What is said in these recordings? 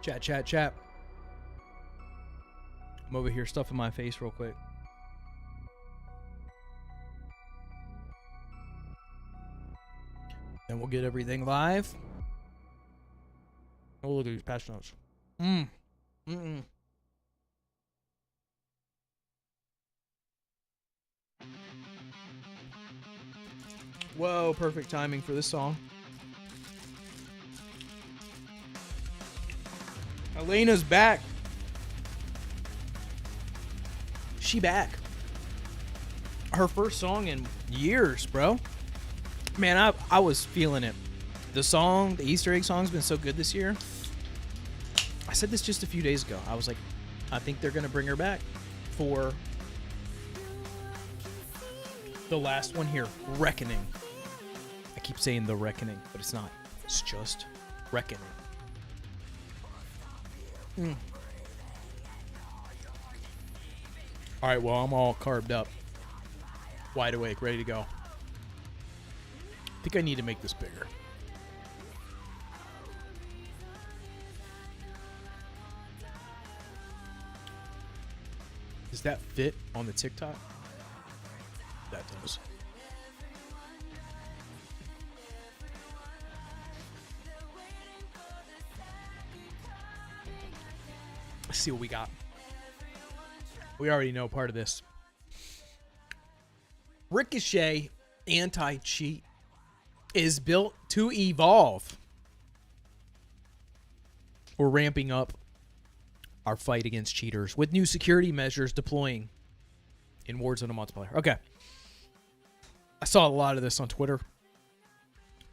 Chat. I'm over here stuffing my face real quick. Then we'll get everything live. Oh, look at these patch notes. Whoa, perfect timing for this song. Elena's back. She back. Her first song in years, bro. Man, I was feeling it. The Easter egg song's been so good this year. I said this just a few days ago. I was like, I think they're going to bring her back for the last one here, Reckoning. I keep saying The Reckoning, but it's not. It's just Reckoning. All right, well, I'm all carved up. Wide awake, ready to go. I think I need to make this bigger. Does that fit on the TikTok? That does. Let's see what we got. We already know part of this. Ricochet anti-cheat is built to evolve. We're ramping up our fight against cheaters with new security measures deploying in Warzone and multiplayer. Okay. I saw a lot of this on Twitter.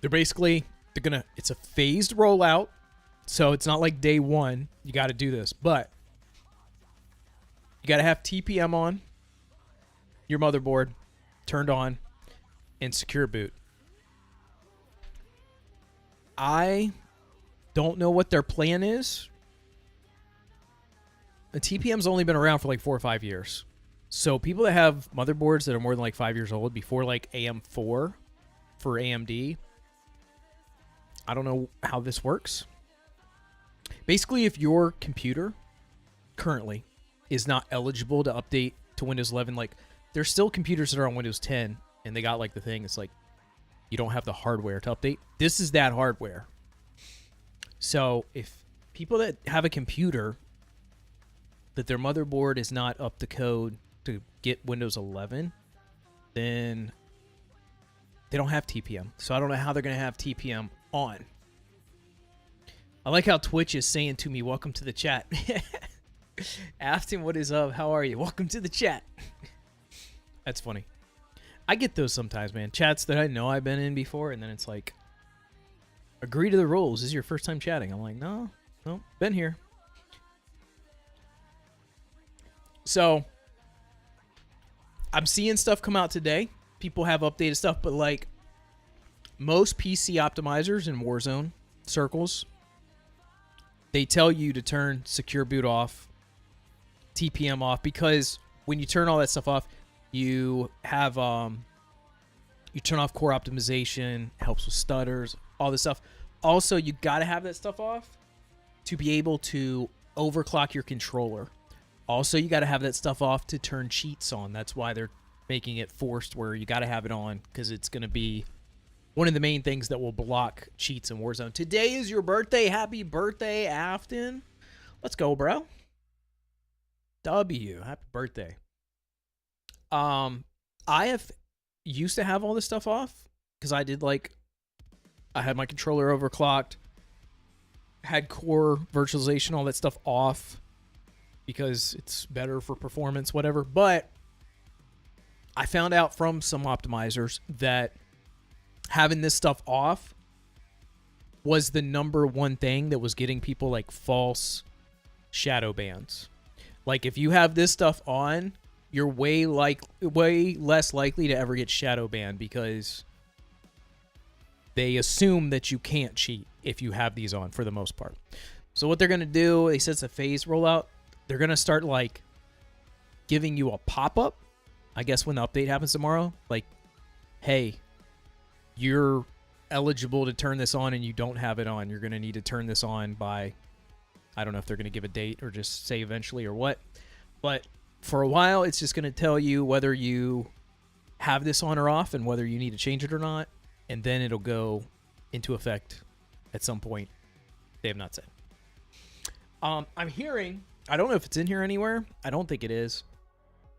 It's a phased rollout. So it's not like day one, you got to do this, but you got to have TPM on, your motherboard turned on, and secure boot. I don't know what their plan is. The TPM's only been around for like 4 or 5 years. So people that have motherboards that are more than like 5 years old, before like AM4 for AMD, I don't know how this works. Basically, if your computer currently is not eligible to update to Windows 11, like there's still computers that are on Windows 10 and they got like the thing, it's like you don't have the hardware to update. This is that hardware. So if people that have a computer that their motherboard is not up to code to get Windows 11, then they don't have TPM. So I don't know how they're going to have TPM on. I like how Twitch is saying to me, welcome to the chat. Afton, what is up? How are you? Welcome to the chat. That's funny. I get those sometimes, man. Chats that I know I've been in before, and then it's like, agree to the rules. This is your first time chatting. I'm like, no, been here. So, I'm seeing stuff come out today. People have updated stuff, but like, most PC optimizers in Warzone circles, they tell you to turn secure boot off, TPM off, because when you turn all that stuff off, you have you turn off core optimization, helps with stutters, all this stuff. Also, you got to have that stuff off to be able to overclock your controller. Also, you got to have that stuff off to turn cheats on. That's why they're making it forced where you got to have it on, because it's going to be one of the main things that will block cheats in Warzone. Today is your birthday. Happy birthday, Afton. Let's go, bro. W. Happy birthday. I used to have all this stuff off because I had my controller overclocked, had core virtualization, all that stuff off because it's better for performance, whatever. But I found out from some optimizers that having this stuff off was the number one thing that was getting people like false shadow bans. Like if you have this stuff on, you're way less likely to ever get shadow banned because they assume that you can't cheat if you have these on for the most part. So what they're going to do, they said it's a phase rollout. They're going to start like giving you a pop-up, I guess when the update happens tomorrow, like, hey, you're eligible to turn this on and you don't have it on. You're going to need to turn this on by I don't know if they're going to give a date or just say eventually or what. But for a while, it's just going to tell you whether you have this on or off and whether you need to change it or not. And then it'll go into effect at some point. They have not said. I'm hearing, I don't know if it's in here anywhere. I don't think it is.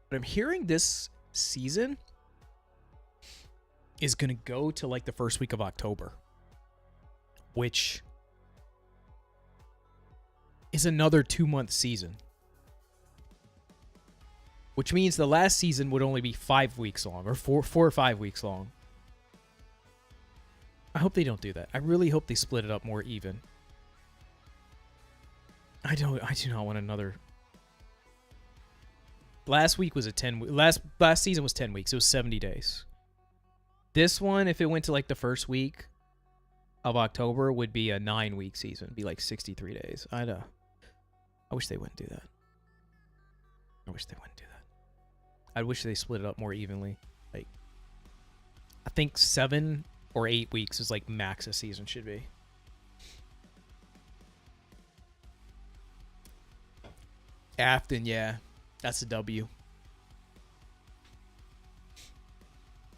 But I'm hearing this season is going to go to like the first week of October, which is another 2-month season, which means the last season would only be 5 weeks long, or 4 or 5 weeks long. I hope they don't do that. I really hope they split it up more even. I do not want another. Last week was a 10 last season was 10 weeks. It was 70 days. This one, if it went to like the first week of October, would be a 9-week season. It'd be like 63 days. I wish they wouldn't do that. I wish they wouldn't do that. I wish they split it up more evenly. Like, I think 7 or 8 weeks is like max a season should be. Afton, yeah. That's a W.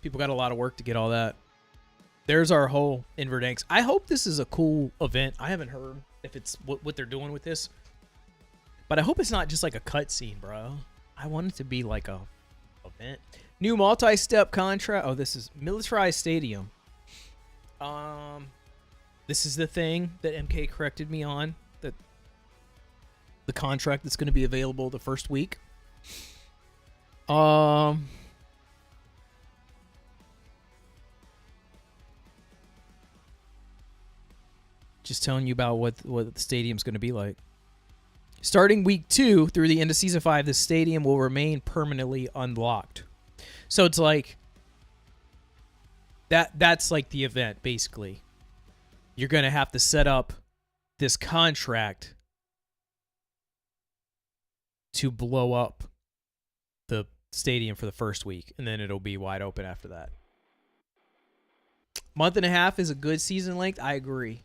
People got a lot of work to get all that. There's our hole in Verdansk. I hope this is a cool event. I haven't heard if it's what they're doing with this. But I hope it's not just like a cutscene, bro. I want it to be like a event. New multi-step contract. Oh, this is militarized stadium. This is the thing that MK corrected me on. That the contract that's going to be available the first week. Just telling you about what the stadium's going to be like. Starting week 2 through the end of season 5, the stadium will remain permanently unlocked. So it's like that's like the event basically. You're going to have to set up this contract to blow up the stadium for the first week, and then it'll be wide open after that. Month and a half is a good season length. I agree.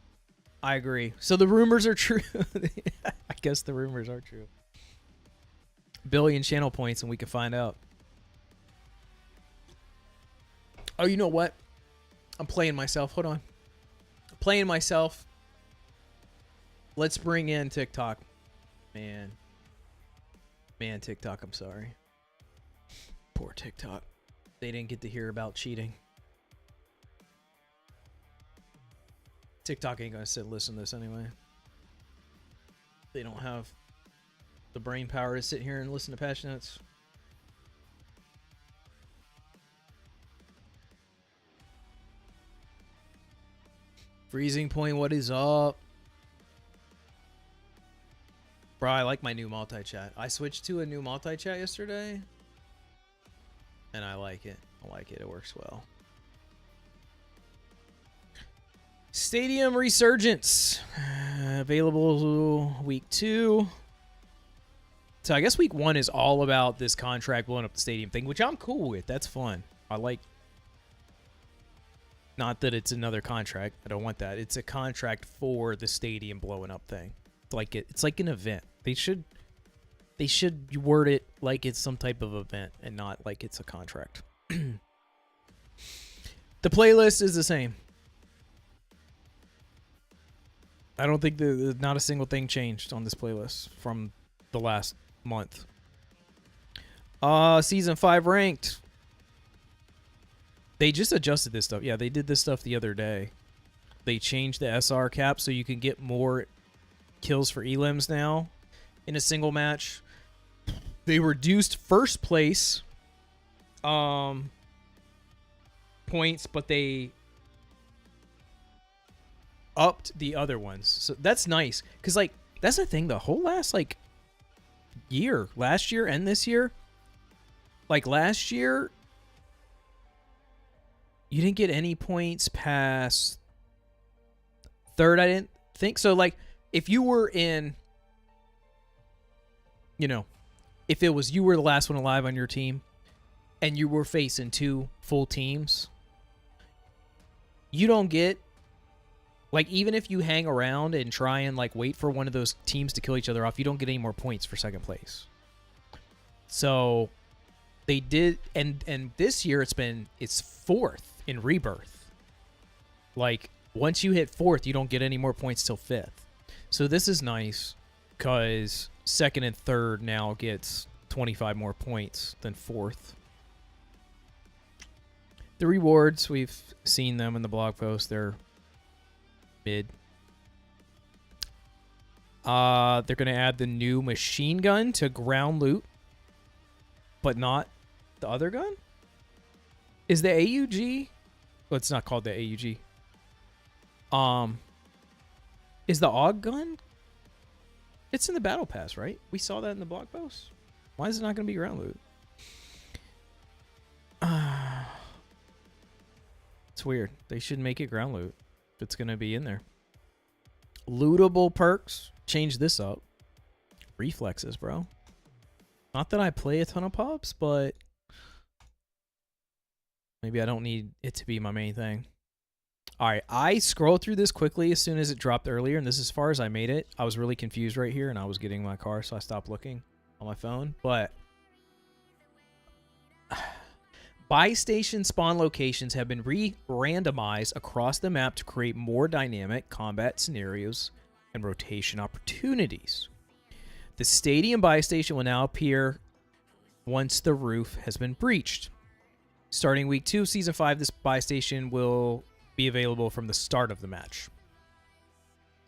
So the rumors are true. I guess the rumors are true. Billion channel points and we can find out. Oh, you know what? I'm playing myself. Hold on. Playing myself. Let's bring in TikTok. Man, TikTok, I'm sorry. Poor TikTok. They didn't get to hear about cheating. TikTok ain't gonna sit and listen to this anyway. They don't have the brain power to sit here and listen to passionates. Freezing point, what is up? Bro, I like my new multi-chat. I switched to a new multi-chat yesterday. And I like it. It works well. Stadium Resurgence. Available week 2. So I guess week 1 is all about this contract blowing up the stadium thing, which I'm cool with. That's fun. I like. Not that it's another contract. I don't want that. It's a contract for the stadium blowing up thing. It's like an event. They should word it like it's some type of event and not like it's a contract. The playlist is the same. I don't think not a single thing changed on this playlist from the last month. Season 5 ranked. They just adjusted this stuff. Yeah, they did this stuff the other day. They changed the SR cap so you can get more kills for elims now in a single match. They reduced first place points, but they upped the other ones. So that's nice. Because, like, that's the thing. The whole last, like, year, last year and this year, like, last year, you didn't get any points past third, I didn't think. So, like, if you were in, you know, if it was you were the last one alive on your team and you were facing 2 full teams, you don't get Like, even if you hang around and try and, like, wait for one of those teams to kill each other off, you don't get any more points for second place. So, they did... And this year, it's fourth in Rebirth. Like, once you hit fourth, you don't get any more points till fifth. So, this is nice, because second and third now gets 25 more points than fourth. The rewards, we've seen them in the blog post. They're... mid. They're going to add the new machine gun to ground loot, but not the other gun? Is the AUG... Well, it's not called the AUG. Is the AUG gun? It's in the battle pass, right? We saw that in the blog post. Why is it not going to be ground loot? It's weird. They should make it ground loot. It's going to be in there. Lootable perks. Change this up. Reflexes, bro. Not that I play a ton of pubs, but maybe I don't need it to be my main thing. All right, I scrolled through this quickly as soon as it dropped earlier, and this is as far as I made it. I was really confused right here, and I was getting my car, so I stopped looking on my phone. But buy station spawn locations have been re-randomized across the map to create more dynamic combat scenarios and rotation opportunities. The stadium buy station will now appear once the roof has been breached. Starting week 2, season 5, this buy station will be available from the start of the match.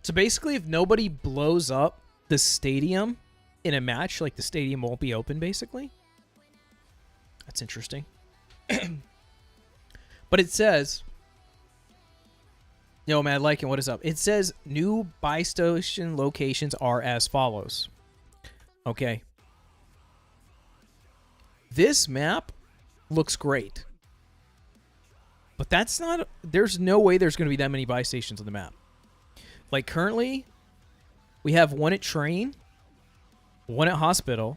So basically, if nobody blows up the stadium in a match, like the stadium won't be open, basically. That's interesting. But it says, yo, Mad Lycan, what is up? It says new buy station locations are as follows. Okay. This map looks great. But that's not... There's no way there's going to be that many buy stations on the map. Like, currently, we have one at Train, one at Hospital,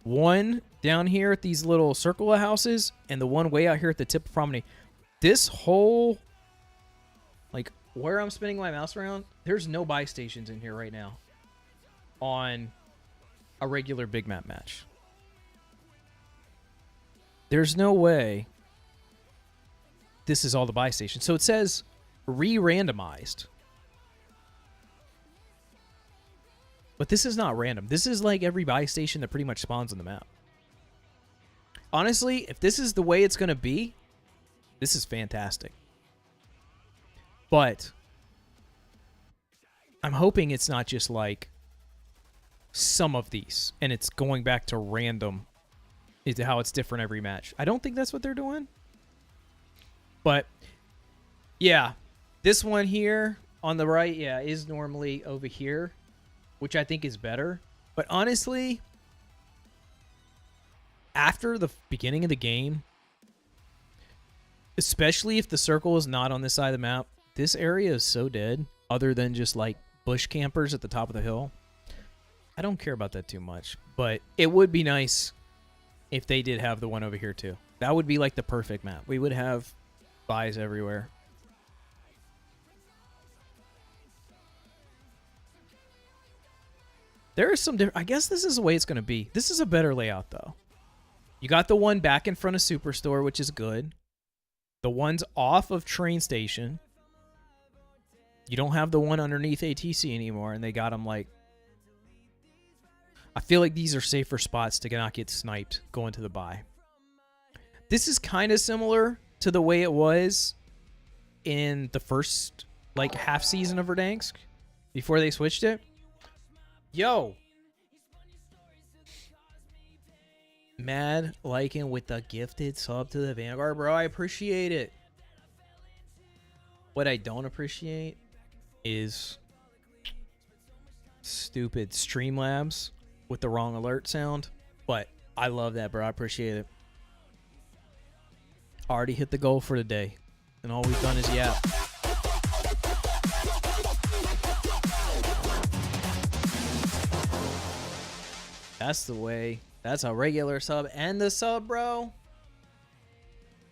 one down here at these little circle of houses, and the one way out here at the tip of Promenade. This whole... Like, where I'm spinning my mouse around, there's no buy stations in here right now on a regular big map match. There's no way this is all the buy stations. So it says re-randomized. But this is not random. This is like every buy station that pretty much spawns on the map. Honestly, if this is the way it's going to be, this is fantastic. But I'm hoping it's not just like some of these and it's going back to random into how it's different every match. I don't think that's what they're doing. But yeah, this one here on the right, yeah, is normally over here, which I think is better. But honestly, after the beginning of the game, especially if the circle is not on this side of the map, this area is so dead, other than just like bush campers at the top of the hill. I don't care about that too much, but it would be nice if they did have the one over here too. That would be like the perfect map. We would have buys everywhere. There is some different... I guess this is the way it's going to be. This is a better layout, though. You got the one back in front of Superstore, which is good. The one's off of Train Station. You don't have the one underneath ATC anymore, and they got them, like... I feel like these are safer spots to not get sniped going to the buy. This is kind of similar to the way it was in the first, like, half season of Verdansk before they switched it. Yo! Mad Lycan with the gifted sub to the Vanguard, bro. I appreciate it. What I don't appreciate is stupid Streamlabs with the wrong alert sound. But I love that, bro. I appreciate it. Already hit the goal for the day. And all we've done is yap. That's the way. That's a regular sub and the sub, bro.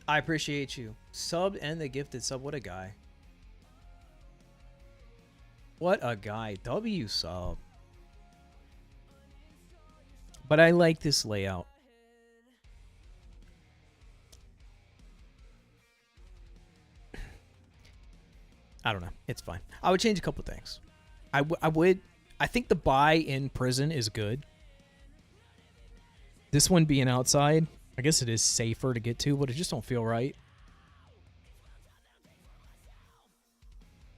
I appreciate you. Sub and the gifted sub. What a guy. What a guy. W sub. But I like this layout. I don't know. It's fine. I would change a couple things. I think the buy in prison is good. This one being outside, I guess it is safer to get to, but it just don't feel right.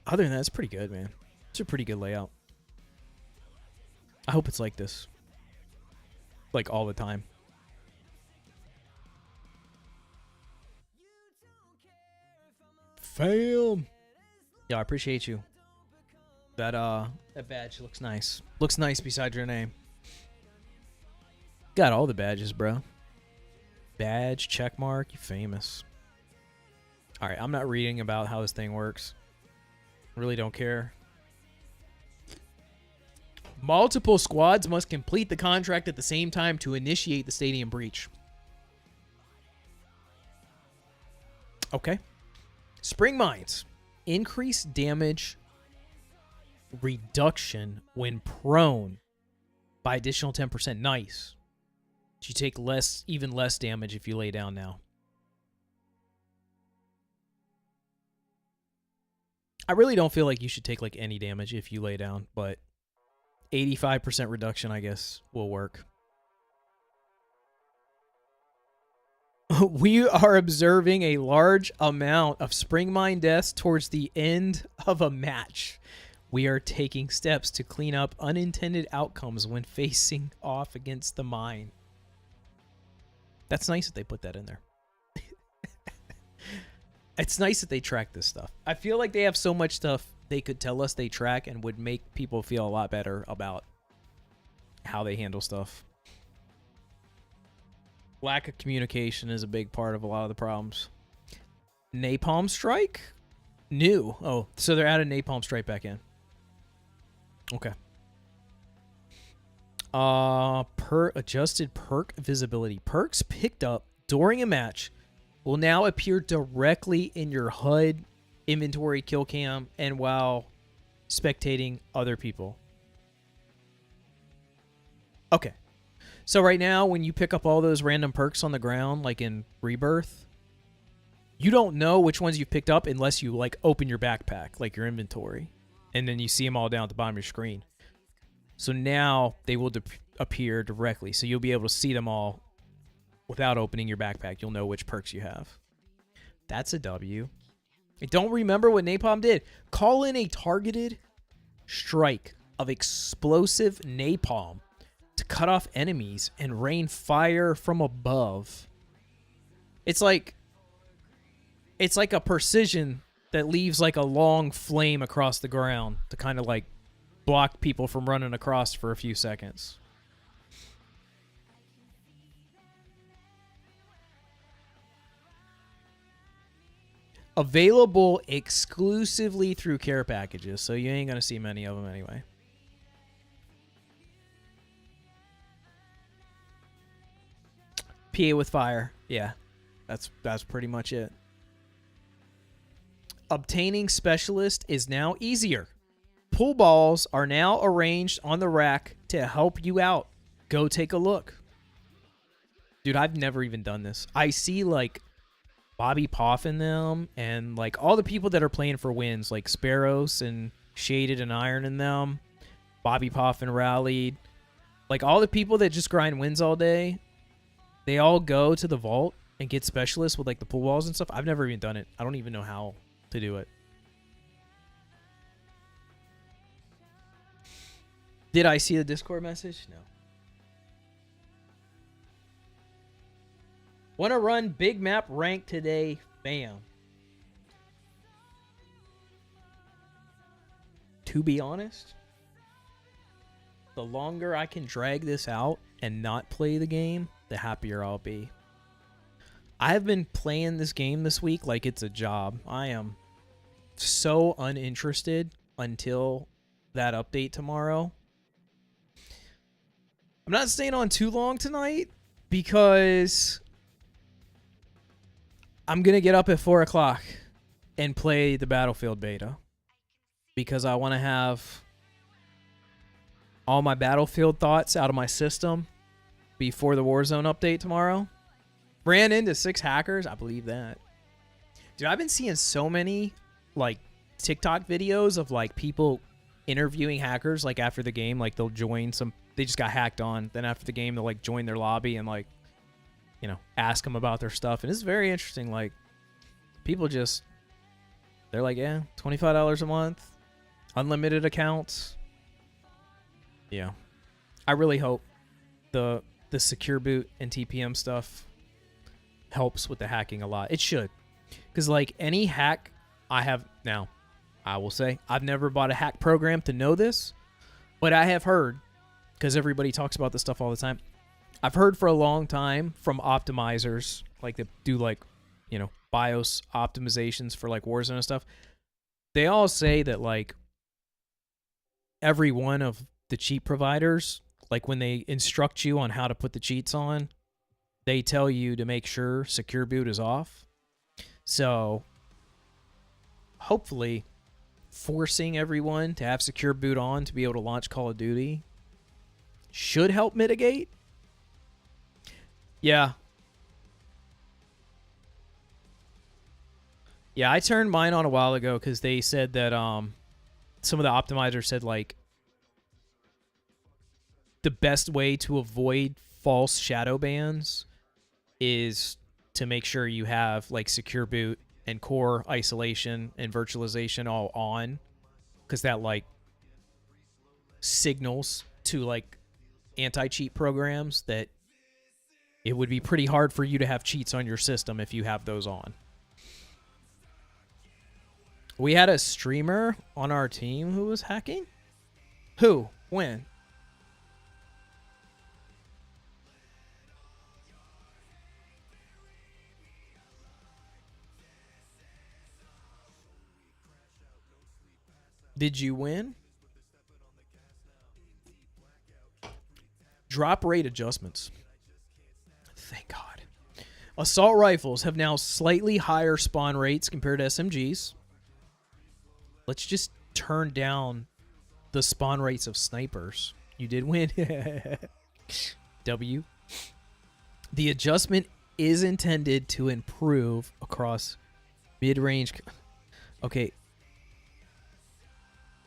Other than that, it's pretty good, man. It's a pretty good layout. I hope it's like this. Like all the time. Fam. Yeah, I appreciate you. That badge looks nice. Looks nice beside your name. Got all the badges, bro. Badge, check mark, you famous. Alright, I'm not reading about how this thing works. Really don't care. Multiple squads must complete the contract at the same time to initiate the stadium breach. Okay. Spring mines. Increase damage reduction when prone by additional 10%. Nice. You take even less damage if you lay down now. I really don't feel like you should take like any damage if you lay down, but 85% reduction, I guess, will work. We are observing a large amount of spring mine deaths towards the end of a match. We are taking steps to clean up unintended outcomes when facing off against the mine. That's nice that they put that in there. It's nice that they track this stuff. I feel like they have so much stuff they could tell us they track and would make people feel a lot better about how they handle stuff. Lack of communication is a big part of a lot of the problems. Napalm strike? New. Oh, so they're adding napalm strike back in. Okay. Adjusted perk visibility. Perks picked up during a match will now appear directly in your HUD, inventory, kill cam, and while spectating other people. Okay. So right now, when you pick up all those random perks on the ground, like in Rebirth, you don't know which ones you picked up unless you like open your backpack, like your inventory, and then you see them all down at the bottom of your screen. So now they will appear directly, so you'll be able to see them all without opening your backpack. You'll know which perks you have. That's a W. I don't remember what napalm did. Call in a targeted strike of explosive napalm to cut off enemies and rain fire from above. It's like a precision that leaves like a long flame across the ground to kind of like block people from running across for a few seconds. Available exclusively through care packages, so you ain't gonna see many of them anyway. PA with fire. Yeah, that's pretty much it. Obtaining specialist is now easier. Pool balls are now arranged on the rack to help you out. Go take a look. Dude, I've never even done this. I see like Bobby Poff in them and like all the people that are playing for wins, like Sparrows and Shaded and Iron in them. Bobby Poff and Rallied. Like all the people that just grind wins all day, they all go to the vault and get specialists with like the pool balls and stuff. I've never even done it. I don't even know how to do it. Did I see the Discord message? No. Want to run big map rank today? Bam. To be honest, the longer I can drag this out and not play the game, the happier I'll be. I have been playing this game this week like it's a job. I am so uninterested until that update tomorrow. I'm not staying on too long tonight because I'm going to get up at 4 o'clock and play the Battlefield beta. because I want to have all my Battlefield thoughts out of my system before the Warzone update tomorrow. Ran into 6 hackers. I believe that. Dude, I've been seeing so many like TikTok videos of like people interviewing hackers like after the game. Like they'll join some, they just got hacked on. Then after the game, they'll like join their lobby and like, you know, ask them about their stuff. And it's very interesting. Like people just, they're like, yeah, $25 a month, unlimited accounts. Yeah. I really hope the secure boot and TPM stuff helps with the hacking a lot. It should. Because like any hack I have now, I will say I've never bought a hack program to know this, but I have heard, because everybody talks about this stuff all the time, I've heard for a long time from optimizers like that do like, you know, BIOS optimizations for like Warzone and stuff. They all say that like every one of the cheat providers, like when they instruct you on how to put the cheats on, they tell you to make sure secure boot is off. So hopefully forcing everyone to have secure boot on to be able to launch Call of Duty should help mitigate. Yeah. Yeah, I turned mine on a while ago because they said that some of the optimizers said like the best way to avoid false shadow bans is to make sure you have like secure boot and core isolation and virtualization all on, because that like signals to like anti-cheat programs that it would be pretty hard for you to have cheats on your system if you have those on. We had a streamer on our team who was hacking. Who? When? Did you win? Drop rate adjustments. Thank God. Assault rifles have now slightly higher spawn rates compared to SMGs. Let's just turn down the spawn rates of snipers. You did win. W. The adjustment is intended to improve across mid-range. Okay.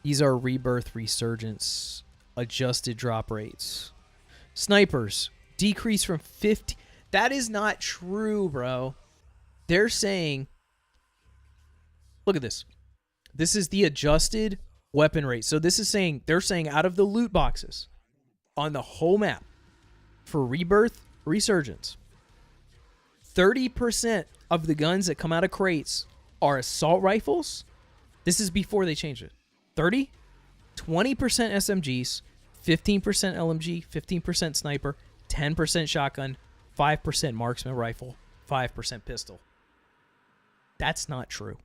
These are Rebirth Resurgence adjusted drop rates. Snipers decrease from 50. That is not true, bro. They're saying, look at this. This is the adjusted weapon rate. So this is saying, they're saying out of the loot boxes on the whole map for Rebirth Resurgence, 30% of the guns that come out of crates are assault rifles. This is before they changed it. 30, 20% SMGs, 15% LMG, 15% sniper, 10% shotgun, 5% marksman rifle, 5% pistol. That's not true.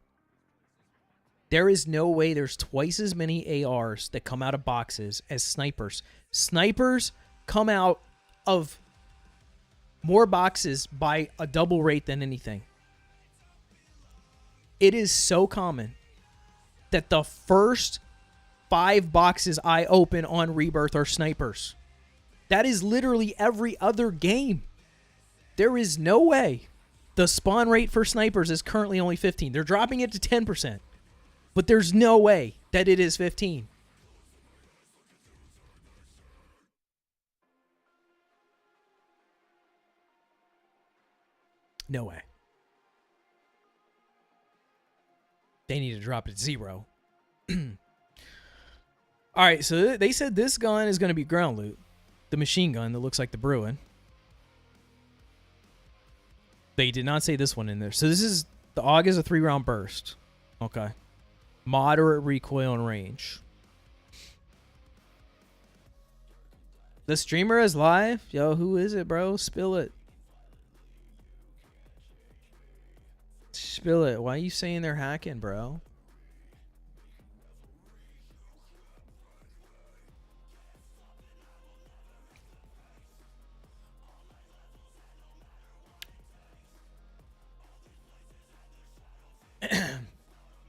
There is no way there's twice as many ARs that come out of boxes as snipers. Snipers come out of more boxes by a double rate than anything. It is so common that the first 5 boxes I open on Rebirth are snipers. That is literally every other game. There is no way the spawn rate for snipers is currently only 15. They're dropping it to 10%. But there's no way that it is 15. No way. They need to drop it at 0. All right, so they said this gun is going to be ground loot. The machine gun that looks like the Bruin. They did not say this one in there. So this is, the AUG is a 3-round burst. Okay. Moderate recoil and range. The streamer is live? Yo, who is it, bro? Spill it. Spill it. Why are you saying they're hacking, bro?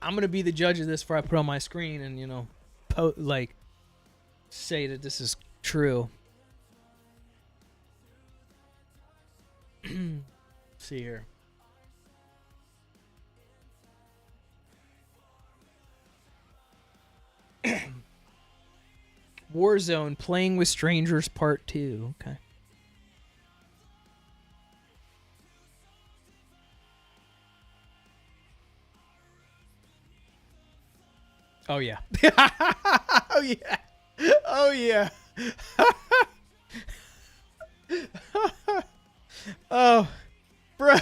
I'm gonna be the judge of this before I put on my screen and like say that this is true. See here. Warzone Playing with Strangers Part 2. Okay. Oh yeah. Oh yeah. Oh yeah. Oh, bro.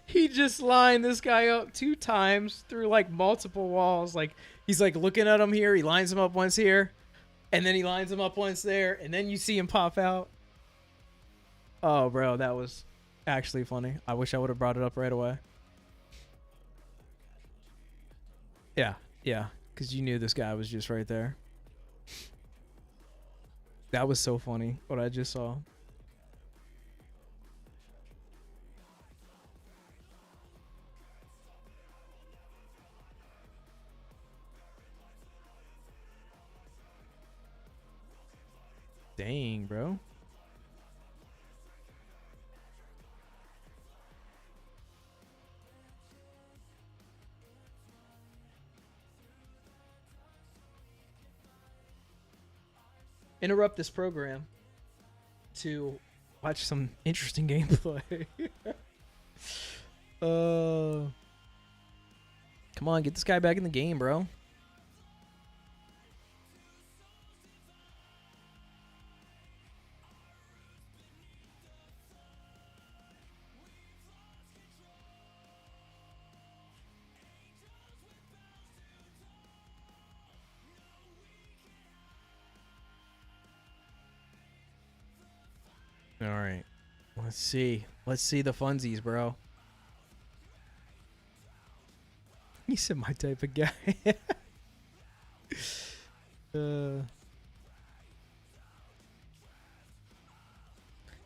He just lined this guy up 2 times through like multiple walls. Like he's like looking at him here. He lines him up once here, and then he lines him up once there, and then you see him pop out. Oh, bro, that was actually funny. I wish I would have brought it up right away. Yeah, yeah, because you knew this guy was just right there. That was so funny, what I just saw. Dang, bro. Interrupt this program to watch some interesting gameplay. Come on, get this guy back in the game, bro. All right. Let's see. Let's see the funsies, bro. He said my type of guy.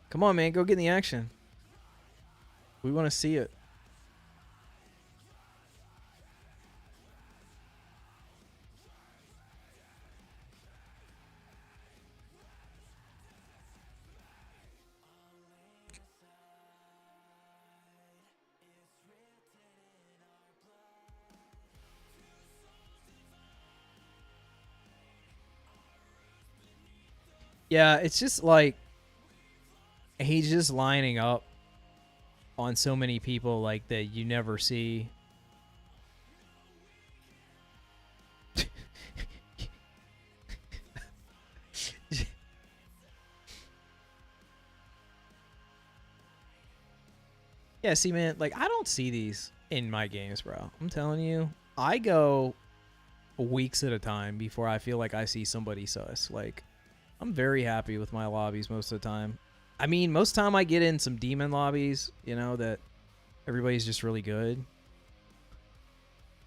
Come on, man. Go get in the action. We want to see it. Yeah, it's just like he's just lining up on so many people like that you never see. Yeah, see, man, like I don't see these in my games, bro. I'm telling you, I go weeks at a time before I feel like I see somebody sus. Like, I'm very happy with my lobbies most of the time. I mean, most time I get in some demon lobbies, you know, that everybody's just really good.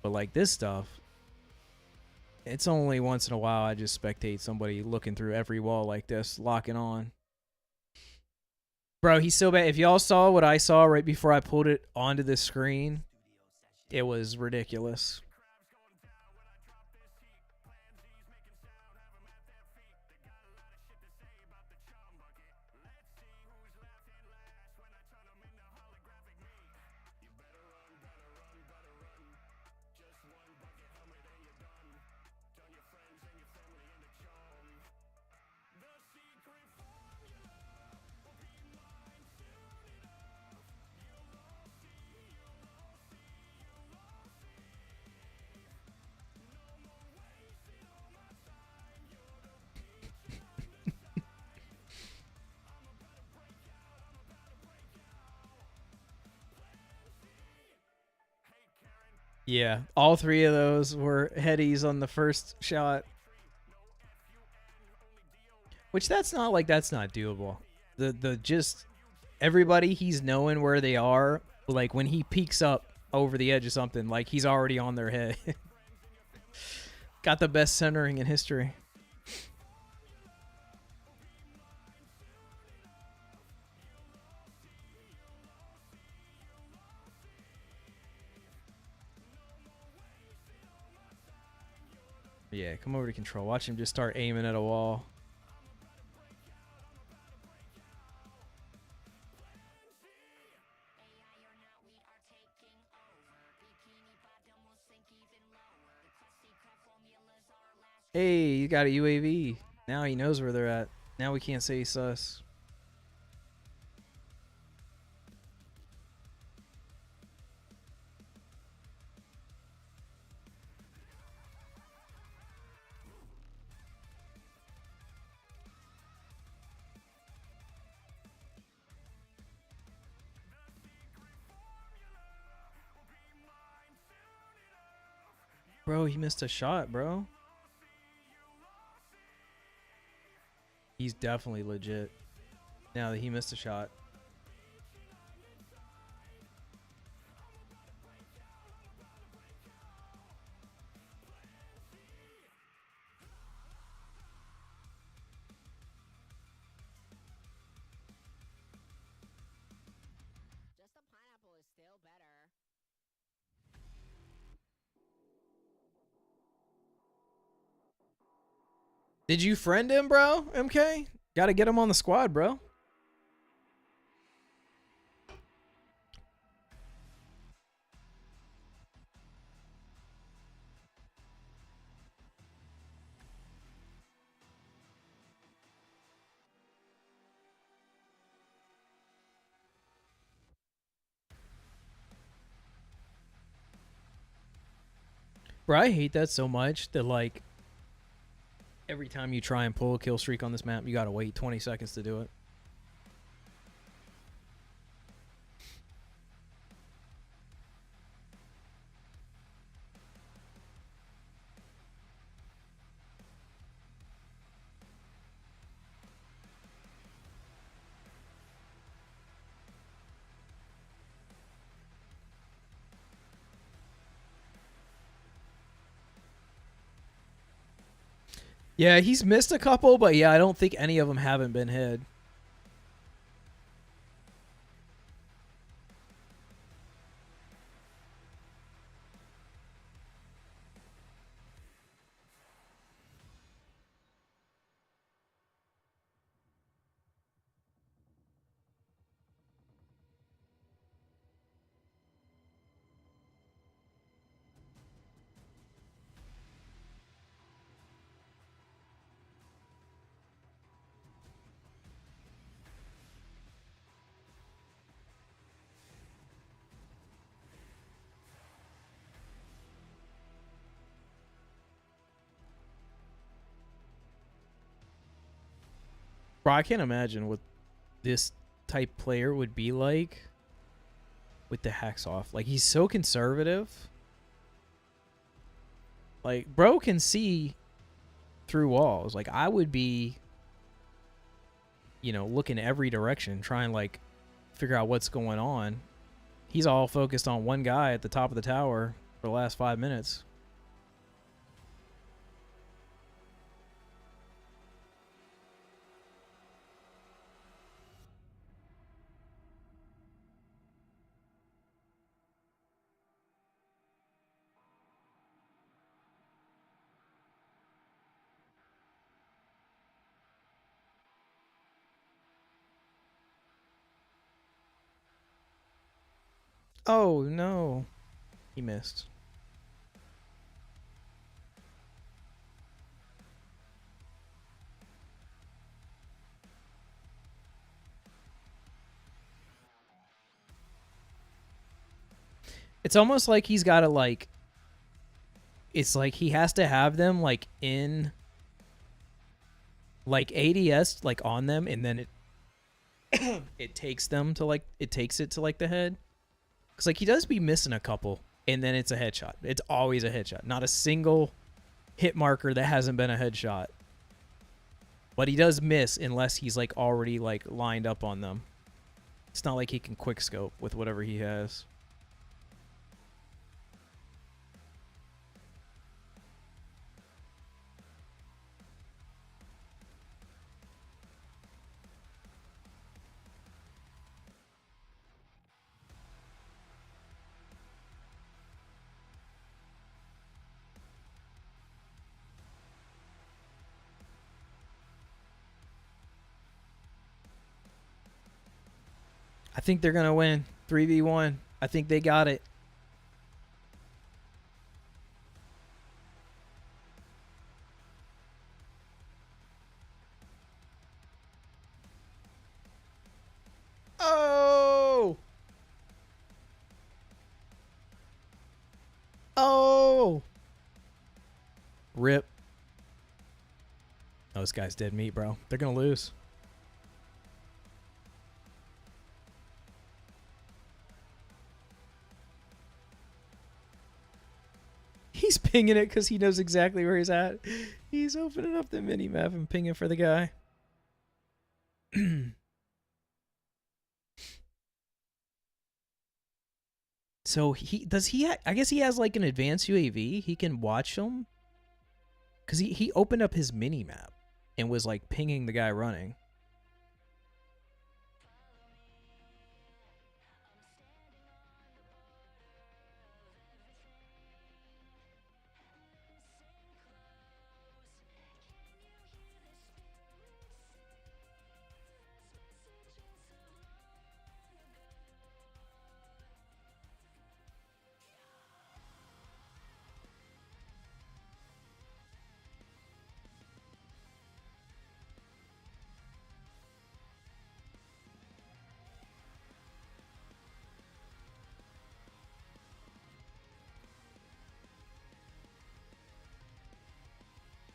But like this stuff, it's only once in a while I just spectate somebody looking through every wall like this, locking on. Bro, he's so bad. If y'all saw what I saw right before I pulled it onto the screen, it was ridiculous. Yeah, all 3 of those were headies on the first shot. Which that's not doable. The just everybody, he's knowing where they are. Like when he peeks up over the edge of something, like he's already on their head. Got the best centering in history. Yeah, come over to control. Watch him just start aiming at a wall. Hey, you got a UAV. Now he knows where they're at. Now we can't say he's sus. Bro, he missed a shot, bro. He's definitely legit. Now that he missed a shot. Just a pineapple is still better. Did you friend him, bro? MK? Gotta get him on the squad, bro. Bro, I hate that so much that, like, every time you try and pull a kill streak on this map, you gotta wait 20 seconds to do it. Yeah, he's missed a couple, but yeah, I don't think any of them haven't been hit. Bro, I can't imagine what this type player would be like with the hacks off. Like, he's so conservative. Like, bro can see through walls. Like, I would be, you know, looking every direction, trying, like, figure out what's going on. He's all focused on one guy at the top of the tower for the last 5 minutes. Oh, no. He missed. It's almost like he's got to, like, it's like he has to have them, like, in, like, ADS, like, on them, and then it takes them to, like, it takes it to, like, the head. Because, like, he does be missing a couple, and then it's a headshot. It's always a headshot. Not a single hit marker that hasn't been a headshot. But he does miss unless he's, like, already, like, lined up on them. It's not like he can quick scope with whatever he has. think they're going to win. 3v1. I think they got it. Oh! Oh! Rip. Oh, this guy's dead meat, bro. They're going to lose. He's pinging it because he knows exactly where he's at. He's opening up the mini-map and pinging for the guy. So I guess he has like an advanced UAV. He can watch them. Because he opened up his mini-map and was like pinging the guy running.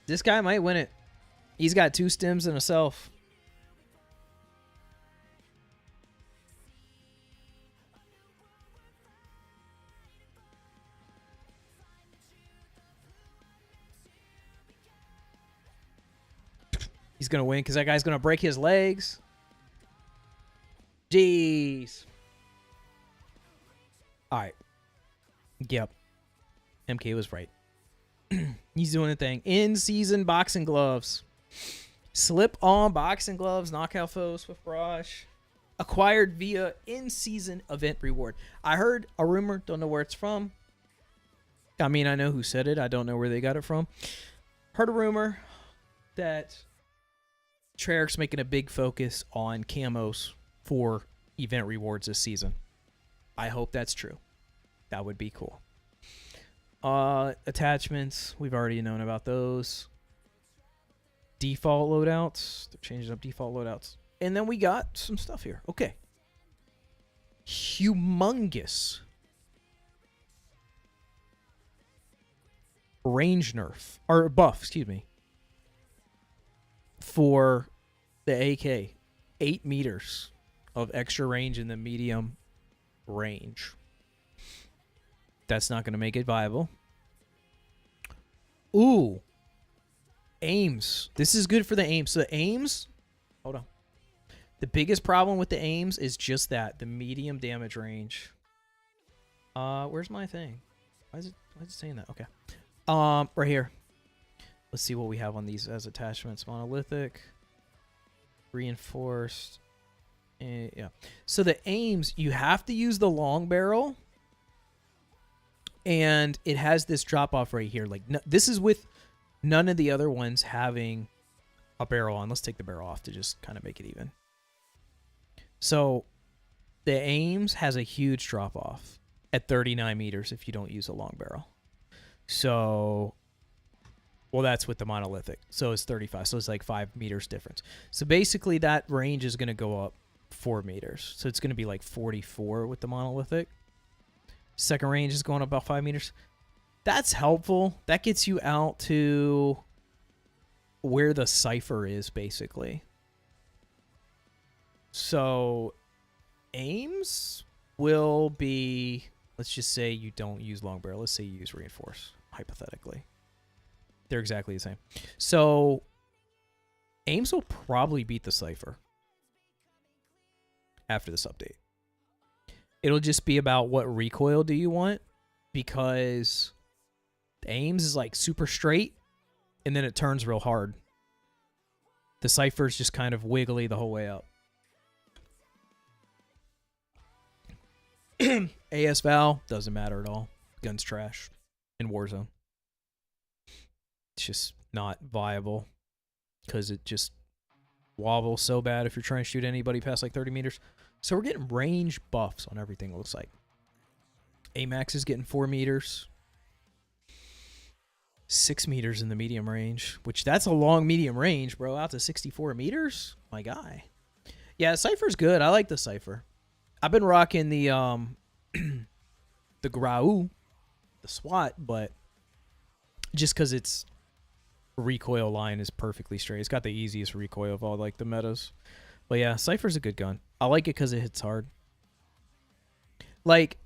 This guy might win it. He's got 2 stems and a self. He's going to win because that guy's going to break his legs. Jeez. All right. Yep. MK was right. He's doing a thing. In-season boxing gloves. Slip-on boxing gloves. Knockout foes with brush. Acquired via in-season event reward. I heard a rumor. Don't know where it's from. I mean, I know who said it. I don't know where they got it from. Heard a rumor that Treyarch's making a big focus on camos for event rewards this season. I hope that's true. That would be cool. Attachments, we've already known about those. Default loadouts, they're changing up default loadouts. And then we got some stuff here. Okay. Humongous range nerf, or buff, excuse me, for the AK. 8 meters of extra range in the medium range. That's not going to make it viable. Ooh. Aims. This is good for the aims. So the aims, hold on. The biggest problem with the aims is just that, the medium damage range. Where's my thing? Why is it saying that? Okay. Right here. Let's see what we have on these as attachments. Monolithic, reinforced. Yeah. So the aims, you have to use the long barrel. And it has this drop off right here. Like this is with none of the other ones having a barrel on. Let's take the barrel off to just kind of make it even. So the aims has a huge drop off at 39 meters if you don't use a long barrel. So, well, that's with the monolithic. So it's 35. So it's like 5 meters difference. So basically that range is going to go up 4 meters. So it's going to be like 44 with the monolithic. Second range is going up about 5 meters. That's helpful. That gets you out to where the cipher is, basically. So aims will be, let's just say you don't use long barrel. Let's say you use reinforce, hypothetically. They're exactly the same. So aims will probably beat the cipher after this update. It'll just be about what recoil do you want, because aims is like super straight and then it turns real hard. The cipher is just kind of wiggly the whole way up. AS Val doesn't matter at all. Gun's trash in Warzone. It's just not viable because it just wobbles so bad if you're trying to shoot anybody past like 30 meters. So we're getting range buffs on everything, it looks like. AMAX is getting 4 meters. 6 meters in the medium range, which that's a long medium range, bro. Out to 64 meters? My guy. Yeah, Cypher's good. I like the Cypher. I've been rocking the the Grau, the SWAT, but just because its recoil line is perfectly straight. It's got the easiest recoil of all like the metas. But yeah, Cypher's a good gun. I like it because it hits hard. Like,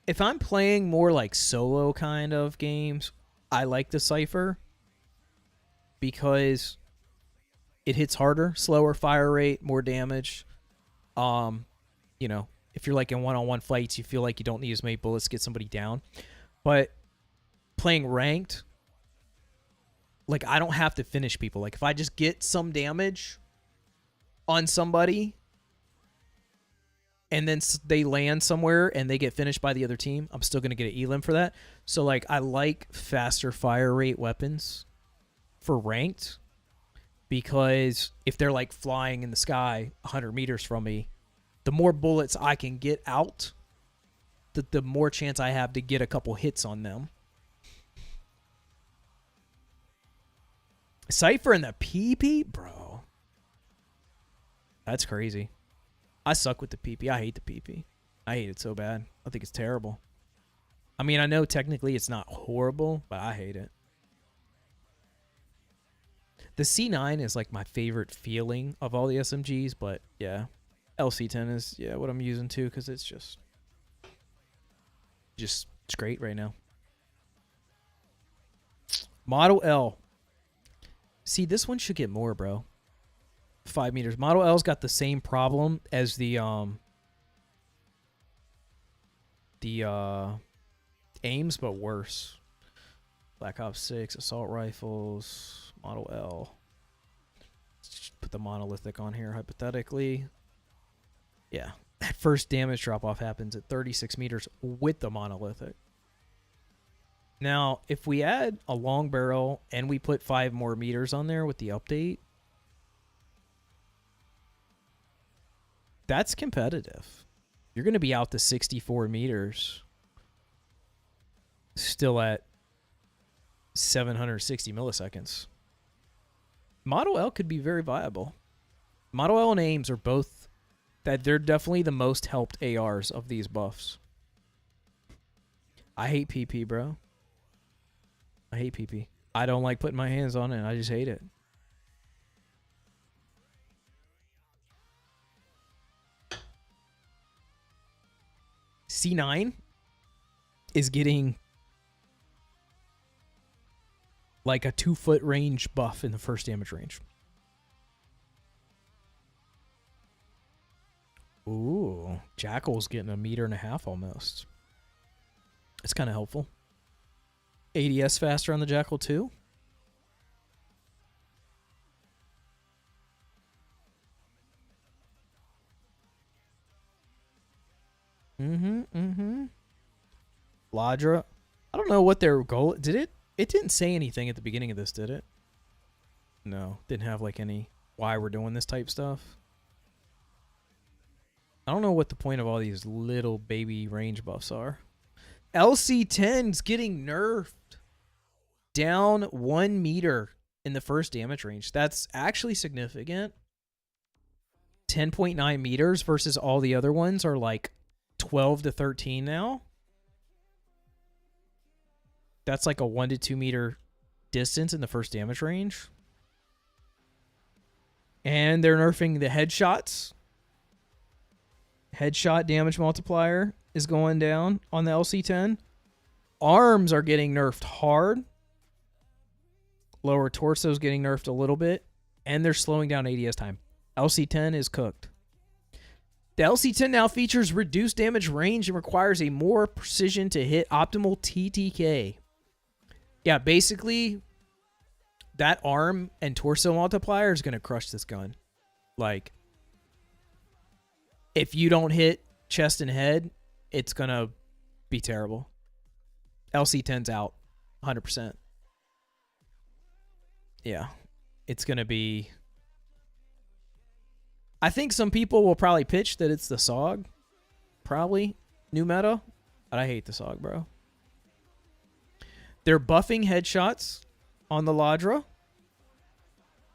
if I'm playing more like solo kind of games, I like the Cypher because it hits harder, slower fire rate, more damage. You know, if you're like in one-on-one fights, you feel like you don't need as many bullets to get somebody down. But playing ranked, like, I don't have to finish people. Like, if I just get some damage on somebody and then they land somewhere and they get finished by the other team, I'm still going to get an elim for that. So, like, I like faster fire rate weapons for ranked because if they're, like, flying in the sky 100 meters from me, the more bullets I can get out, the more chance I have to get a couple hits on them. Cypher and the PP? Bro. That's crazy. I suck with the PP. I hate the PP. I hate it so bad. I think it's terrible. I mean, I know technically it's not horrible, but I hate it. The C9 is like my favorite feeling of all the SMGs, but yeah. LC10 is, yeah, what I'm using too, because it's just it's great right now. Model L. See, this one should get more, bro. 5 meters. Model L's got the same problem as the aims, but worse. Black Ops 6, assault rifles, Model L. Let's just put the monolithic on here, hypothetically. Yeah, that first damage drop-off happens at 36 meters with the monolithic. Now, if we add a long barrel and we put 5 more meters on there with the update, that's competitive. You're going to be out to 64 meters still at 760 milliseconds. Model L could be very viable. Model L and AIMS are both, that they're definitely the most helped ARs of these buffs. I hate PP, bro. I hate PP. I don't like putting my hands on it. I just hate it. C9 is getting like a 2-foot range buff in the first damage range. Ooh, Jackal's getting 1.5 meters almost. It's kind of helpful. ADS faster on the Jackal too. Ladra. I don't know what their goal... Did it? It didn't say anything at the beginning of this, did it? No. Didn't have like any... Why we're doing this type stuff. I don't know what the point of all these little baby range buffs are. LC10's getting nerfed. Down 1 meter in the first damage range. That's actually significant. 10.9 meters versus all the other ones are like 12 to 13 now. That's like a 1 to 2 meter distance in the first damage range. And they're nerfing the headshots. Headshot damage multiplier is going down on the LC10. Arms are getting nerfed hard. Lower torso is getting nerfed a little bit. And they're slowing down ADS time. LC10 is cooked. The LC10 now features reduced damage range and requires a more precision to hit optimal TTK. Yeah, basically, that arm and torso multiplier is going to crush this gun. Like, if you don't hit chest and head, it's going to be terrible. LC10's out 100%. Yeah, it's going to be I think some people will probably pitch that it's the SOG. Probably new meta. But I hate the SOG, bro. They're buffing headshots on the Ladra.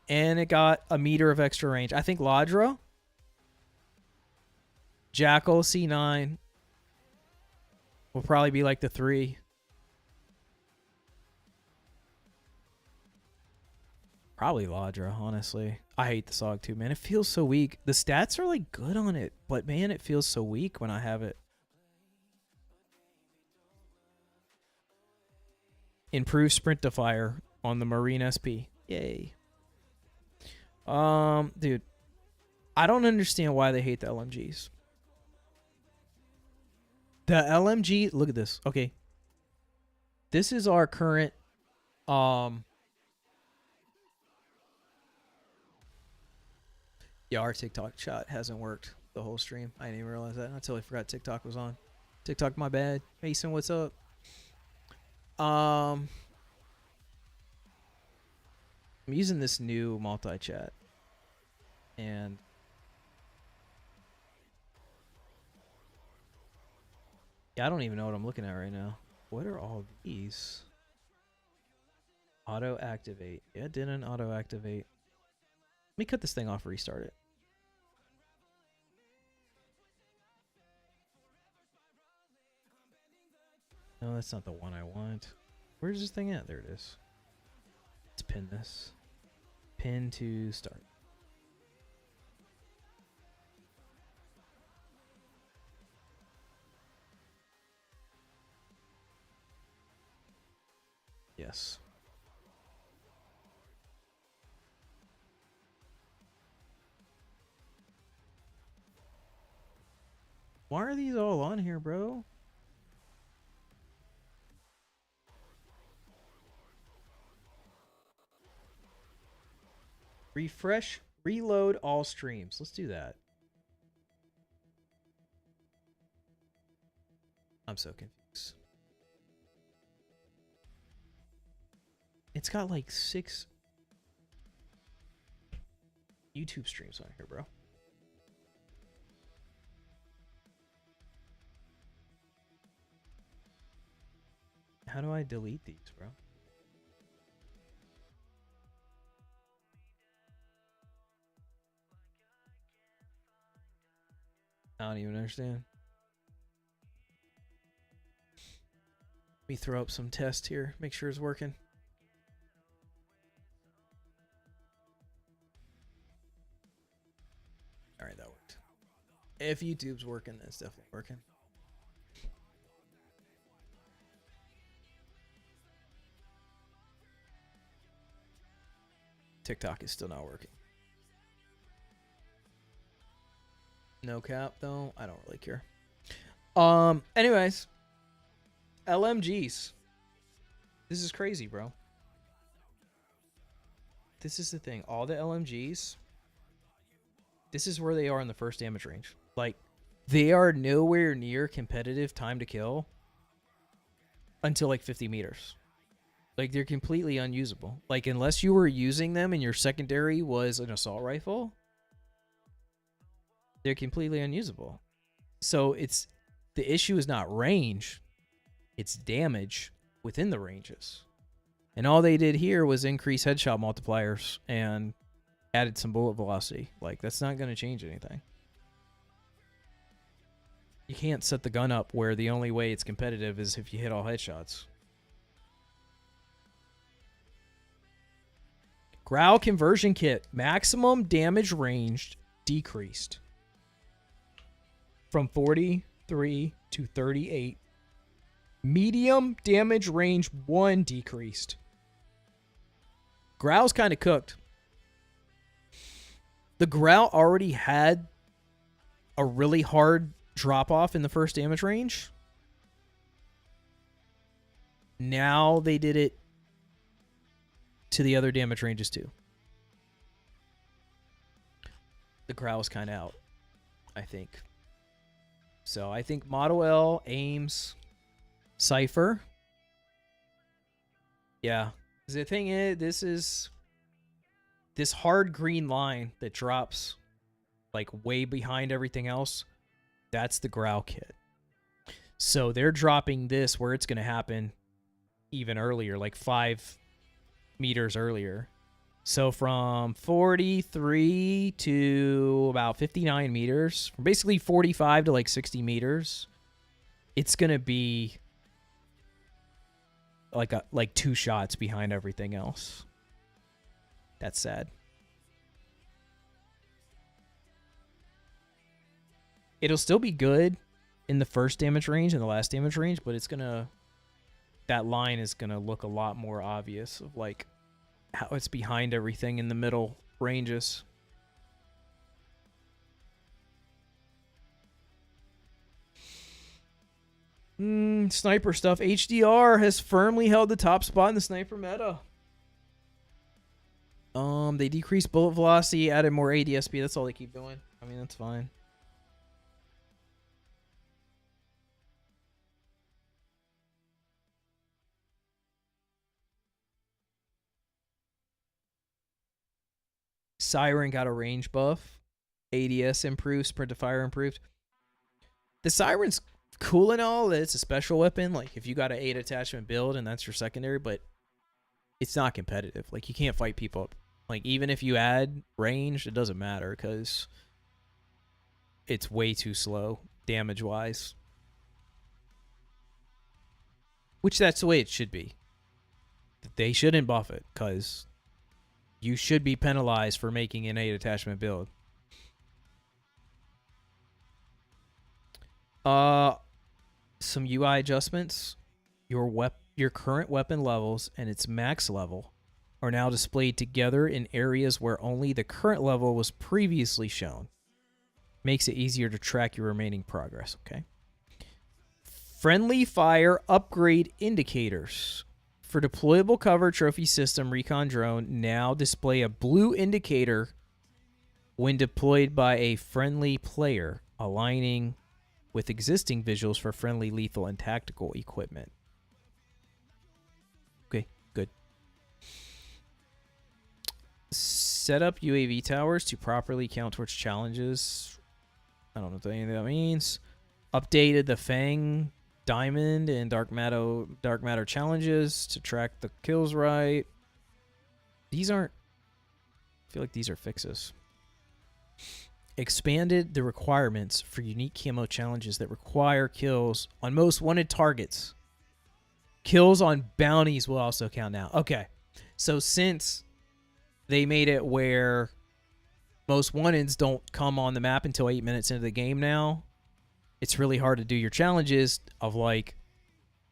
And it got a meter of extra range. I think Ladra, Jackal, C9 will probably be like the 3. Probably Ladra, honestly. I hate the SOG too, man. It feels so weak. The stats are like good on it, but man, it feels so weak when I have it. Improve sprint to fire on the Marine SP. Yay. Dude, I don't understand why they hate the LMGs. The LMG, look at this. Okay. This is our current yeah, our TikTok shot hasn't worked the whole stream. I didn't even realize that until I forgot TikTok was on. TikTok, my bad. Mason, what's up? I'm using this new multi-chat. And yeah, I don't even know what I'm looking at right now. What are all these? Auto activate. Yeah, it didn't auto activate. Let me cut this thing off, restart it. No, that's not the one I want. Where's this thing at? There it is. Let's pin this. Pin to start. Yes. Why are these all on here, bro? Refresh, reload all streams. Let's do that. I'm so confused. It's got like 6 YouTube streams on here, bro. How do I delete these, bro? I don't even understand. Let me throw up some tests here. Make sure it's working. All right, that worked. If YouTube's working, then it's definitely working. TikTok is still not working. No cap though. I don't really care. Anyways, LMGs. This is crazy, bro. This is the thing. All the LMGs. This is where they are in the first damage range. Like, they are nowhere near competitive time to kill until like 50 meters. Like, they're completely unusable. Like, unless you were using them and your secondary was an assault rifle, they're completely unusable. So it's the issue is not range, it's damage within the ranges. And all they did here was increase headshot multipliers and added some bullet velocity. Like, that's not going to change anything. You can't set the gun up where the only way it's competitive is if you hit all headshots. Growl conversion kit. Maximum damage range decreased from 43 to 38. Medium damage range 1 decreased. Growl's kind of cooked. The Growl already had a really hard drop off in the first damage range. Now they did it to the other damage ranges too. The Growl's kind of out, I think. So I think Model L, Ames, Cypher. Yeah. The thing is, this is this hard green line that drops like way behind everything else, that's the Growl kit. So they're dropping this where it's going to happen even earlier, like 5 meters earlier. So from 43 to about 59 meters, from basically 45 to like 60 meters, it's going to be like 2 shots behind everything else. That's sad. It'll still be good in the first damage range and the last damage range, but it's gonna, that line is gonna look a lot more obvious of like how it's behind everything in the middle ranges. Sniper stuff. HDR has firmly held the top spot in the sniper meta. They decreased bullet velocity, added more ADS speed. That's all they keep doing. I mean, that's fine. Siren got a range buff. ADS improved. Sprint to fire improved. The Siren's cool and all. That it's a special weapon. Like, if you got an 8 attachment build and that's your secondary, but it's not competitive. Like, you can't fight people up. Like, even if you add range, it doesn't matter because it's way too slow damage-wise. Which that's the way it should be. They shouldn't buff it because you should be penalized for making an 8 attachment build. Some UI adjustments. Your current weapon levels and its max level are now displayed together in areas where only the current level was previously shown. Makes it easier to track your remaining progress, okay? Friendly fire upgrade indicators. For deployable cover trophy system recon drone, now display a blue indicator when deployed by a friendly player, aligning with existing visuals for friendly lethal and tactical equipment. Okay, good. Set up UAV towers to properly count towards challenges. I don't know what any of that means. Updated the Fang, Diamond, and Dark Matter challenges to track the kills right. These aren't... I feel like these are fixes. Expanded the requirements for unique camo challenges that require kills on most wanted targets. Kills on bounties will also count now. Okay, so since they made it where most wanteds don't come on the map until 8 minutes into the game now, it's really hard to do your challenges of like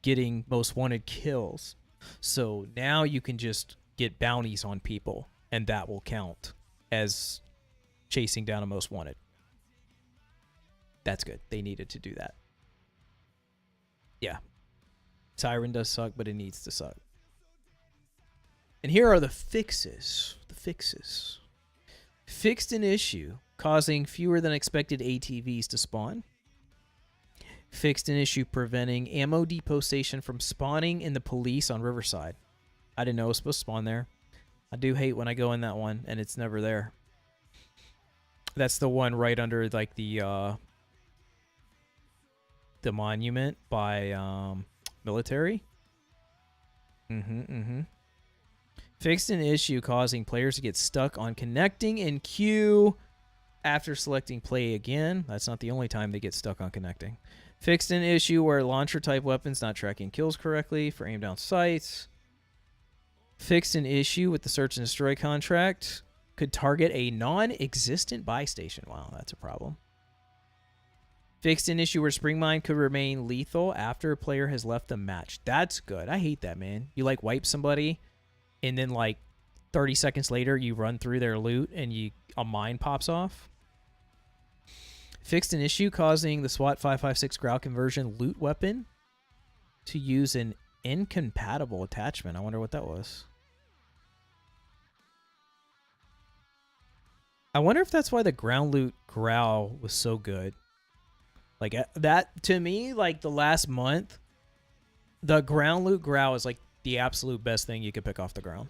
getting most wanted kills. So now you can just get bounties on people and that will count as chasing down a most wanted. That's good. They needed to do that. Yeah. Siren does suck, but it needs to suck. And here are the fixes. The fixes. Fixed an issue causing fewer than expected ATVs to spawn. Fixed an issue preventing ammo depot station from spawning in the police on Riverside. I didn't know it was supposed to spawn there. I do hate when I go in that one and it's never there. That's the one right under like the monument by military. Fixed an issue causing players to get stuck on connecting in queue after selecting play again. That's not the only time they get stuck on connecting. Fixed an issue where launcher type weapons not tracking kills correctly for aim down sights. Fixed an issue with the search and destroy contract. Could target a non-existent buy station. Wow, that's a problem. Fixed an issue where spring mine could remain lethal after a player has left the match. That's good. I hate that, man. You like wipe somebody and then like 30 seconds later you run through their loot and a mine pops off. Fixed an issue causing the SWAT 556 Growl conversion loot weapon to use an incompatible attachment. I wonder what that was. I wonder if that's why the ground loot Growl was so good. Like that, to me, like the last month, the ground loot Growl is like the absolute best thing you could pick off the ground.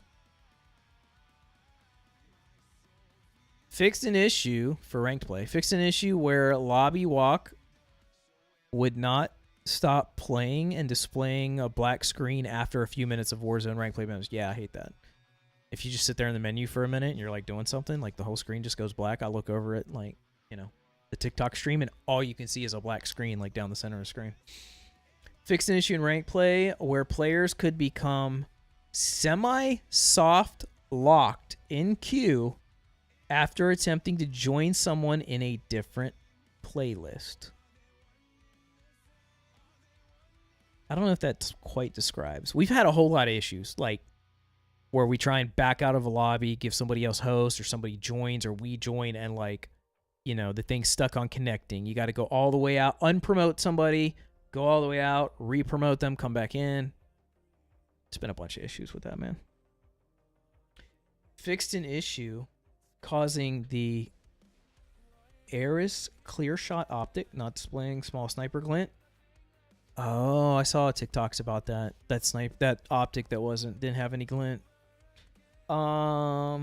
Fixed an issue for ranked play. Fixed an issue where lobby walk would not stop playing and displaying a black screen after a few minutes of Warzone ranked play members. Yeah, I hate that. If you just sit there in the menu for a minute and you're like doing something, like the whole screen just goes black. I look over it like, you know, the TikTok stream, and all you can see is a black screen like down the center of the screen. Fixed an issue in ranked play where players could become semi-soft locked in queue after attempting to join someone in a different playlist. I don't know if that quite describes. We've had a whole lot of issues, like where we try and back out of a lobby, give somebody else host, or somebody joins, or we join, and like, you know, the thing's stuck on connecting. You got to go all the way out, unpromote somebody, go all the way out, re-promote them, come back in. It's been a bunch of issues with that, man. Fixed an issue causing the Aris clear shot optic not displaying small sniper glint. Oh, I saw TikToks about that. That optic that didn't have any glint. I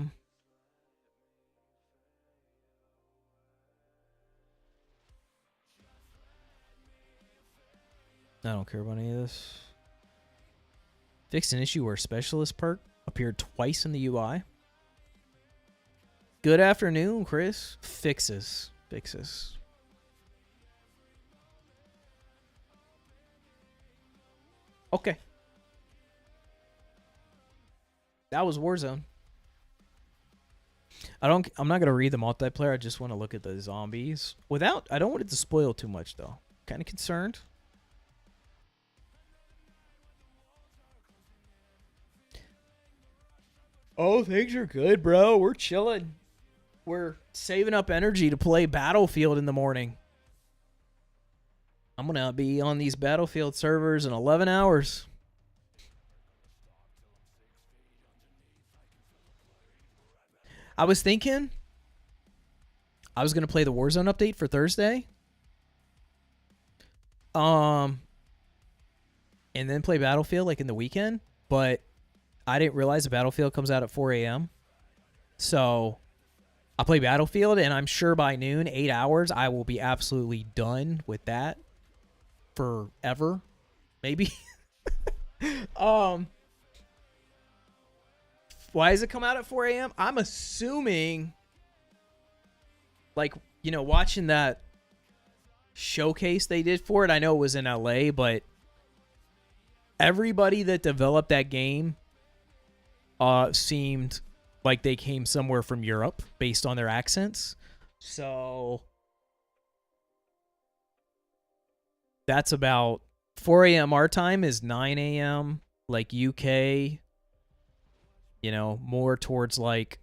don't care about any of this. Fixed an issue where specialist perk appeared twice in the UI. Good afternoon, Chris. Fixes. Okay. That was Warzone. I'm not gonna read the multiplayer. I just want to look at the zombies. I don't want it to spoil too much though. Kind of concerned. Oh, things are good, bro. We're chilling. We're saving up energy to play Battlefield in the morning. I'm going to be on these Battlefield servers in 11 hours. I was thinking I was going to play the Warzone update for Thursday. And then play Battlefield like in the weekend, but I didn't realize the Battlefield comes out at 4 a.m. So I'll play Battlefield, and I'm sure by noon, 8 hours, I will be absolutely done with that forever, maybe. Why does it come out at 4 a.m.? I'm assuming, like, you know, watching that showcase they did for it. I know it was in LA, but everybody that developed that game seemed like they came somewhere from Europe based on their accents. So that's about 4 a.m. our time is 9 a.m. like UK, you know, more towards like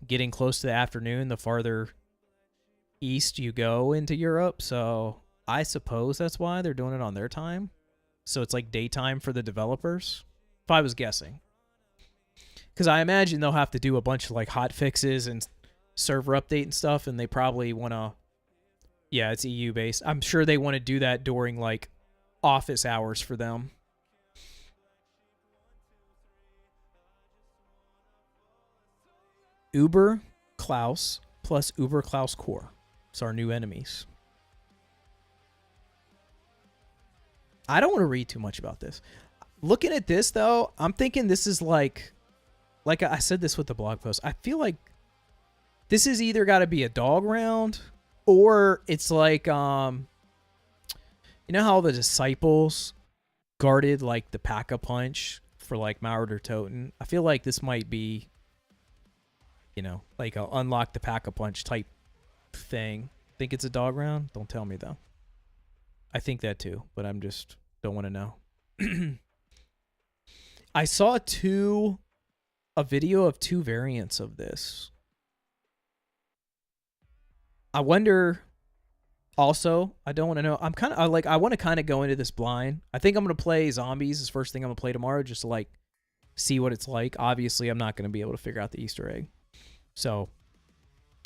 getting close to the afternoon the farther east you go into Europe. So I suppose that's why they're doing it on their time. So it's like daytime for the developers, if I was guessing. Because I imagine they'll have to do a bunch of like hot fixes and server update and stuff, and they probably want to, yeah, it's EU based. I'm sure they want to do that during like office hours for them. Uber Klaus plus Uber Klaus Core. It's our new enemies. I don't want to read too much about this. Looking at this though, I'm thinking this is like I said this with the blog post. I feel like this is either got to be a dog round or it's like you know how the disciples guarded like the Pack-a-Punch for like Maurer Toten. I feel like this might be, you know, like a unlock the Pack-a-Punch type thing. Think it's a dog round? Don't tell me though. I think that too, but I'm just don't want to know. I saw a video of two variants of this. I wonder also, I don't want to know. I want to kind of go into this blind. I think I'm going to play zombies as first thing I'm going to play tomorrow just to like see what it's like. Obviously, I'm not going to be able to figure out the Easter egg. So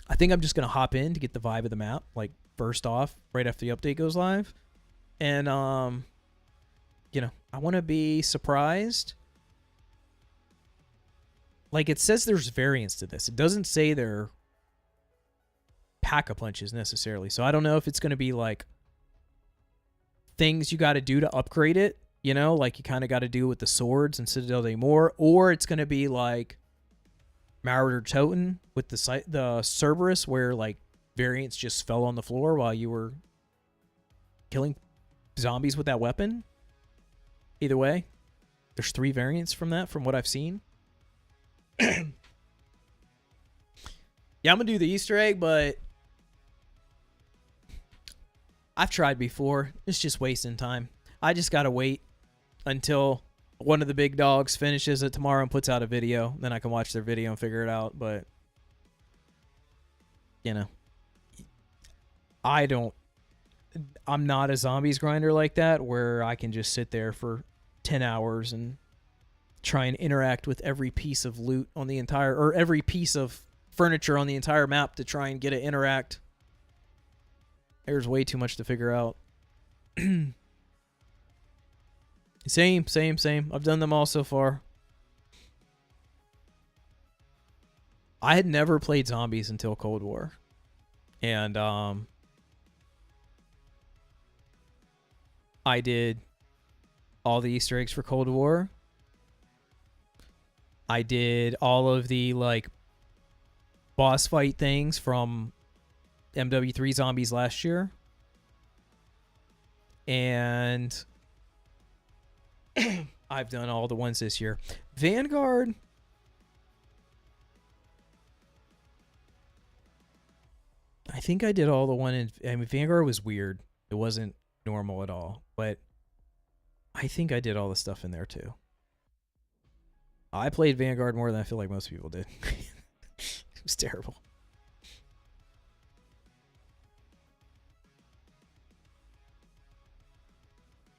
I think I'm just going to hop in to get the vibe of the map, like first off, right after the update goes live. And, you know, I want to be surprised. Like, it says there's variants to this. It doesn't say they're pack-a-punches necessarily. So I don't know if it's going to be like things you got to do to upgrade it, you know, like you kind of got to do with the swords and Citadel Day more, or it's going to be like Marauder Toten with the Cerberus, where like variants just fell on the floor while you were killing zombies with that weapon. Either way, there's 3 variants from that, from what I've seen. Yeah, I'm gonna do the Easter egg, but I've tried before. It's just wasting time. I just gotta wait until one of the big dogs finishes it tomorrow and puts out a video. Then I can watch their video and figure it out. But, you know, I'm not a zombies grinder like that, where I can just sit there for 10 hours and try and interact with every piece of loot on the entire, or every piece of furniture on the entire map to try and get it interact. There's way too much to figure out. Same. I've done them all so far. I had never played zombies until Cold War. And I did all the Easter eggs for Cold War. I did all of the like boss fight things from MW3 Zombies last year. And I've done all the ones this year. Vanguard, I think I did all the one in, I mean, Vanguard was weird. It wasn't normal at all, but I think I did all the stuff in there too. I played Vanguard more than I feel like most people did. It was terrible.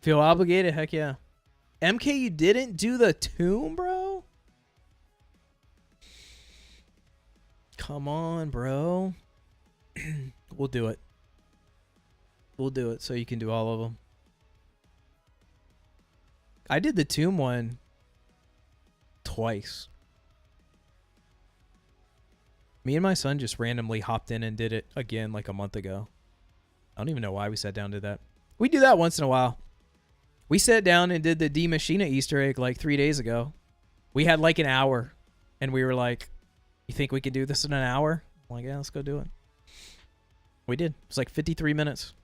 Feel obligated? Heck yeah. MK, you didn't do the tomb, bro? Come on, bro. We'll do it. We'll do it so you can do all of them. I did the tomb one twice. Me and my son just randomly hopped in and did it again like a month ago. I don't even know why we sat down and did that. We do that once in a while. We sat down and did the D Machina Easter egg like 3 days ago. We had like an hour, and we were like, you think we could do this in an hour? I'm like, yeah, let's go do it. We did. It was like 53 minutes.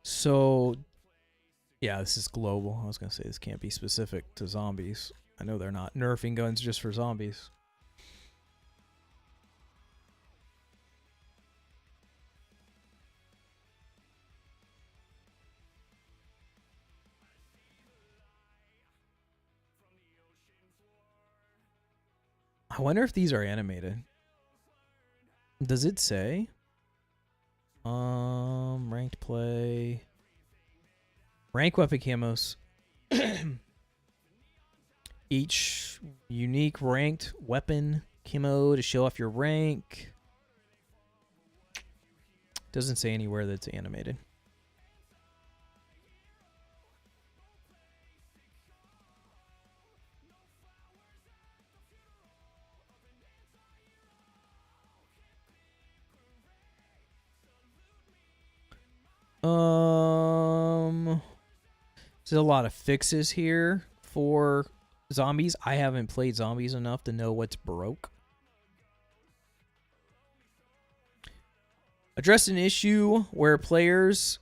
So, yeah, this is global. I was going to say this can't be specific to zombies. I know they're not nerfing guns just for zombies. I wonder if these are animated. Does it say? Ranked play. Rank weapon camos. Each unique ranked weapon camo to show off your rank. Doesn't say anywhere that it's animated. There's a lot of fixes here for zombies. I haven't played zombies enough to know what's broke. Addressed an issue where players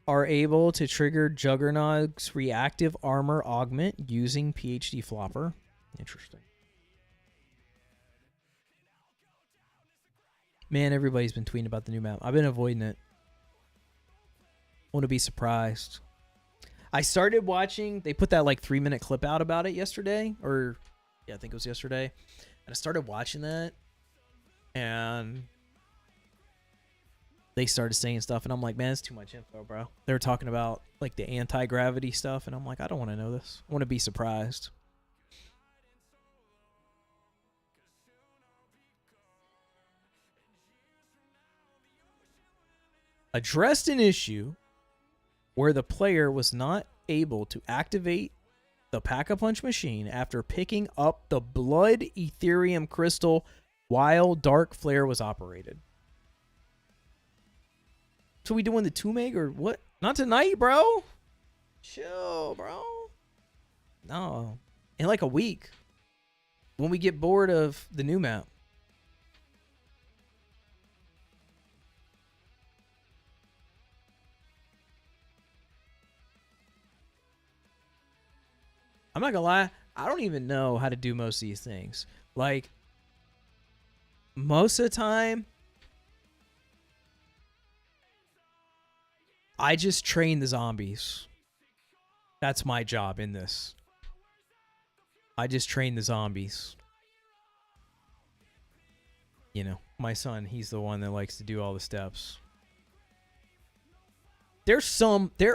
are able to trigger Juggernaut's reactive armor augment using PhD Flopper. Interesting. Man, everybody's been tweeting about the new map. I've been avoiding it. Want to be surprised. I started watching, they put that like 3-minute clip out about it yesterday, or yeah, I think it was yesterday. And I started watching that, and they started saying stuff, and I'm like, man, it's too much info, bro. They were talking about like the anti-gravity stuff, and I'm like, I don't want to know this. I want to be surprised. Addressed an issue where the player was not able to activate the Pack-a-Punch machine after picking up the Blood Ethereum Crystal while Dark Flare was operated. So we doing the 2 meg or what? Not tonight, bro. Chill, bro. No. In like a week. When we get bored of the new map. I'm not gonna lie, I don't even know how to do most of these things. Like, most of the time, I just train the zombies. That's my job in this. I just train the zombies. You know, my son, he's the one that likes to do all the steps. There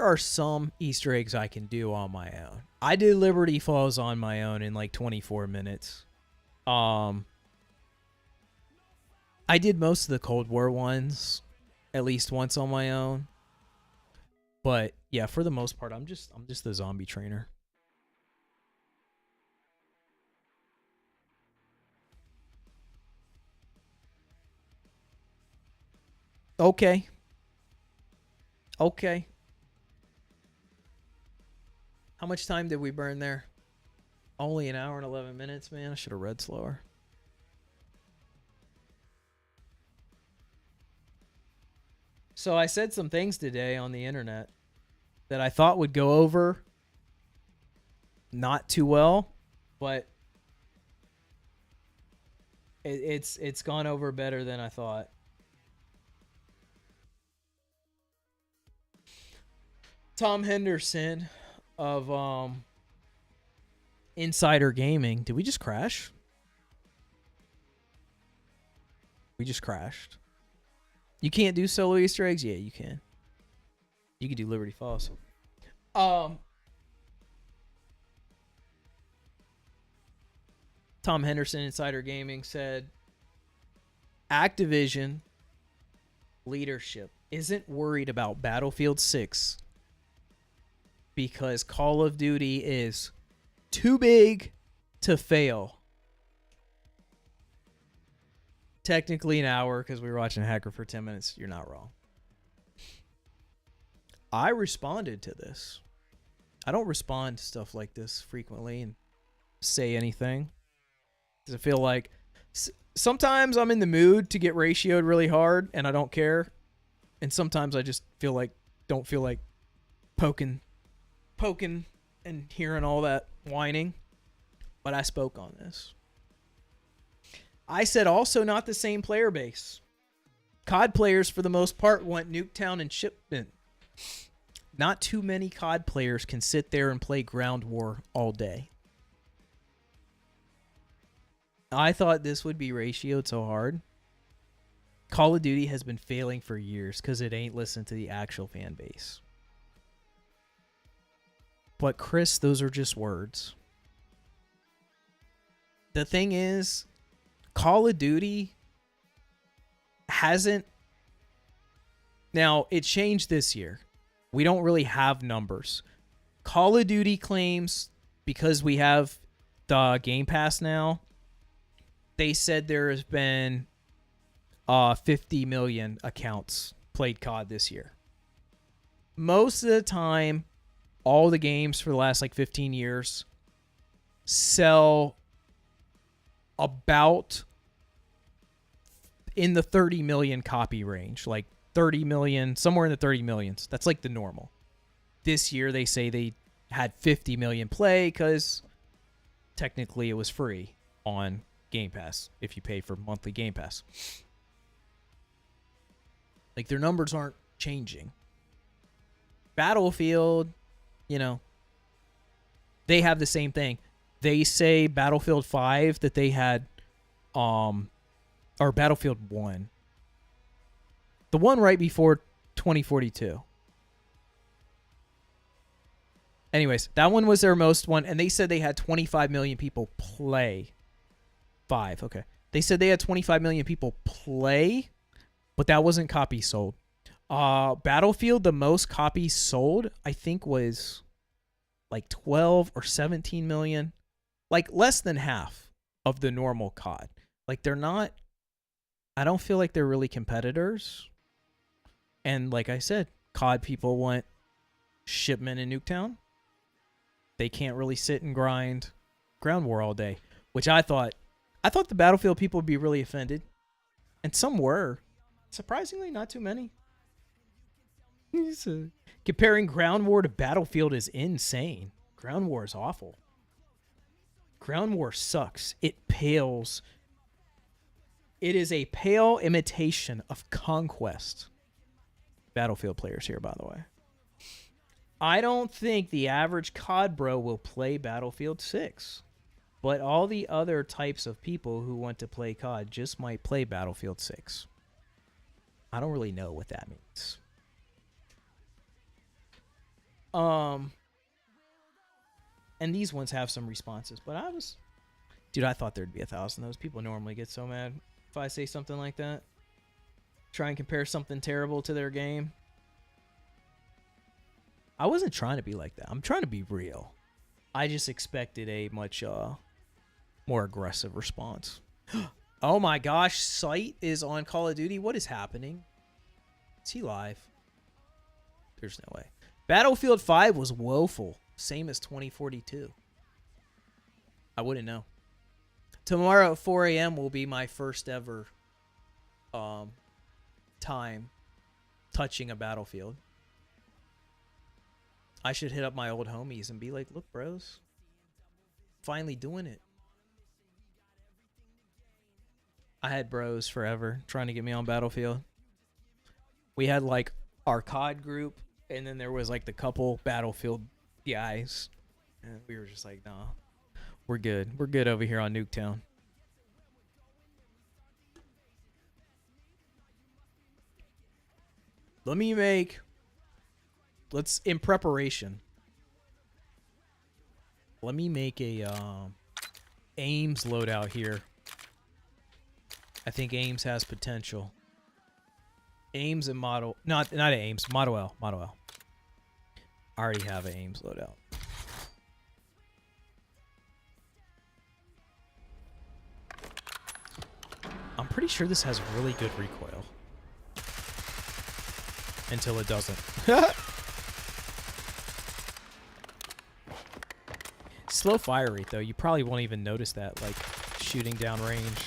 are some Easter eggs I can do on my own. I did Liberty Falls on my own in like 24 minutes. I did most of the Cold War ones at least once on my own. But yeah, for the most part, I'm just the zombie trainer. Okay. Okay. How much time did we burn there? Only an hour and 11 minutes, man. I should have read slower. So I said some things today on the internet that I thought would go over not too well, but it's gone over better than I thought. Tom Henderson of Insider Gaming. Did we just crash? We just crashed. You can't do solo Easter eggs? Yeah, you can. You can do Liberty Falls. Tom Henderson, Insider Gaming, said Activision leadership isn't worried about Battlefield 6 because Call of Duty is too big to fail. Technically an hour because we were watching Hacker for 10 minutes. You're not wrong. I responded to this. I don't respond to stuff like this frequently and say anything. Because I feel like sometimes I'm in the mood to get ratioed really hard and I don't care. And sometimes I just don't feel like poking and hearing all that whining. But I spoke on this. I said also not the same player base. COD players, for the most part, want Nuketown and Shipment. Not too many COD players can sit there and play Ground War all day. I thought this would be ratioed so hard. Call of Duty has been failing for years because it ain't listened to the actual fan base. But Chris, those are just words. The thing is, Call of Duty hasn't... Now, it changed this year. We don't really have numbers. Call of Duty claims, because we have the Game Pass now, they said there has been 50 million accounts played COD this year. Most of the time, all the games for the last 15 years sell about in the 30 million copy range, 30 million, somewhere in the 30 millions. That's the normal. This year, they say they had 50 million play because technically it was free on Game Pass if you pay for monthly Game Pass. Their numbers aren't changing. Battlefield, they have the same thing. They say Battlefield 5 that they had, or Battlefield 1. The one right before 2042. Anyways, that one was their most one, and they said they had 25 million people play. 5, okay. They said they had 25 million people play, but that wasn't copies sold. Battlefield, the most copies sold, I think, was like 12 or 17 million, like less than half of the normal COD. Like they're not, I don't feel like they're really competitors. And like I said, COD people want shipment in Nuketown. They can't really sit and grind ground war all day, which I thought the Battlefield people would be really offended. And some were. Surprisingly, not too many. Comparing ground war to Battlefield is insane. Ground war is awful. Ground war sucks. It pales. It is a pale imitation of Conquest. Battlefield players here, by the way. I don't think the average COD bro will play Battlefield 6. But all the other types of people who want to play COD just might play Battlefield 6. I don't really know what that means. And these ones have some responses, but I thought there'd be 1,000. Those people normally get so mad if I say something like that. Try and compare something terrible to their game. I wasn't trying to be like that. I'm trying to be real. I just expected a much more aggressive response. Oh my gosh, Sight is on Call of Duty. What is happening? Is he live? There's no way. Battlefield 5 was woeful. Same as 2042. I wouldn't know. Tomorrow at 4 a.m. will be my first ever time touching a Battlefield. I should hit up my old homies and be like, look, bros. Finally doing it. I had bros forever trying to get me on Battlefield. We had like our COD group, and then there was like the couple Battlefield guys. And we were just like, nah, we're good. We're good over here on Nuketown. In preparation, let me make a Ames loadout here. I think Ames has potential. Ames and Model... Not Ames. Model L. Model L. I already have an Ames loadout. I'm pretty sure this has really good recoil. Until it doesn't. Slow fire rate, though. You probably won't even notice that, like, shooting down range.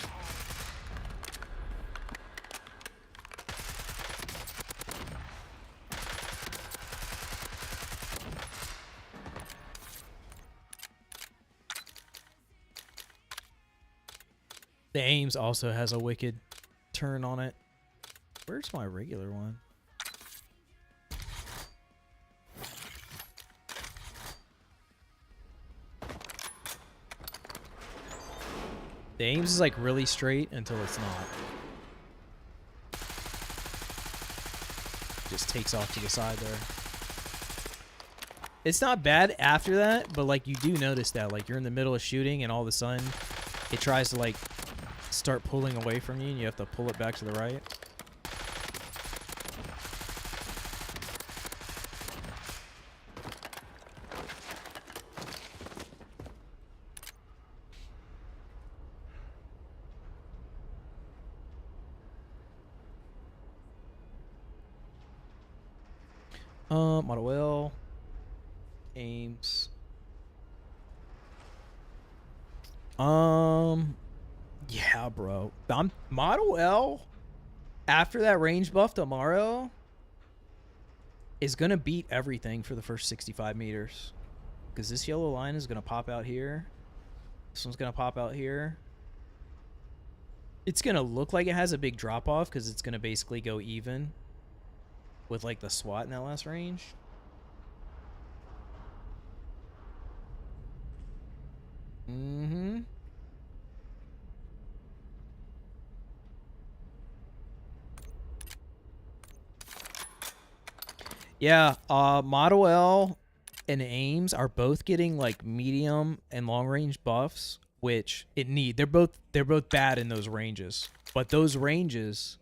The Ames also has a wicked turn on it. Where's my regular one? The Ames is like really straight until it's not. Just takes off to the side there. It's not bad after that, but like you do notice that like you're in the middle of shooting and all of a sudden it tries to like start pulling away from you and you have to pull it back to the right. Model L, Ames. Yeah, bro. Model L, after that range buff tomorrow, is going to beat everything for the first 65 meters. Because this yellow line is going to pop out here. This one's going to pop out here. It's going to look like it has a big drop off because it's going to basically go even with like the SWAT in that last range. Mm-hmm. Yeah, Model L and Ames are both getting like medium and long range buffs, which they're both bad in those ranges. But those ranges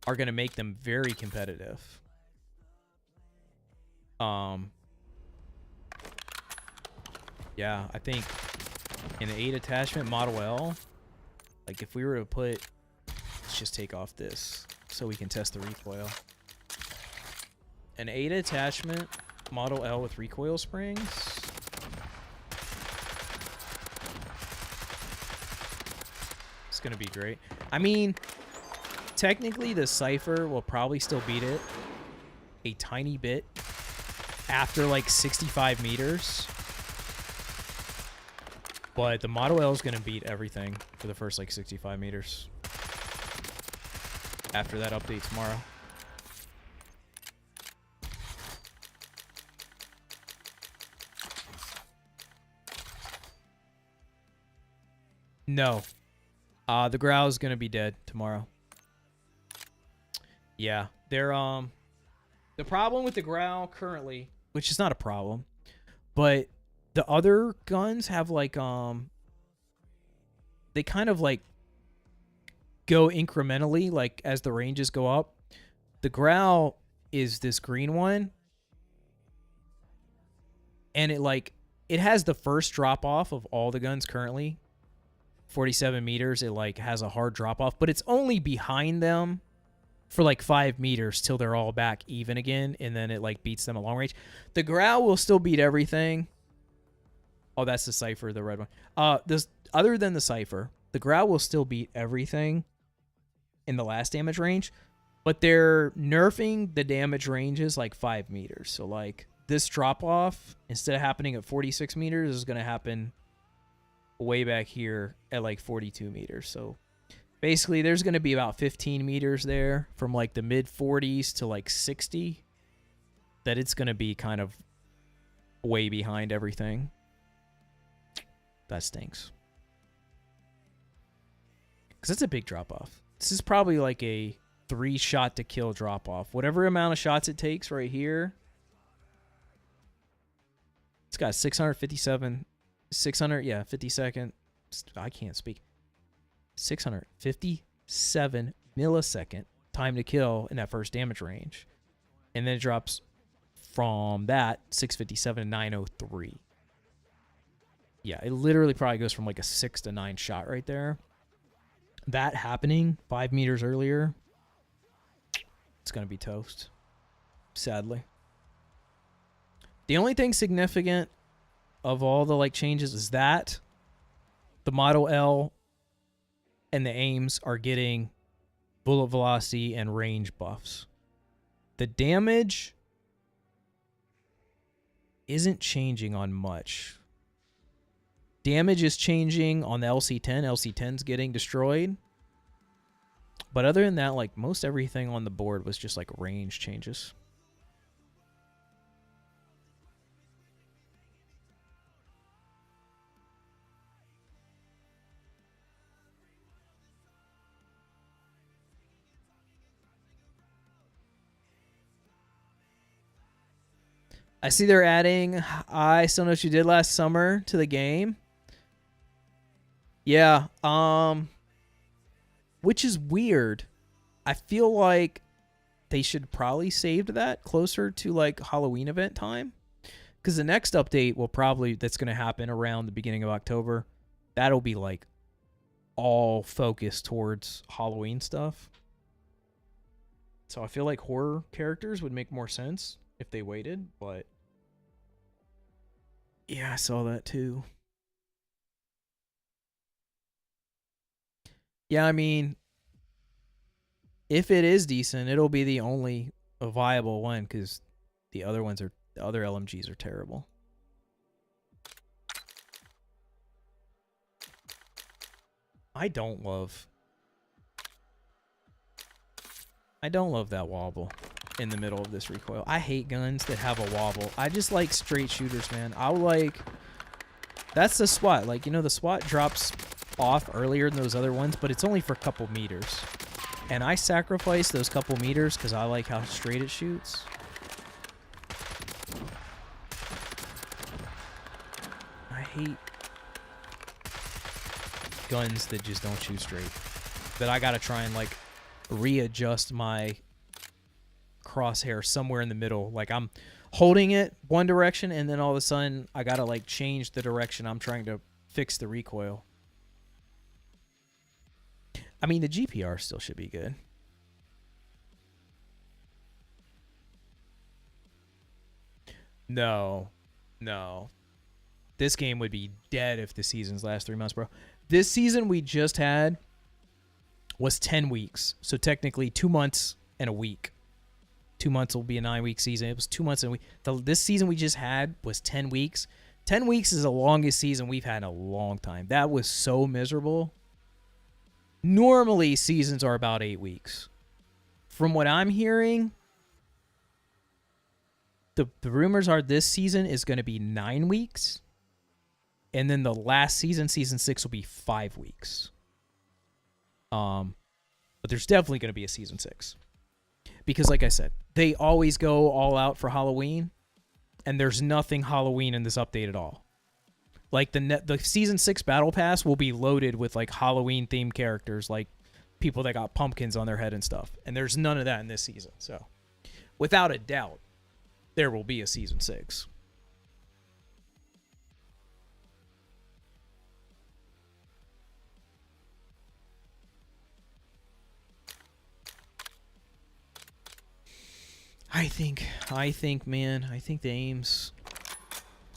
are going to make them very competitive. Yeah, I think an 8 attachment Model L, like if we were to put, let's just take off this so we can test the recoil. An 8 attachment Model L with recoil springs. It's going to be great. I mean, technically the Cypher will probably still beat it a tiny bit after like 65 meters. But the Model L is going to beat everything for the first like 65 meters. After that update tomorrow. No. The Growl is going to be dead tomorrow. Yeah, they're the problem with the Growl currently, which is not a problem, but the other guns have like they kind of like go incrementally, like as the ranges go up. The Growl is this green one, and it has the first drop off of all the guns currently. 47 meters, it like has a hard drop off, but it's only behind them for like 5 meters till they're all back even again, and then it like beats them at long range. The Growl will still beat everything. Oh, that's the Cypher, the red one. This other than the Cypher, the Growl will still beat everything in the last damage range, but they're nerfing the damage ranges like 5 meters. So like this drop off, instead of happening at 46 meters, is going to happen way back here at like 42 meters. So basically there's going to be about 15 meters there from like the mid 40s to like 60 that it's going to be kind of way behind everything. That stinks. Because it's a big drop off. This is probably like a 3 shot to kill drop off. Whatever amount of shots it takes right here. It's got 657 50 second. I can't speak. 657 millisecond time to kill in that first damage range. And then it drops from that 657 to 903. Yeah, it literally probably goes from like a 6 to 9 shot right there. That happening 5 meters earlier, it's going to be toast. Sadly. The only thing significant of all the like changes is that the Model L and the aims are getting bullet velocity and range buffs. The damage isn't changing on much. Damage is changing on the LC-10. LC-10's getting destroyed. But other than that, like most everything on the board was just like range changes. I see they're adding I Still Know What You Did Last Summer to the game. Yeah, which is weird. I feel like they should probably save that closer to like Halloween event time, because the next update will probably, that's going to happen around the beginning of October. That'll be like all focused towards Halloween stuff. So I feel like horror characters would make more sense if they waited, but yeah, I saw that too. Yeah, I mean, if it is decent, it'll be the only viable one, because the other ones are, the other LMGs are terrible. I don't love that wobble in the middle of this recoil. I hate guns that have a wobble. I just like straight shooters, man. I like, that's the SWAT. Like, you know, the SWAT drops off earlier than those other ones, but it's only for a couple meters. And I sacrifice those couple meters because I like how straight it shoots. I hate guns that just don't shoot straight. That I gotta try and like readjust my crosshair somewhere in the middle. Like I'm holding it one direction, and then all of a sudden I gotta like change the direction I'm trying to fix the recoil. I mean, the GPR still should be good. No. This game would be dead if the season's last 3 months, bro. This season we just had was 10 weeks. So technically 2 months and a week. 2 months will be a 9-week season. It was 2 months and a week. This season we just had was 10 weeks. 10 weeks is the longest season we've had in a long time. That was so miserable. Normally seasons are about 8 weeks. From what I'm hearing, the rumors are this season is going to be 9 weeks. And then the last season, season 6, will be 5 weeks. But there's definitely going to be a season 6. Because like I said, they always go all out for Halloween. And there's nothing Halloween in this update at all. Like the season 6 battle pass will be loaded with like Halloween themed characters, like people that got pumpkins on their head and stuff. And there's none of that in this season. So without a doubt, there will be a season 6. I think, man, I think the aims.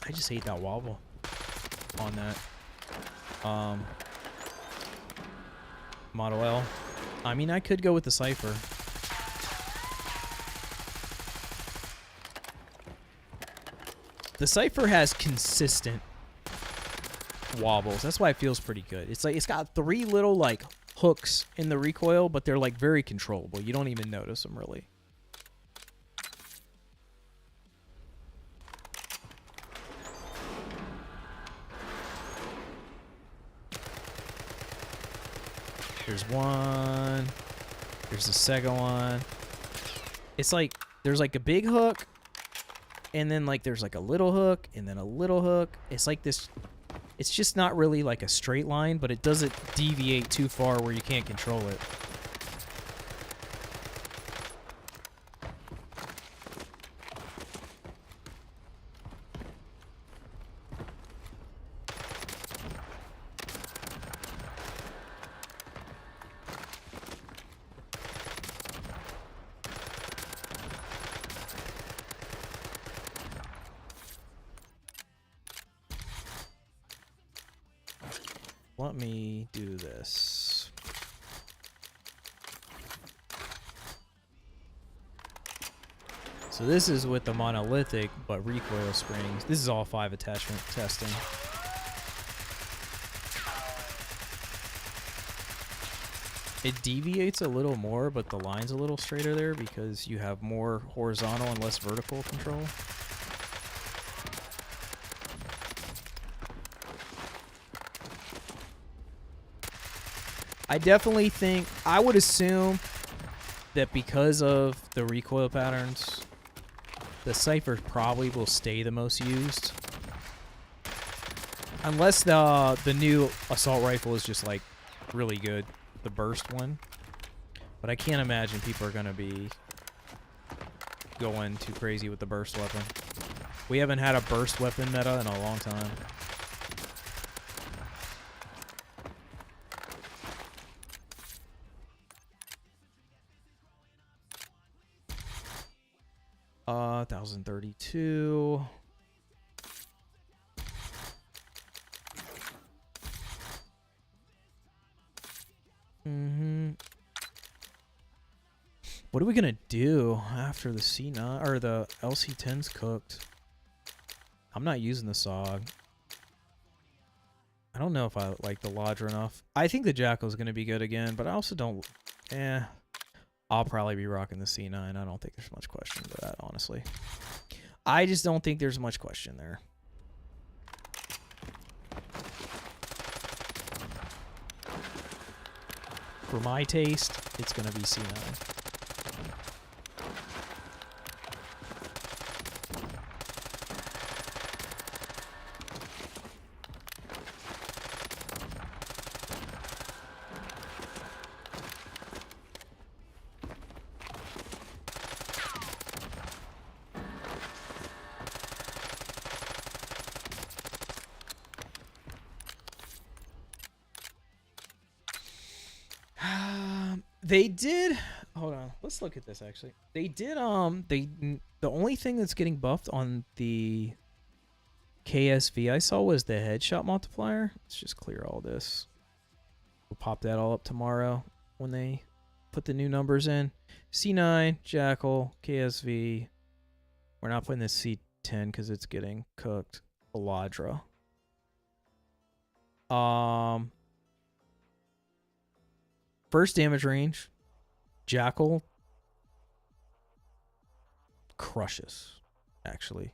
I just hate that wobble on that. Model L. I mean, I could go with the Cypher. The Cypher has consistent wobbles. That's why it feels pretty good. It's like it's got 3 little like hooks in the recoil, but they're like very controllable. You don't even notice them really. There's one. There's the second one. It's like there's like a big hook, and then like there's like a little hook, and then a little hook. It's like this. It's just not really like a straight line, but it doesn't deviate too far where you can't control it. Let me do this. So this is with the monolithic, but recoil springs. This is all 5 attachment testing. It deviates a little more, but the line's a little straighter there because you have more horizontal and less vertical control. I definitely think, I would assume that because of the recoil patterns, the Cypher probably will stay the most used. Unless the new assault rifle is just like really good, the burst one. But I can't imagine people are going to be going too crazy with the burst weapon. We haven't had a burst weapon meta in a long time. Uh, 1032. What are we gonna do after the C9 or the LC10's cooked? I'm not using the SOG. I don't know if I like the Lodger enough. I think the Jackal's gonna be good again, but I also don't. I'll probably be rocking the C9. I don't think there's much question to that, honestly. I just don't think there's much question there. For my taste, it's going to be C9. They did. Hold on. Let's look at this actually. They did. The only thing that's getting buffed on the KSV I saw was the headshot multiplier. Let's just clear all this. We'll pop that all up tomorrow when they put the new numbers in. C9, Jackal, KSV. We're not putting this C10 because it's getting cooked. Eladra. First damage range. Jackal crushes, actually.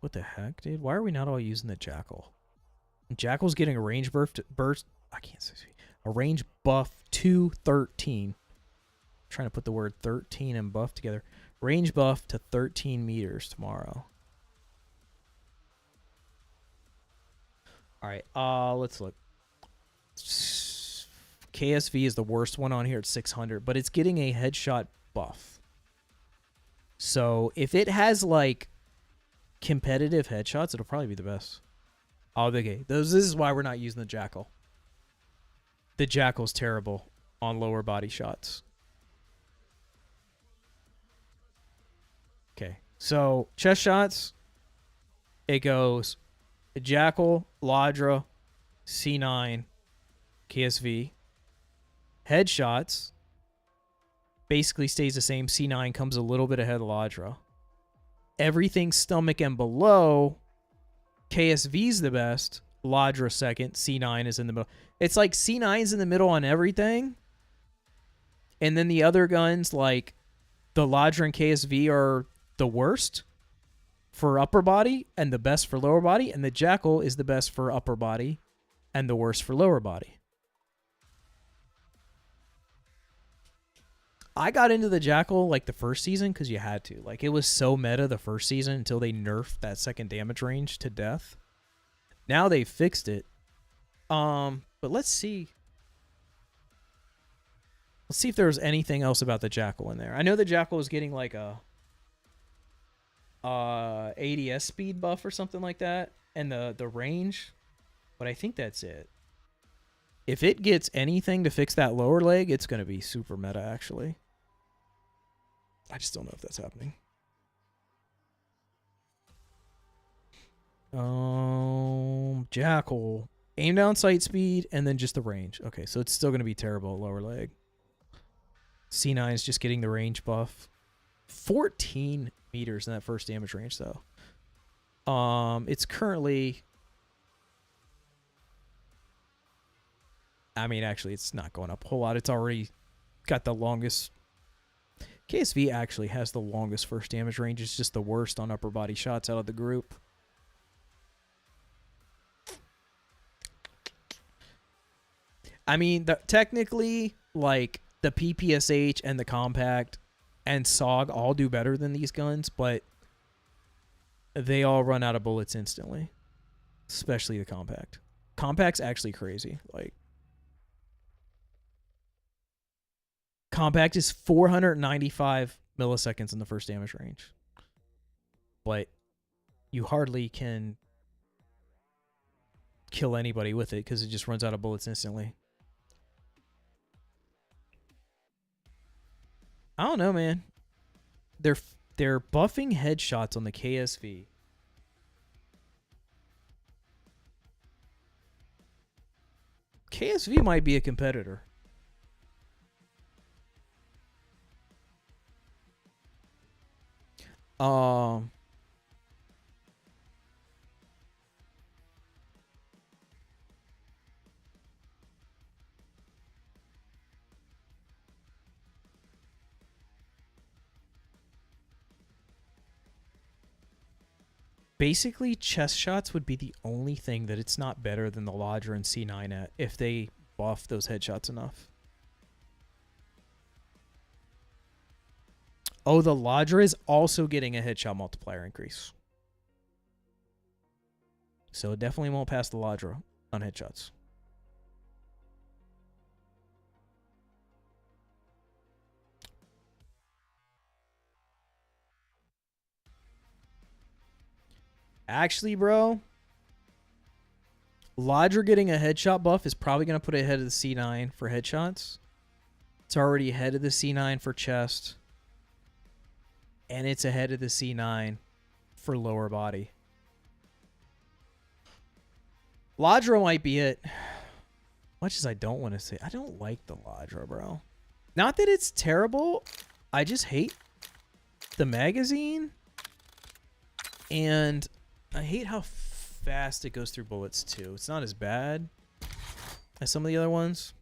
What the heck, dude? Why are we not all using the Jackal? Jackal's getting a range burst. I can't say a range buff to 13. I'm trying to put the word 13 and buff together. Range buff to 13 meters tomorrow. All right, let's look. KSV is the worst one on here at 600, but it's getting a headshot buff. So if it has like competitive headshots, it'll probably be the best. Oh, okay. This is why we're not using the Jackal. The Jackal's terrible on lower body shots. Okay. So chest shots, it goes Jackal, Ladra, C9, KSV. Headshots basically stays the same. C9 comes a little bit ahead of Ladra. Everything stomach and below, KSV's the best. Ladra second. C9 is in the middle. It's like C9's in the middle on everything. And then the other guns, like the Ladra and KSV, are the worst for upper body and the best for lower body. And the Jackal is the best for upper body and the worst for lower body. I got into the Jackal like the first season because you had to. Like, it was so meta the first season until they nerfed that second damage range to death. Now they fixed it. But let's see. Let's see if there's anything else about the Jackal in there. I know the Jackal is getting like a ADS speed buff or something like that, and the range, but I think that's it. If it gets anything to fix that lower leg, it's going to be super meta, actually. I just don't know if that's happening. Jackal. Aim down sight speed, and then just the range. Okay, so it's still going to be terrible at lower leg. C9 is just getting the range buff. 14 meters in that first damage range, though. It's currently... I mean, actually, it's not going up a whole lot. It's already got the longest... KSV actually has the longest first damage range. It's just the worst on upper body shots out of the group. I mean, technically, like, the PPSH and the Compact and SOG all do better than these guns, but they all run out of bullets instantly. Especially the Compact. Compact's actually crazy. Like, Compact is 495 milliseconds in the first damage range. But you hardly can kill anybody with it because it just runs out of bullets instantly. I don't know, man. They're buffing headshots on the KSV. KSV might be a competitor. Basically, chest shots would be the only thing that it's not better than the Ladra and C9 at if they buff those headshots enough. Oh, the Ladra is also getting a headshot multiplier increase. So it definitely won't pass the Ladra on headshots. Actually, bro, Ladra getting a headshot buff is probably going to put it ahead of the C9 for headshots. It's already ahead of the C9 for chest. And it's ahead of the C9 for lower body. Ladra might be it. Much as I don't want to say. I don't like the Ladra, bro. Not that it's terrible. I just hate the magazine. And I hate how fast it goes through bullets, too. It's not as bad as some of the other ones.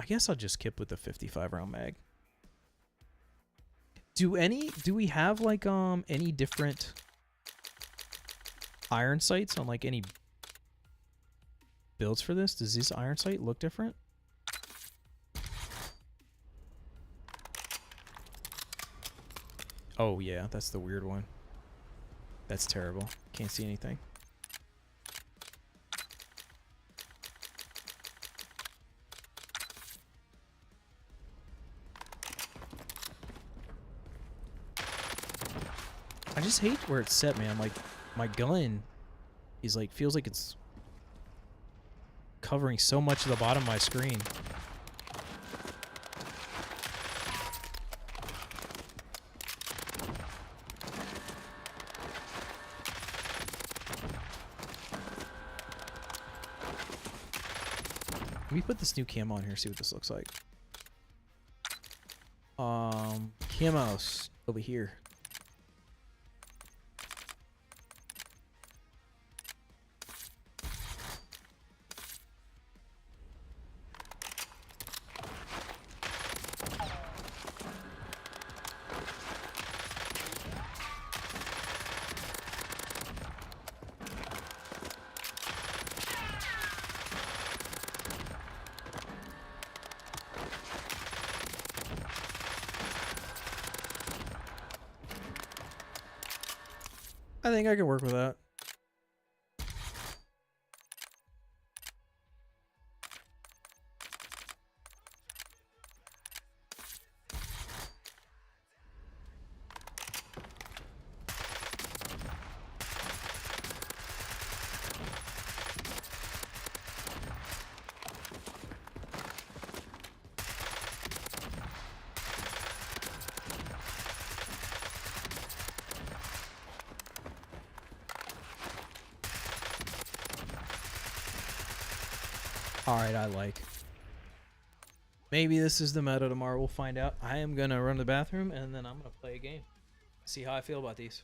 I guess I'll just skip with the 55 round mag. Do we have like any different iron sights on like any builds for this? Does this iron sight look different? Oh yeah, that's the weird one. That's terrible. Can't see anything. I just hate where it's set, man. Like, my gun is like, feels like it's covering so much of the bottom of my screen. Let me put this new camo on here, see what this looks like. Camos over here. I think I can work with that. Alright, I like. Maybe this is the meta tomorrow. We'll find out. I am going to run to the bathroom, and then I'm going to play a game. See how I feel about these.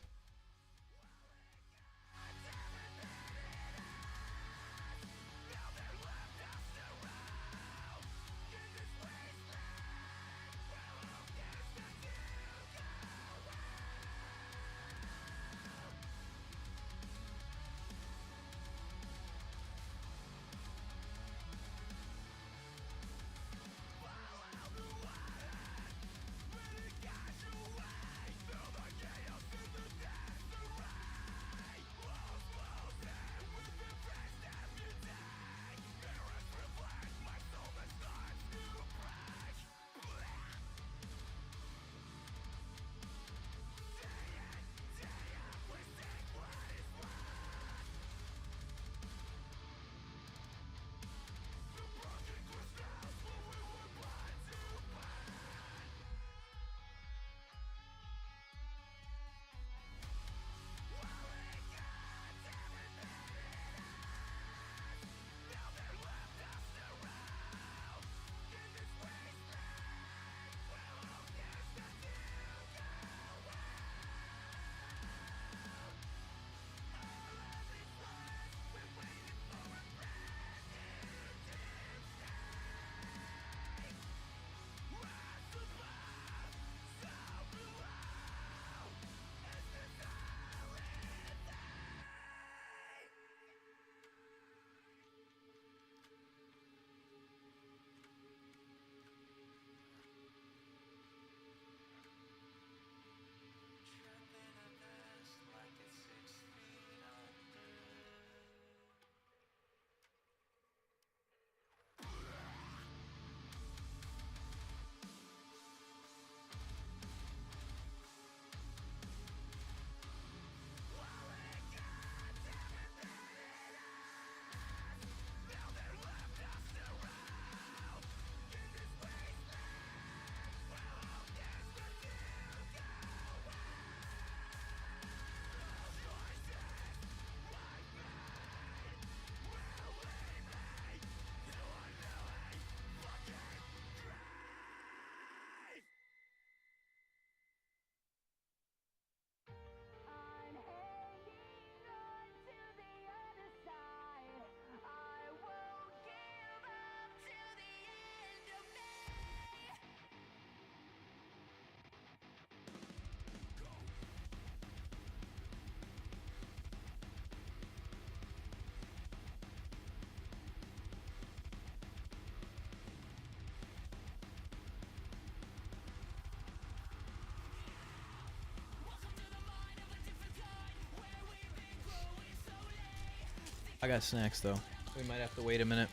I got snacks though. We might have to wait a minute.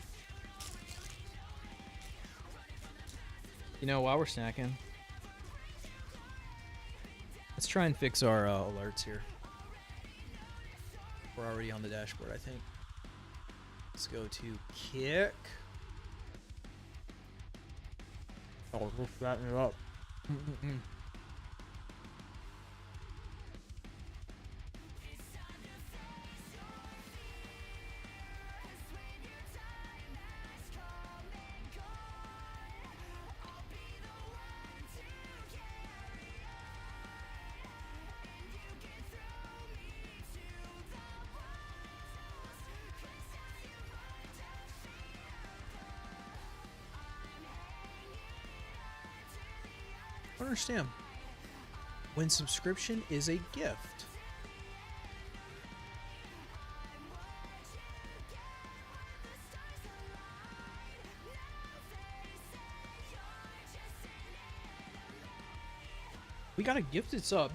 You know, while we're snacking, let's try and fix our alerts here. We're already on the dashboard, I think. Let's go to kick. Oh, we'll flatten it up. I don't understand. When subscription is a gift. We got a gifted sub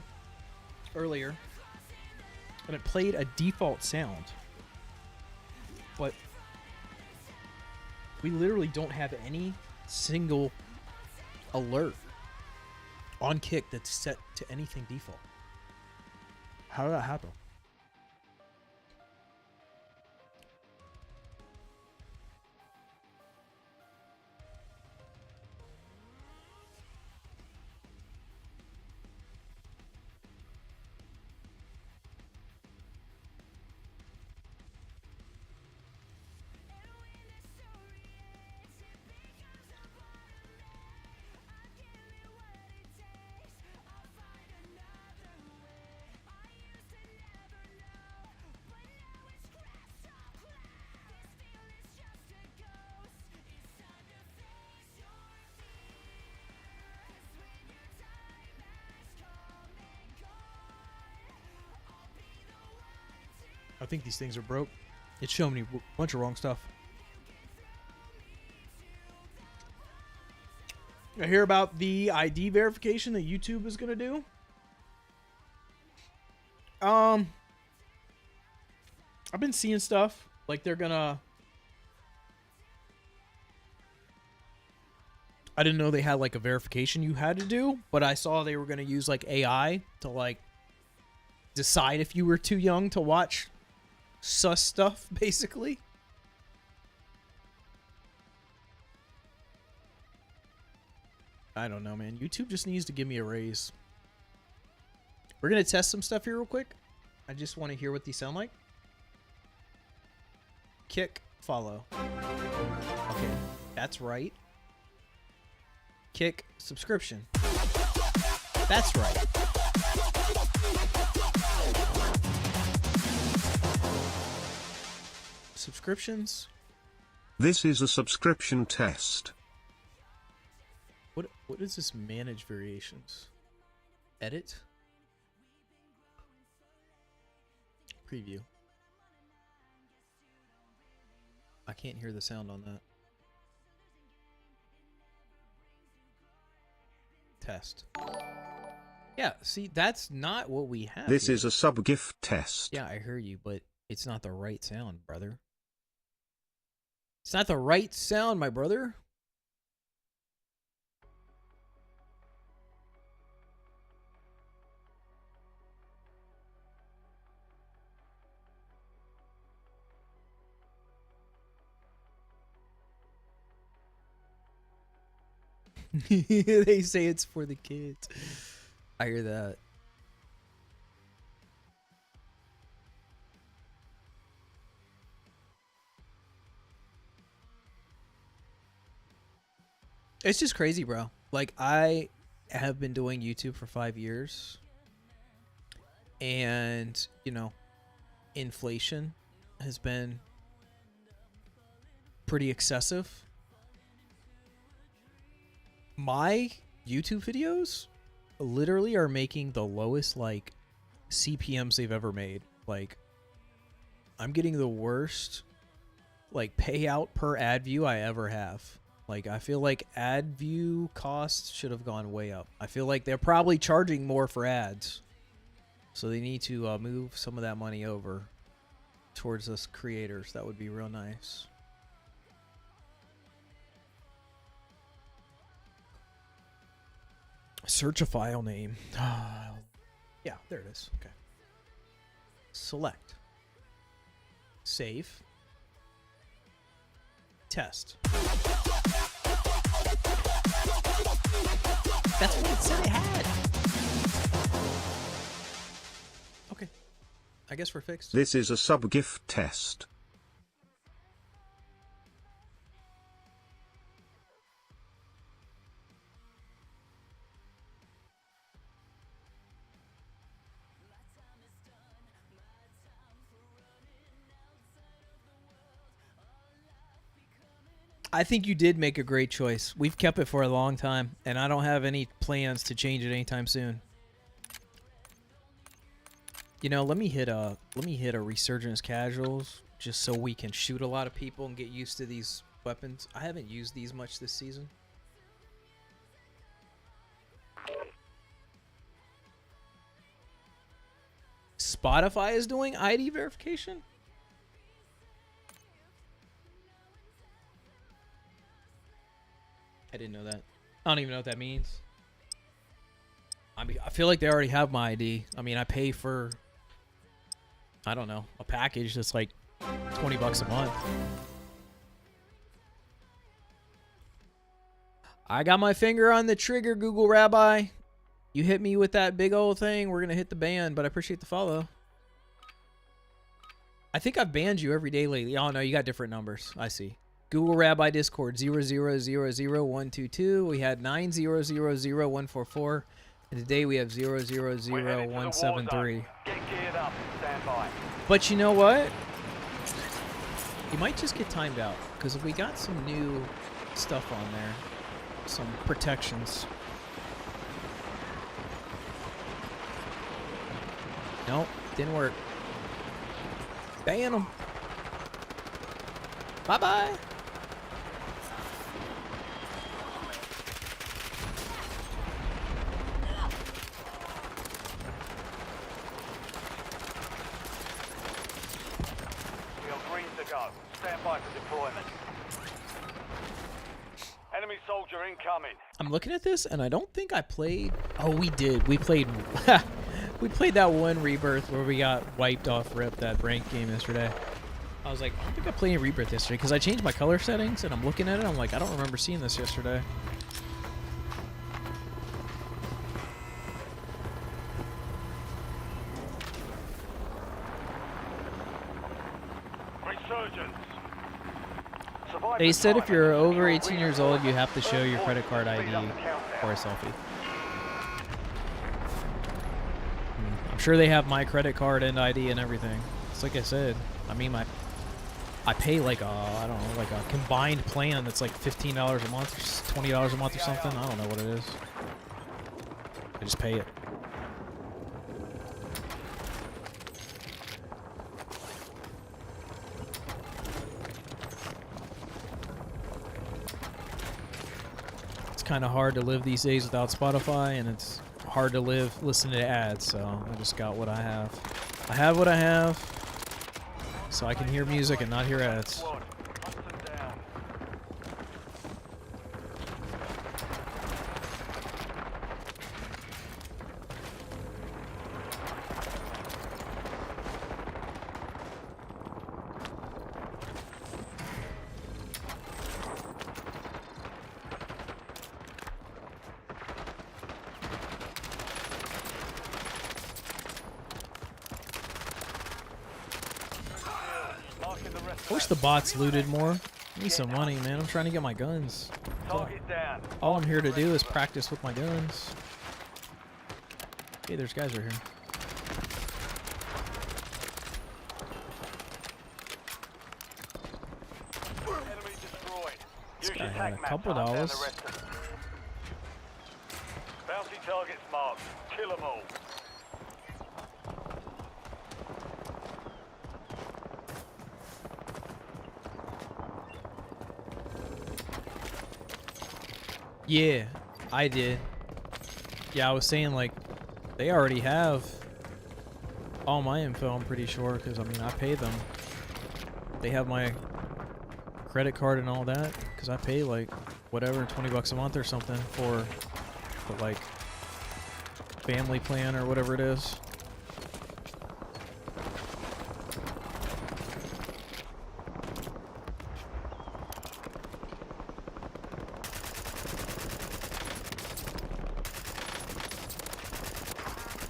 earlier, and it played a default sound. But we literally don't have any single alert on Kick that's set to anything default. How did that happen? I think these things are broke. It's showing me a bunch of wrong stuff. I hear about the ID verification that YouTube is going to do. I've been seeing stuff like they're going to... I didn't know they had like a verification you had to do, but I saw they were going to use like AI to like decide if you were too young to watch sus stuff, basically. I don't know, man. YouTube just needs to give me a raise. We're gonna test some stuff here real quick. I just want to hear what these sound like. Kick, follow. Okay, that's right. Kick, subscription. That's right. Subscriptions. This is a subscription test. What is this? Manage variations. Edit. Preview. I can't hear the sound on that. Test. Yeah, see, that's not what we have. This here. is a sub-gift test. Yeah, I hear you, but it's not the right sound, brother. It's not the right sound, my brother. They say it's for the kids. I hear that. It's just crazy, bro. Like, I have been doing YouTube for 5 years. And, you know, inflation has been pretty excessive. My YouTube videos literally are making the lowest, like, CPMs they've ever made. Like, I'm getting the worst, like, payout per ad view I ever have. Like, I feel like ad view costs should have gone way up. I feel like they're probably charging more for ads. So they need to move some of that money over towards us creators. That would be real nice. Search a file name. Yeah, there it is. Okay. Select. Save. Test. That's what it said it had. Okay. I guess we're fixed. This is a sub-gift test. I think you did make a great choice. We've kept it for a long time, and I don't have any plans to change it anytime soon. You know, let me hit a Resurgence Casuals just so we can shoot a lot of people and get used to these weapons. I haven't used these much this season. Spotify is doing ID verification? I didn't know that. I don't even know what that means. I mean, I feel like they already have my ID. I mean, I pay for, I don't know, a package that's like $20 a month. I got my finger on the trigger, Google Rabbi. You hit me with that big old thing, we're going to hit the ban, but I appreciate the follow. I think I've banned you every day lately. Oh, no, you got different numbers. I see. Google Rabbi Discord 0000122. We had 9000144, and today we have 0000173. But you know what? You might just get timed out because we got some new stuff on there, some protections. Nope, didn't work. Ban them. Bye bye. Stand by for deployment. Enemy soldier incoming. I'm looking at this, and I don't think I played. Oh, we did. We played. We played that one Rebirth where we got wiped off rip that rank game yesterday. I was like, I don't think I played Rebirth yesterday because I changed my color settings, and I'm looking at it. I'm like, I don't remember seeing this yesterday. They said if you're over 18 years old, you have to show your credit card ID or a selfie. I'm sure they have my credit card and ID and everything. It's like I said. I mean, I pay like a, I don't know, like a combined plan that's like $15 a month or $20 a month or something. I don't know what it is. I just pay it. Kind of hard to live these days without Spotify, and it's hard to live listening to ads, so I just got what I have. I have what I have, so I can hear music and not hear ads. I wish the bots looted more. I need some money, man. I'm trying to get my guns. All I'm here to do is practice with my guns. Hey, there's guys right here. This guy had a couple dollars. Bounty targets marked. Kill them all. Yeah, I did. Yeah, I was saying, like, they already have all my info, I'm pretty sure, because, I mean, I pay them. They have my credit card and all that because I pay like whatever $20 a month or something for the like family plan or whatever it is.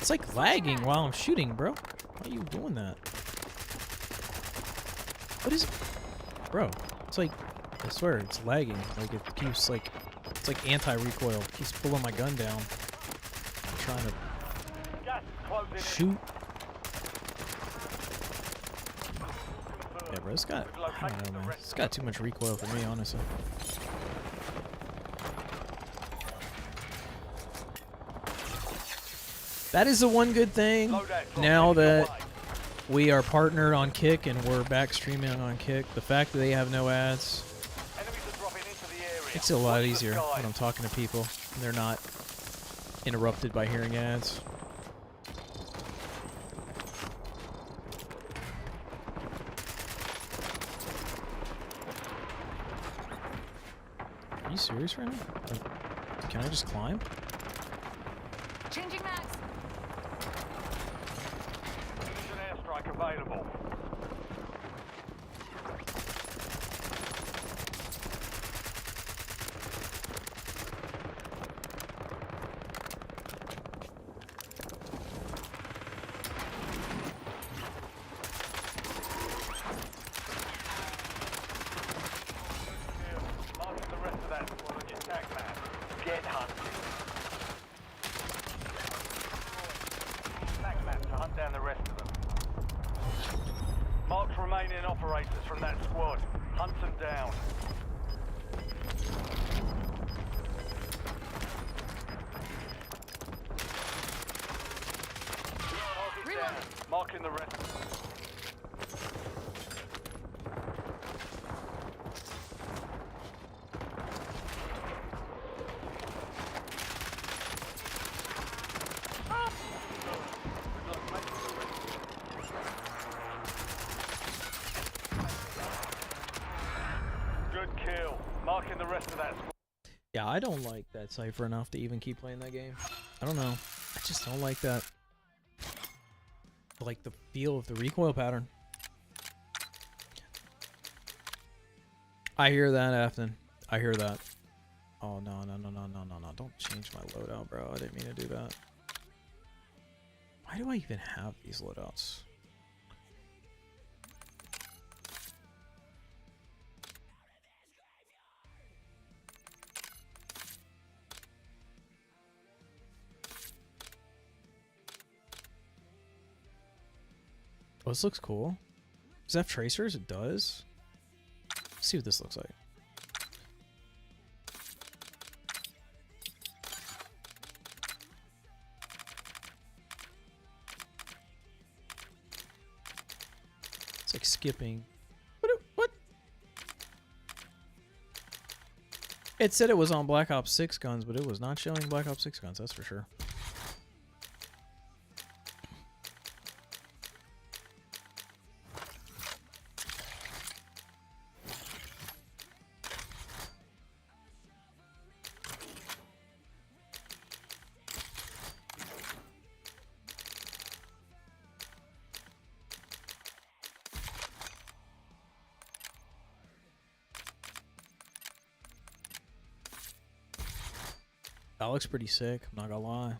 It's like lagging while I'm shooting, bro. Why are you doing that? What is it? Bro, it's like, I swear, it's lagging. Like, it keeps, like, it's like anti-recoil. It keeps pulling my gun down. I'm trying to Gas is closing in. shoot. Yeah, bro, it's got, I don't know, man. It's got too much recoil for me, honestly. That is the one good thing now that we are partnered on Kick and we're back streaming on Kick. The fact that they have no ads Enemies are dropping into the area. makes it a lot Watch the easier sky. when I'm talking to people and they're not interrupted by hearing ads. Are you serious right now? Like, can I just climb? Changing mags. There's an airstrike available. Marking the rest of that squad on your tag map. Get hunting. Tag map to hunt down the rest of them. Mark remaining operators from that squad. Hunt them down. Target Reload. down. Marking the rest. Good kill. Marking the rest of that squad. Yeah, I don't like that cipher enough to even keep playing that game. I don't know. I just don't like that. I like the feel of the recoil pattern. I hear that, Afton. I hear that. Oh, no, no, no, no, no, no, no. Don't change my loadout, bro. I didn't mean to do that. Why do I even have these loadouts? Oh, this looks cool. Does that have tracers? It does. Let's see what this looks like. It's like skipping. What? It said it was on Black Ops 6 guns, but it was not showing Black Ops 6 guns, that's for sure. That looks pretty sick, I'm not gonna lie.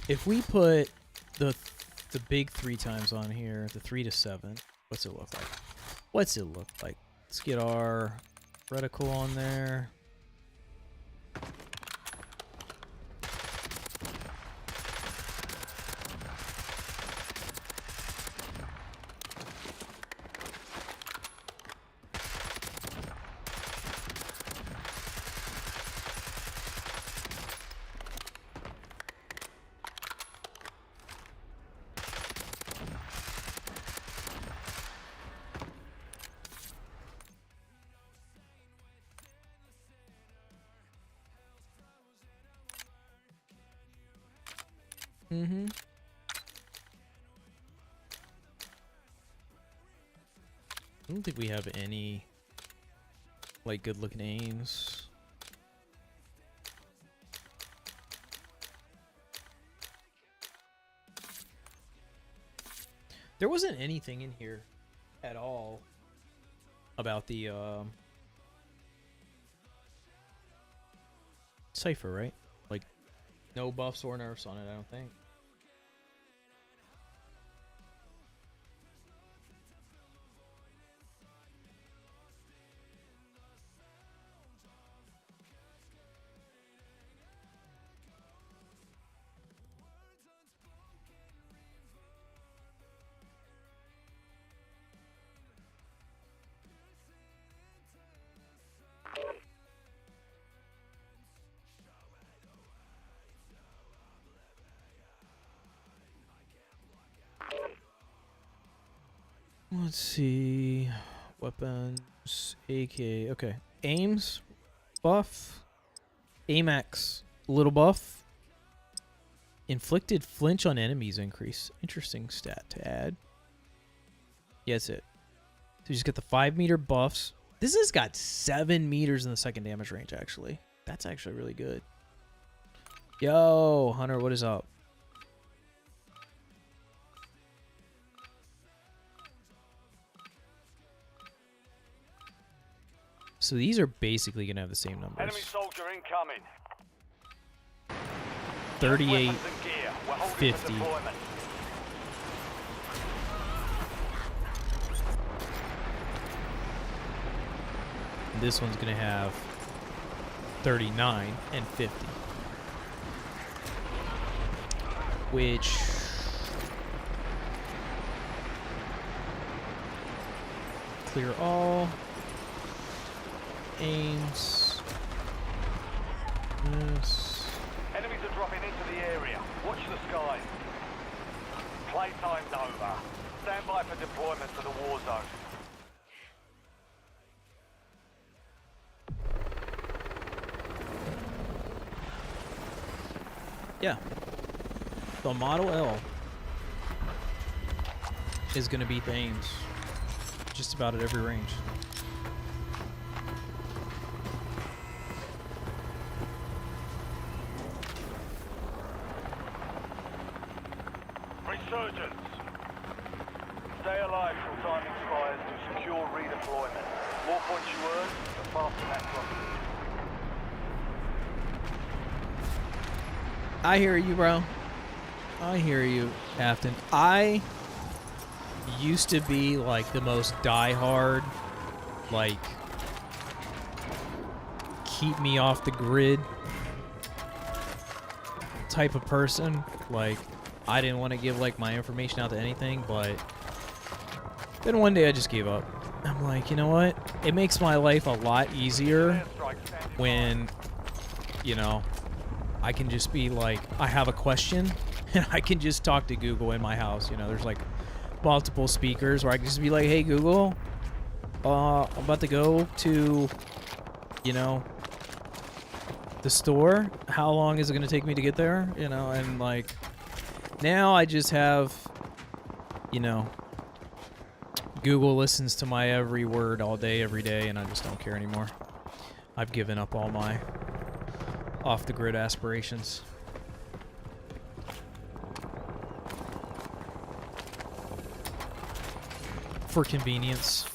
If we put the big 3 times on here, the 3 to 7, what's it look like? What's it look like? Let's get our reticle on there. Mm-hmm. I don't think we have any, like, good-looking aims. There wasn't anything in here at all about the Cypher, right? Like, no buffs or nerfs on it, I don't think. Let's see. Weapons. AK. Okay. Aims. Buff. Aim-X. Little buff. Inflicted flinch on enemies increase. Interesting stat to add. Yeah, that's it. So you just get the 5-meter buffs. This has got 7 meters in the second damage range, actually. That's actually really good. Yo, Hunter, what is up? So these are basically going to have the same numbers. Enemy soldier incoming. 38, Weapons and gear. We're holding 50. for deployment. This one's going to have 39 and 50. Which... Clear all. Aims. Yes. Enemies are dropping into the area. Watch the skies. Playtime's over. Stand by for deployment to the war zone. Yeah. The Model L is going to beat the Aims just about at every range. Resurgence. Stay alive till time expires to secure redeployment. More points you earn, the faster that clock. I hear you, bro. I hear you, Afton. I used to be like the most diehard, like, keep me off the grid type of person. Like, I didn't want to give like my information out to anything, but then one day I just gave up. I'm like, you know what? It makes my life a lot easier when, you know, I can just be like, I have a question, and I can just talk to Google in my house. You know, there's like multiple speakers where I can just be like, hey, Google, I'm about to go to, you know, the store. How long is it going to take me to get there? You know, and like, now I just have, you know, Google listens to my every word all day, every day, and I just don't care anymore. I've given up all my off-the-grid aspirations. For convenience.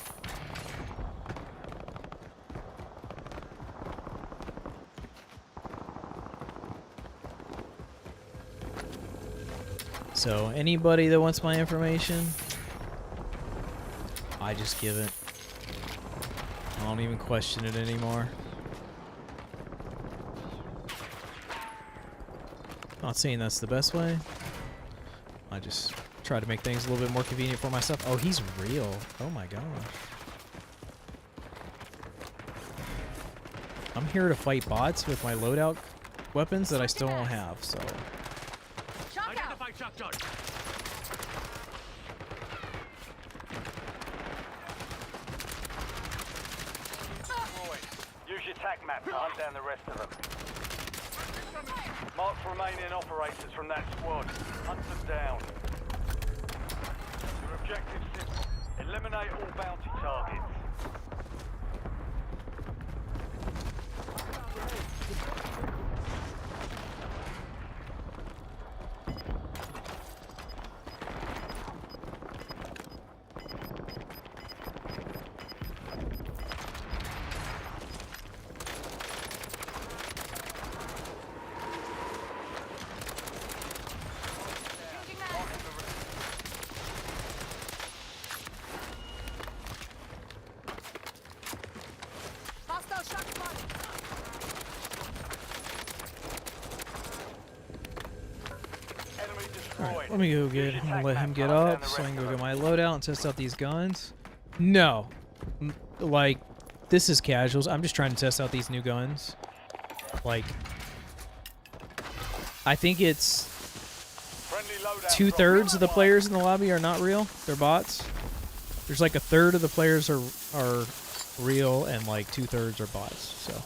So, anybody that wants my information, I just give it. I don't even question it anymore. Not saying that's the best way. I just try to make things a little bit more convenient for myself. Oh, he's real. Oh my gosh. I'm here to fight bots with my loadout weapons that I still don't have, so. Identify shock charge. Use your tac map to hunt down the rest of them. Mark remaining operators from that squad. Hunt them down. Your objective simple. Eliminate all bounty targets. Hostile shot spotted. Enemy destroyed. Let me go get. I'm gonna let him get up so I can go get my loadout and test out these guns. No, like this is casuals. I'm just trying to test out these new guns. Like, I think it's Friendly loadout 2/3 of the players in the lobby are not real. They're bots. There's like 1/3 of the players are real and like 2/3 are bots. So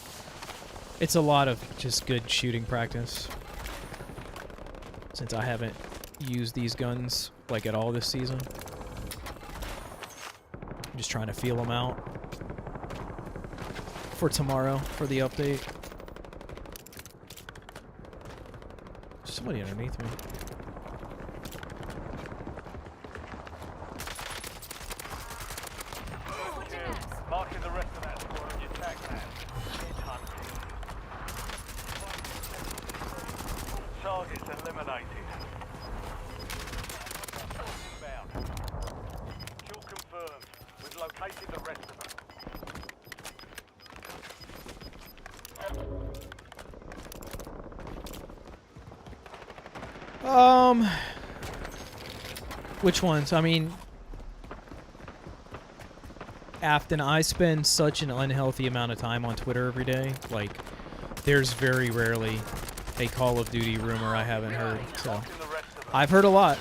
it's a lot of just good shooting practice. Since I haven't used these guns like at all this season. I'm just trying to feel them out for tomorrow for the update. Somebody underneath me. Marking the rest of that squad on your tag map. Targets eliminated. Inbound. Kill confirmed. We've located the rest of them. Which ones? I mean, Afton, I spend such an unhealthy amount of time on Twitter every day. Like, there's very rarely a Call of Duty rumor I haven't heard. So, Marking the rest of them. I've heard a lot.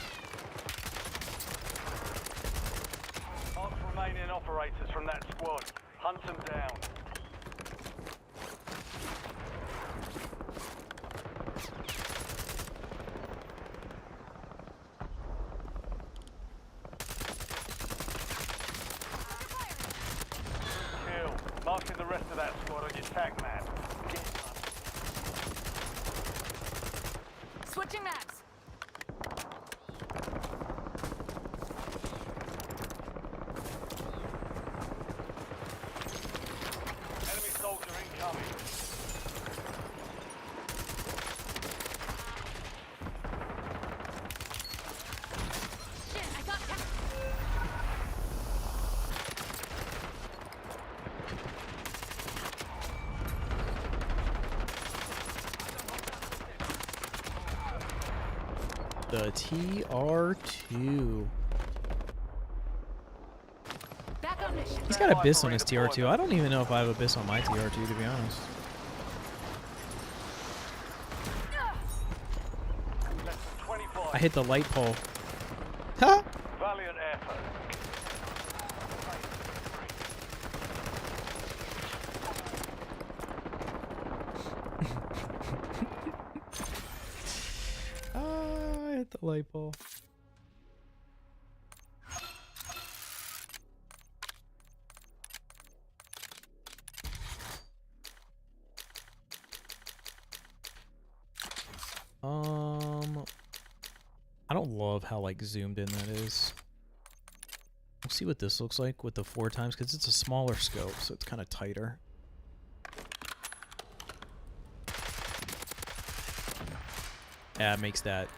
Mark remaining operators from that squad. Hunt them down. Kill. Marking the rest of that squad on your tag map. Switching maps. Enemy soldier incoming. Shit, I got ca- The TR2. back on mission. He's got Abyss on his TR2. I don't even know if I have Abyss on my TR2, to be honest. Less than 25. I hit the light pole. Ha! Valiant effort. I hit the light pole. I don't love how like zoomed in that is. We'll see what this looks like with the 4x because it's a smaller scope, so it's kind of tighter. Yeah, it makes that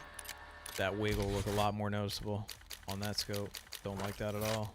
wiggle look a lot more noticeable on that scope. Don't like that at all.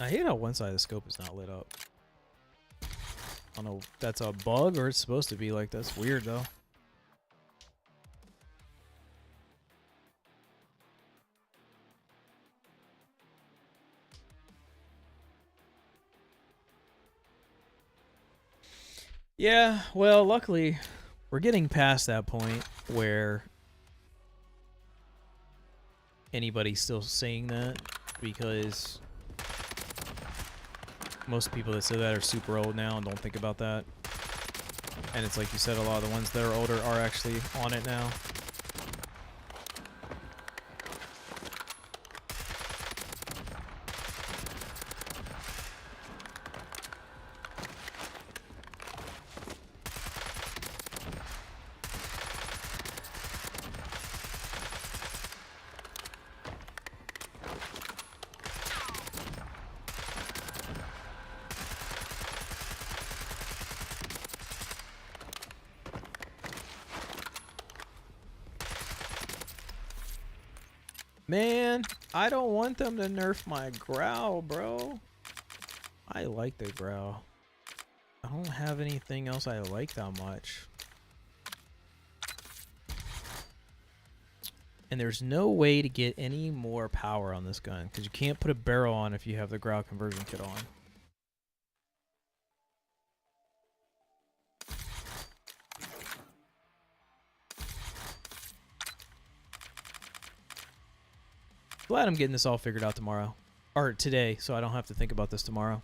I hate how one side of the scope is not lit up. I don't know if that's a bug or it's supposed to be like that's weird though. Yeah, well, luckily we're getting past that point where anybody's still saying that, because most people that say that are super old now and don't think about that. And it's like you said, a lot of the ones that are older are actually on it now. Man, I don't want them to nerf my growl, bro. I like the growl. I don't have anything else I like that much. And there's no way to get any more power on this gun, because you can't put a barrel on if you have the growl conversion kit on. Glad I'm getting this all figured out tomorrow. Or today, so I don't have to think about this tomorrow.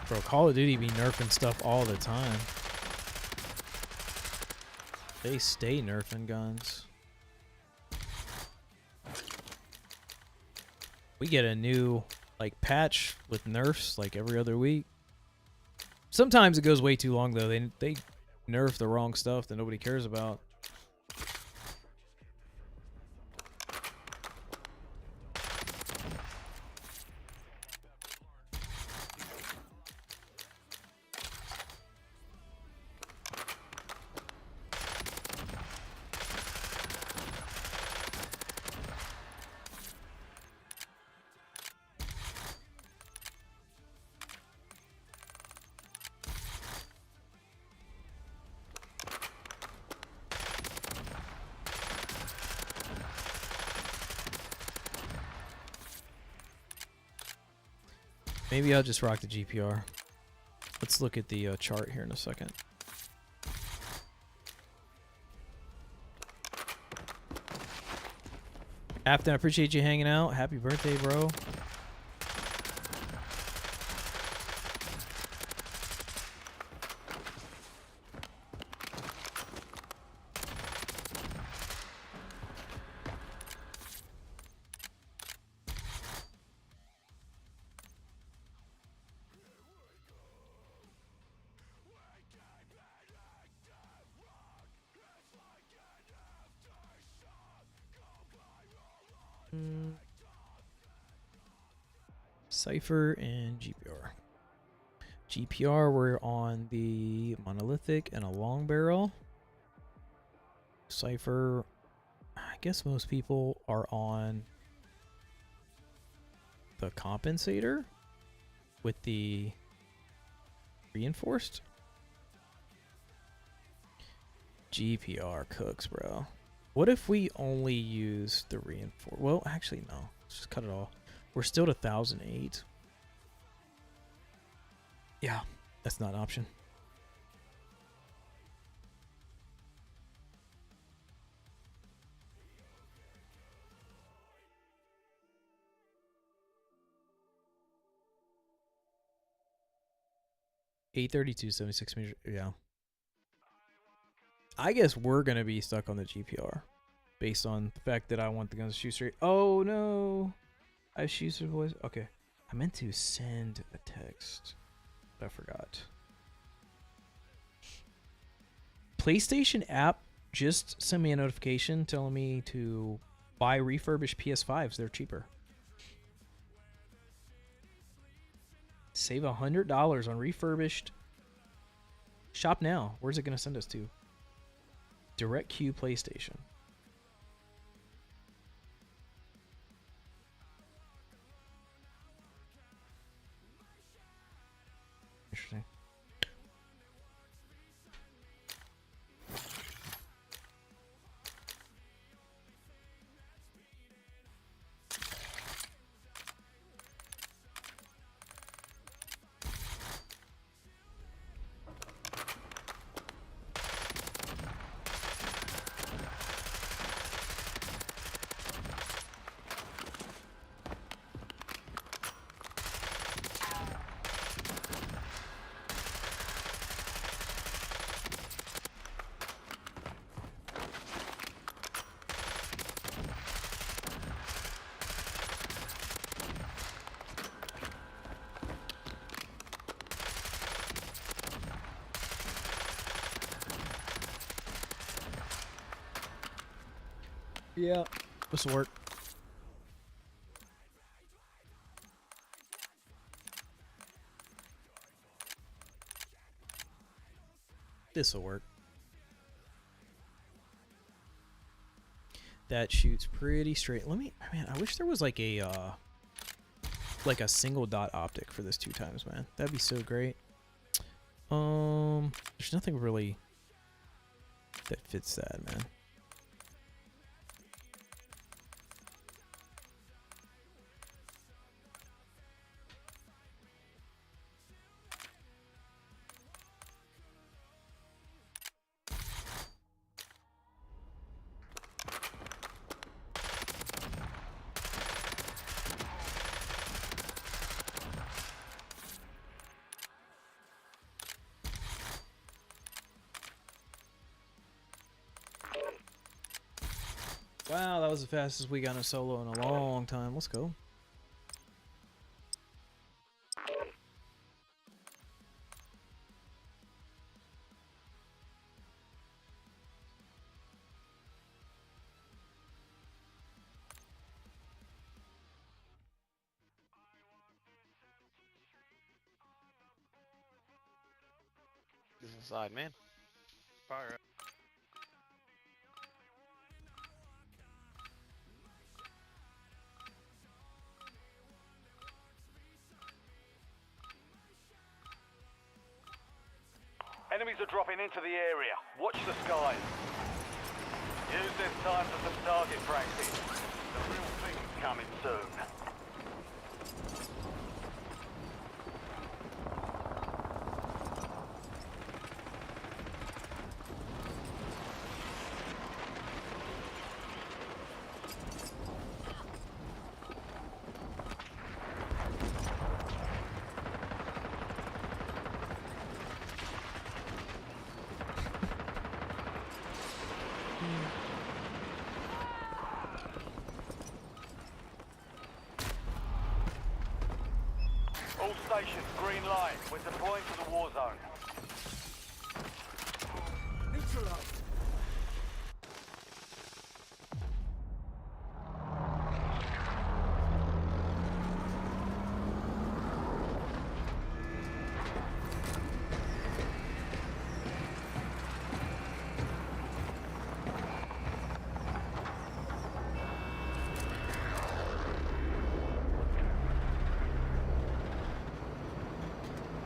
Bro, Call of Duty be nerfing stuff all the time. They stay nerfing guns. We get a new like patch with nerfs like every other week. Sometimes it goes way too long though. They nerf the wrong stuff that nobody cares about. Maybe I'll just rock the GPR. Let's look at the chart here in a second. Afton, I appreciate you hanging out. Happy birthday, bro. Cypher and GPR. GPR, we're on the monolithic and a long barrel. Cypher, I guess most people are on the compensator with the reinforced. GPR cooks, bro. What if we only use the reinforced? Well, actually, no. Let's just cut it all. We're still at 1,008. Yeah, that's not an option. $832, 76 meters. Yeah. I guess we're going to be stuck on the GPR based on the fact that I want the guns to shoot straight. Oh, no. I shoot voice. Okay. I meant to send a text, but I forgot. PlayStation app just sent me a notification telling me to buy refurbished PS5s. They're cheaper. Save $100 on refurbished. Shop now. Where's it going to send us to? DirectQ PlayStation. Interesting. Yeah, this will work. This will work. That shoots pretty straight. Let me, man, I wish there was like a single dot optic for this 2x, man. That'd be so great. There's nothing really that fits that, man. Wow, that was the fastest we got in a solo in a long time. Let's go. He's inside, man. Fire up. Enemies are dropping into the area. Watch the skies. Use this time for some target practice. The real thing's coming soon. All stations, green light. We're deploying to the war zone. Neutralized.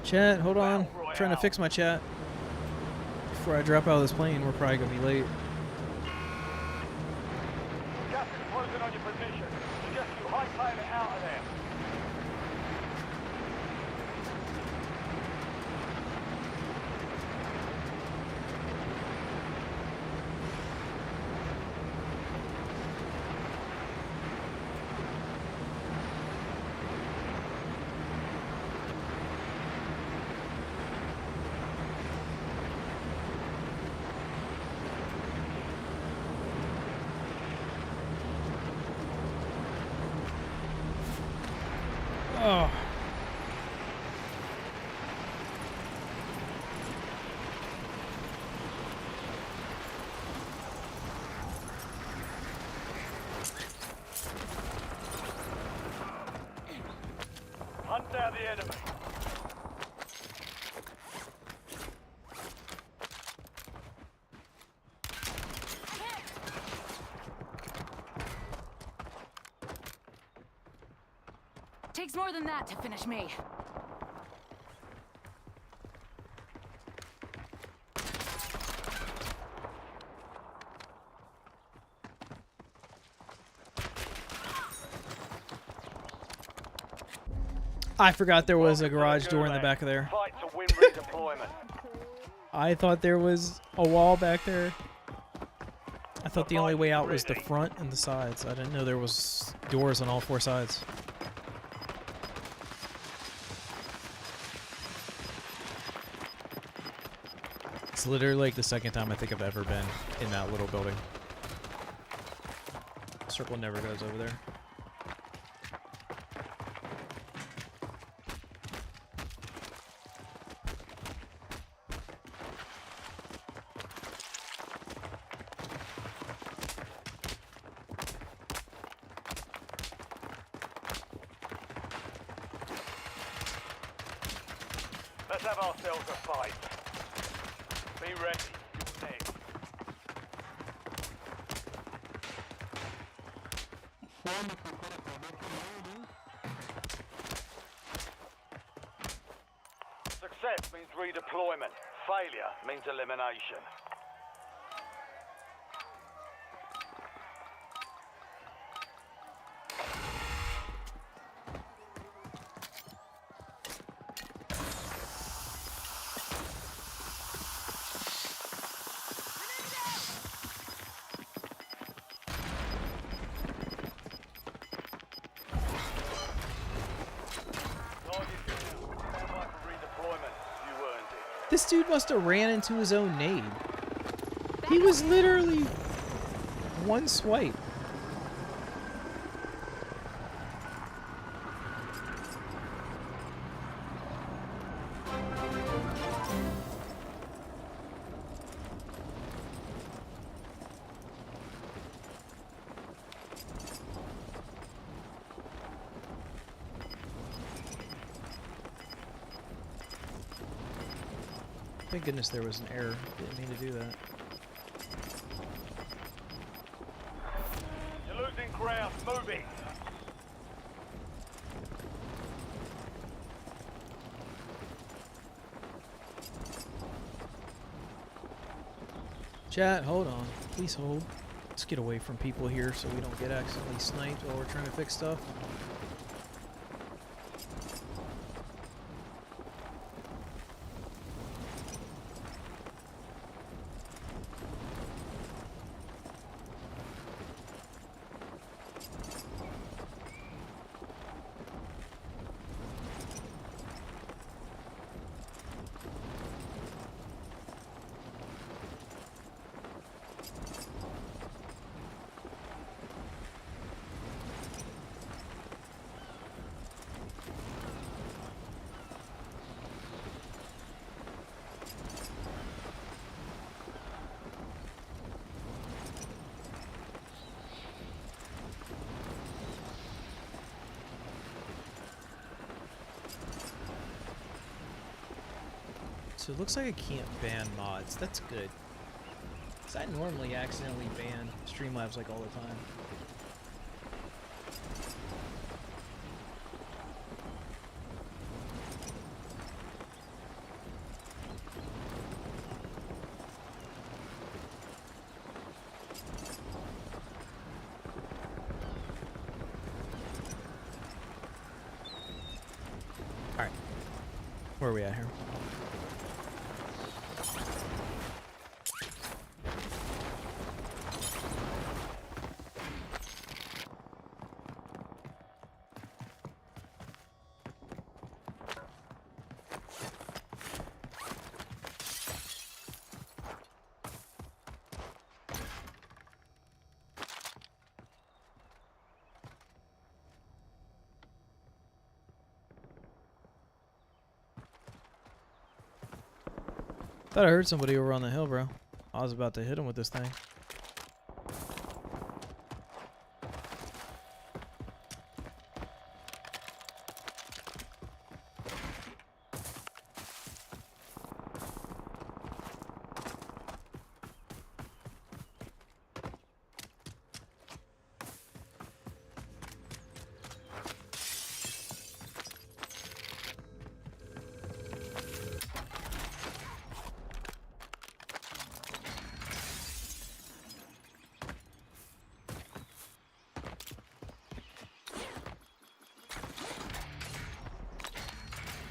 Chat, hold on. I'm trying to fix my chat. Before I drop out of this plane, we're probably going to be late. Gas is closing on your position. Suggest you hightail it out of there. Oh. the enemy. Takes more than that to finish me. I forgot there was a garage door in the back of there. Fight to win redeployment. I thought there was a wall back there. I thought the only way out was the front and the sides. I didn't know there was doors on all 4 sides. It's literally like the second time I think I've ever been in that little building. Circle never goes over there. Let's have ourselves a fight. Be ready. Next. Success means redeployment. Failure means elimination. This dude must have ran into his own nade. He was literally one swipe. Thank goodness there was an error. Didn't mean to do that. You're losing ground. Moving. Chat, hold on. Please hold. Let's get away from people here so we don't get accidentally sniped while we're trying to fix stuff. So it looks like I can't ban mods. That's good. Because I normally accidentally ban Streamlabs like all the time. Alright. Where are we at here? Thought I heard somebody over on the hill, bro. I was about to hit him with this thing.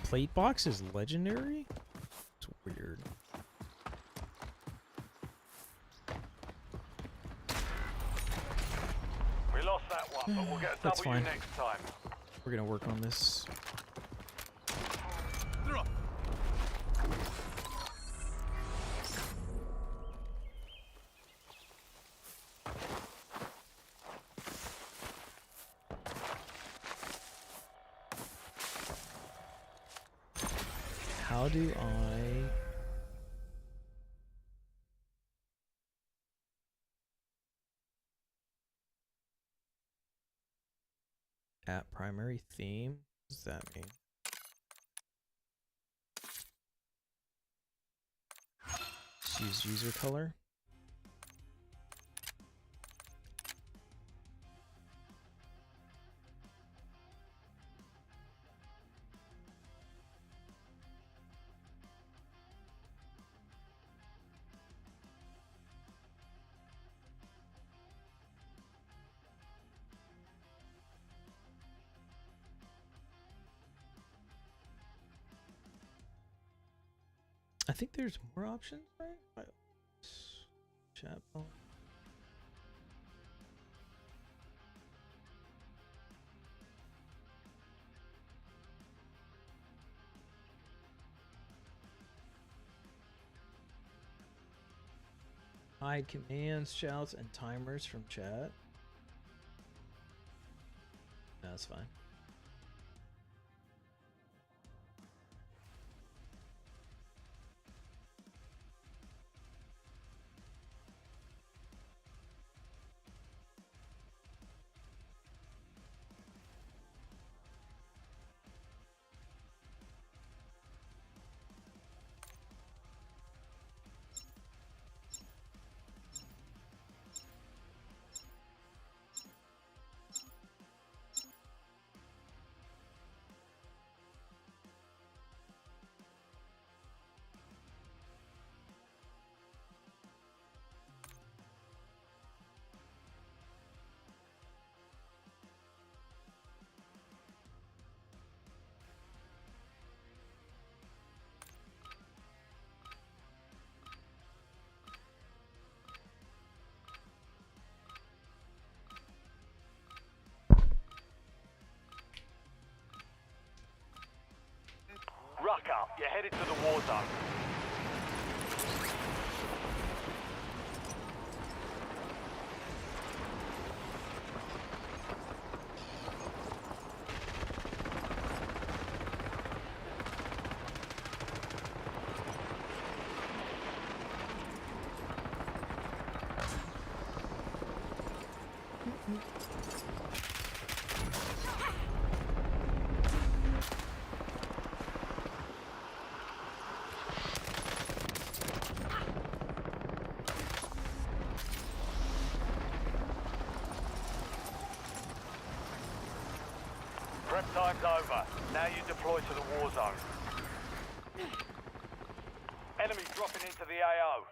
plate box is legendary? It's weird. We lost that one, but we'll get a That's W fine. next time. We're gonna work on this. How do I... At primary theme? What does that mean? Just use user color. I think there's more options, right? Chat box. Hide commands, shouts, and timers from chat. That's fine. Ruck up, you're headed to the war zone. Prep time's over. Now you deploy to the war zone. Enemy dropping into the AO.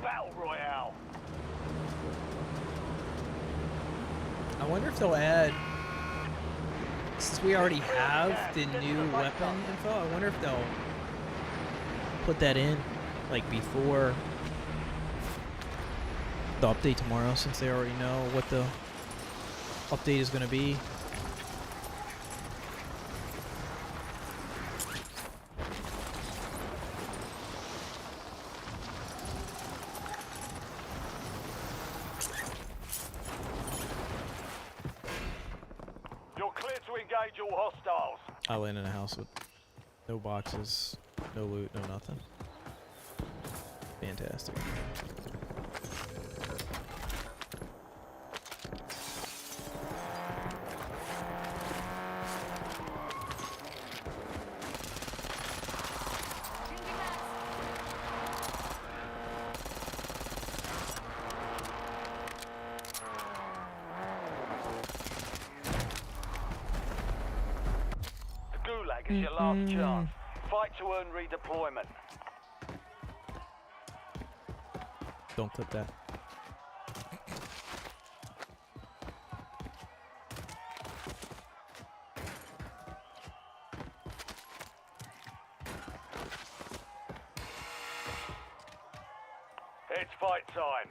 Battle Royale. I wonder if they'll add, since we already have the new weapon info, I wonder if they'll put that in, like, before the update tomorrow, since they already know what the update is going to be. You're clear to engage all hostiles. I land in a house with no boxes, no loot, no nothing. Fantastic. is your last chance. Fight to earn redeployment. Don't clip that. It's fight time.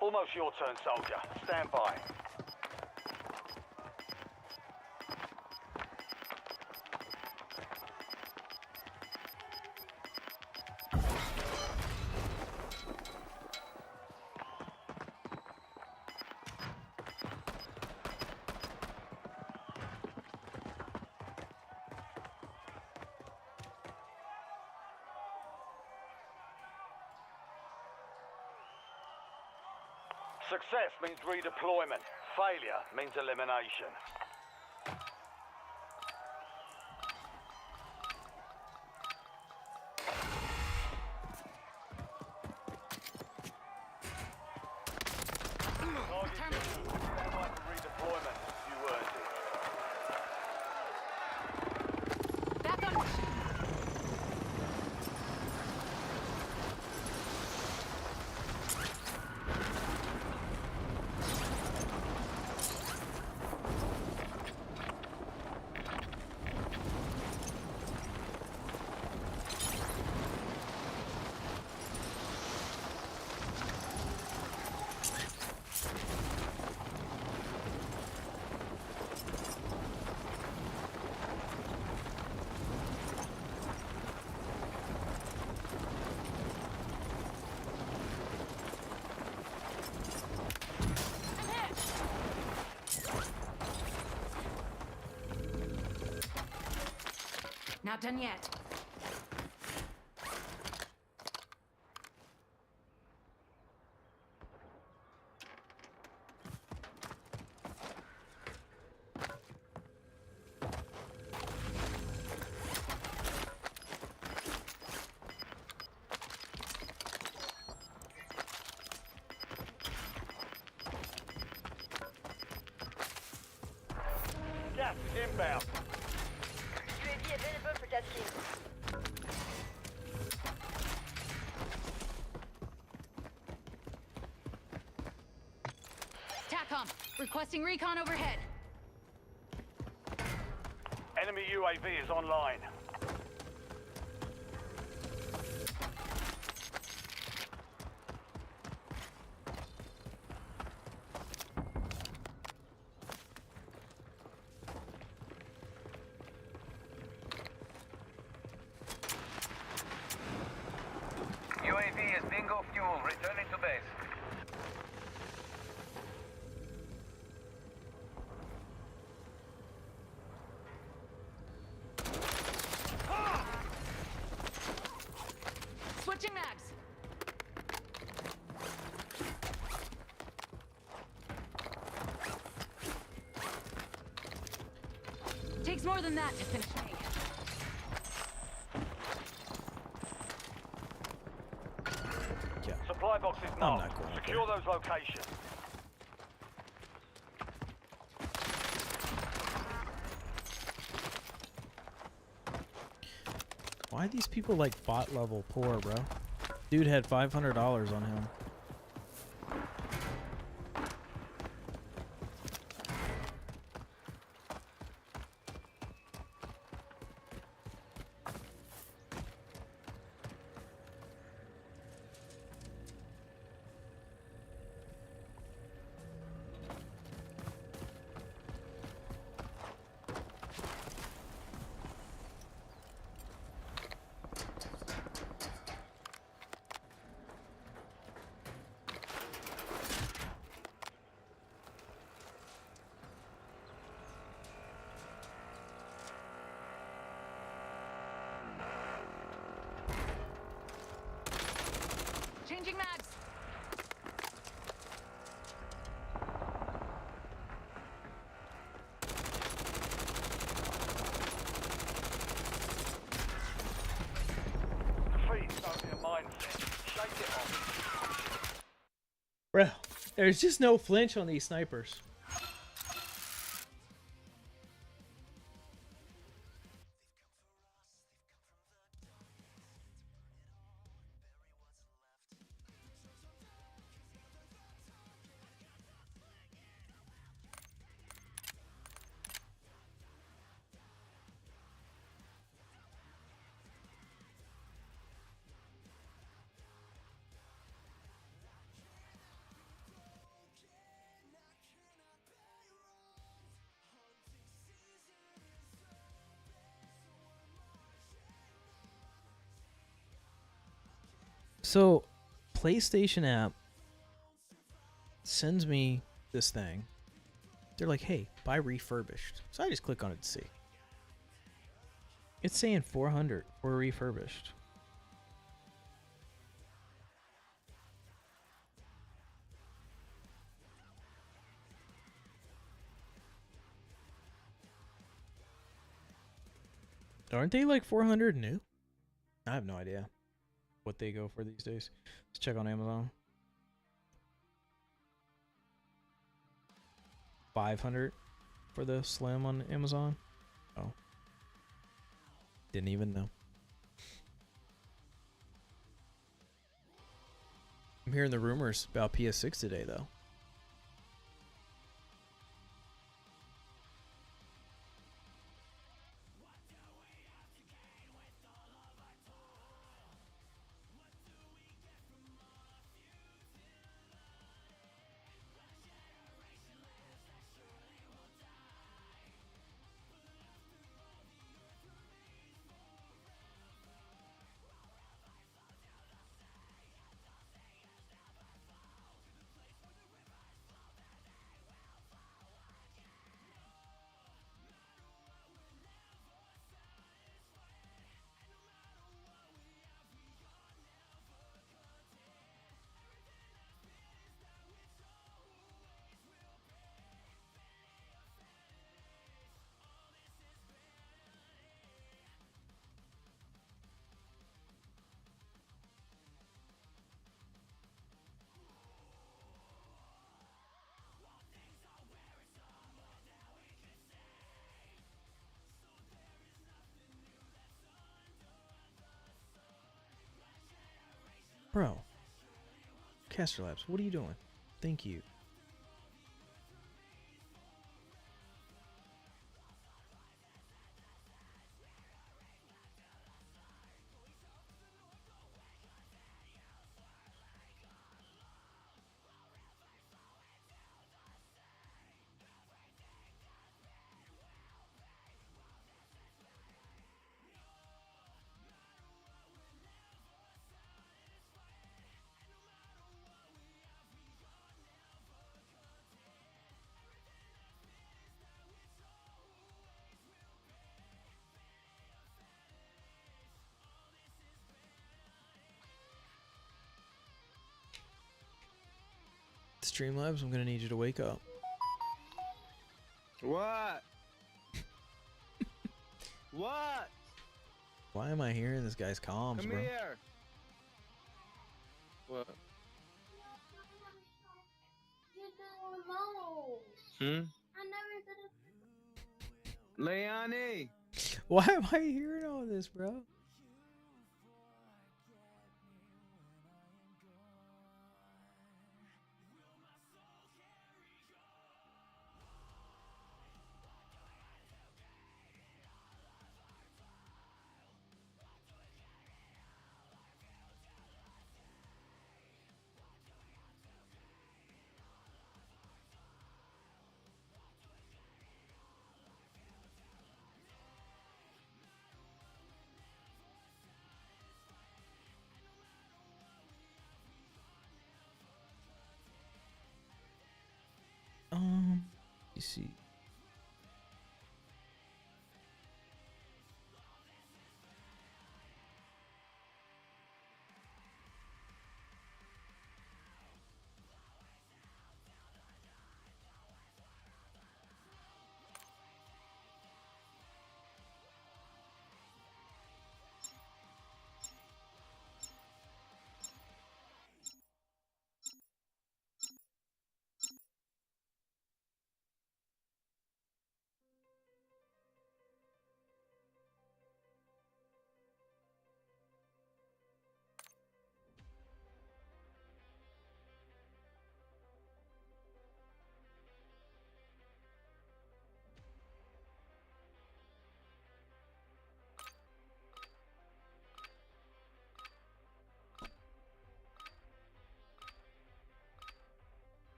Almost your turn, soldier. Stand by. Success means redeployment. Failure means elimination. Target stand by for redeployment. You earned it. Back on. Not done yet. Gas is inbound. UAV available for testing. TACOM, requesting recon overhead. Enemy UAV is online. UAV is bingo fuel, returning to base. Switching mags. Takes more than that to finish me. Yeah. Supply box is I'm marked. not going up Secure those locations. Why are these people like bot level poor, bro? Dude had $500 on him. Changing mags. Defeat's only a mindset. Shake it off. Bro, there's just no flinch on these snipers. So, PlayStation app sends me this thing. They're like, hey, buy refurbished. So I just click on it to see. It's saying 400 for refurbished. Aren't they like 400 new? I have no idea what they go for these days. Let's check on Amazon. 500 for the Slim on Amazon. Oh. Didn't even know. I'm hearing the rumors about PS6 today, though. Bro. Caster Labs, what are you doing? Thank you. Streamlabs, I'm gonna need you to wake up. What? What? Why am I hearing this guy's comms, Come bro? here. What? Hmm? Leonie. Why am I hearing all this, bro? You see.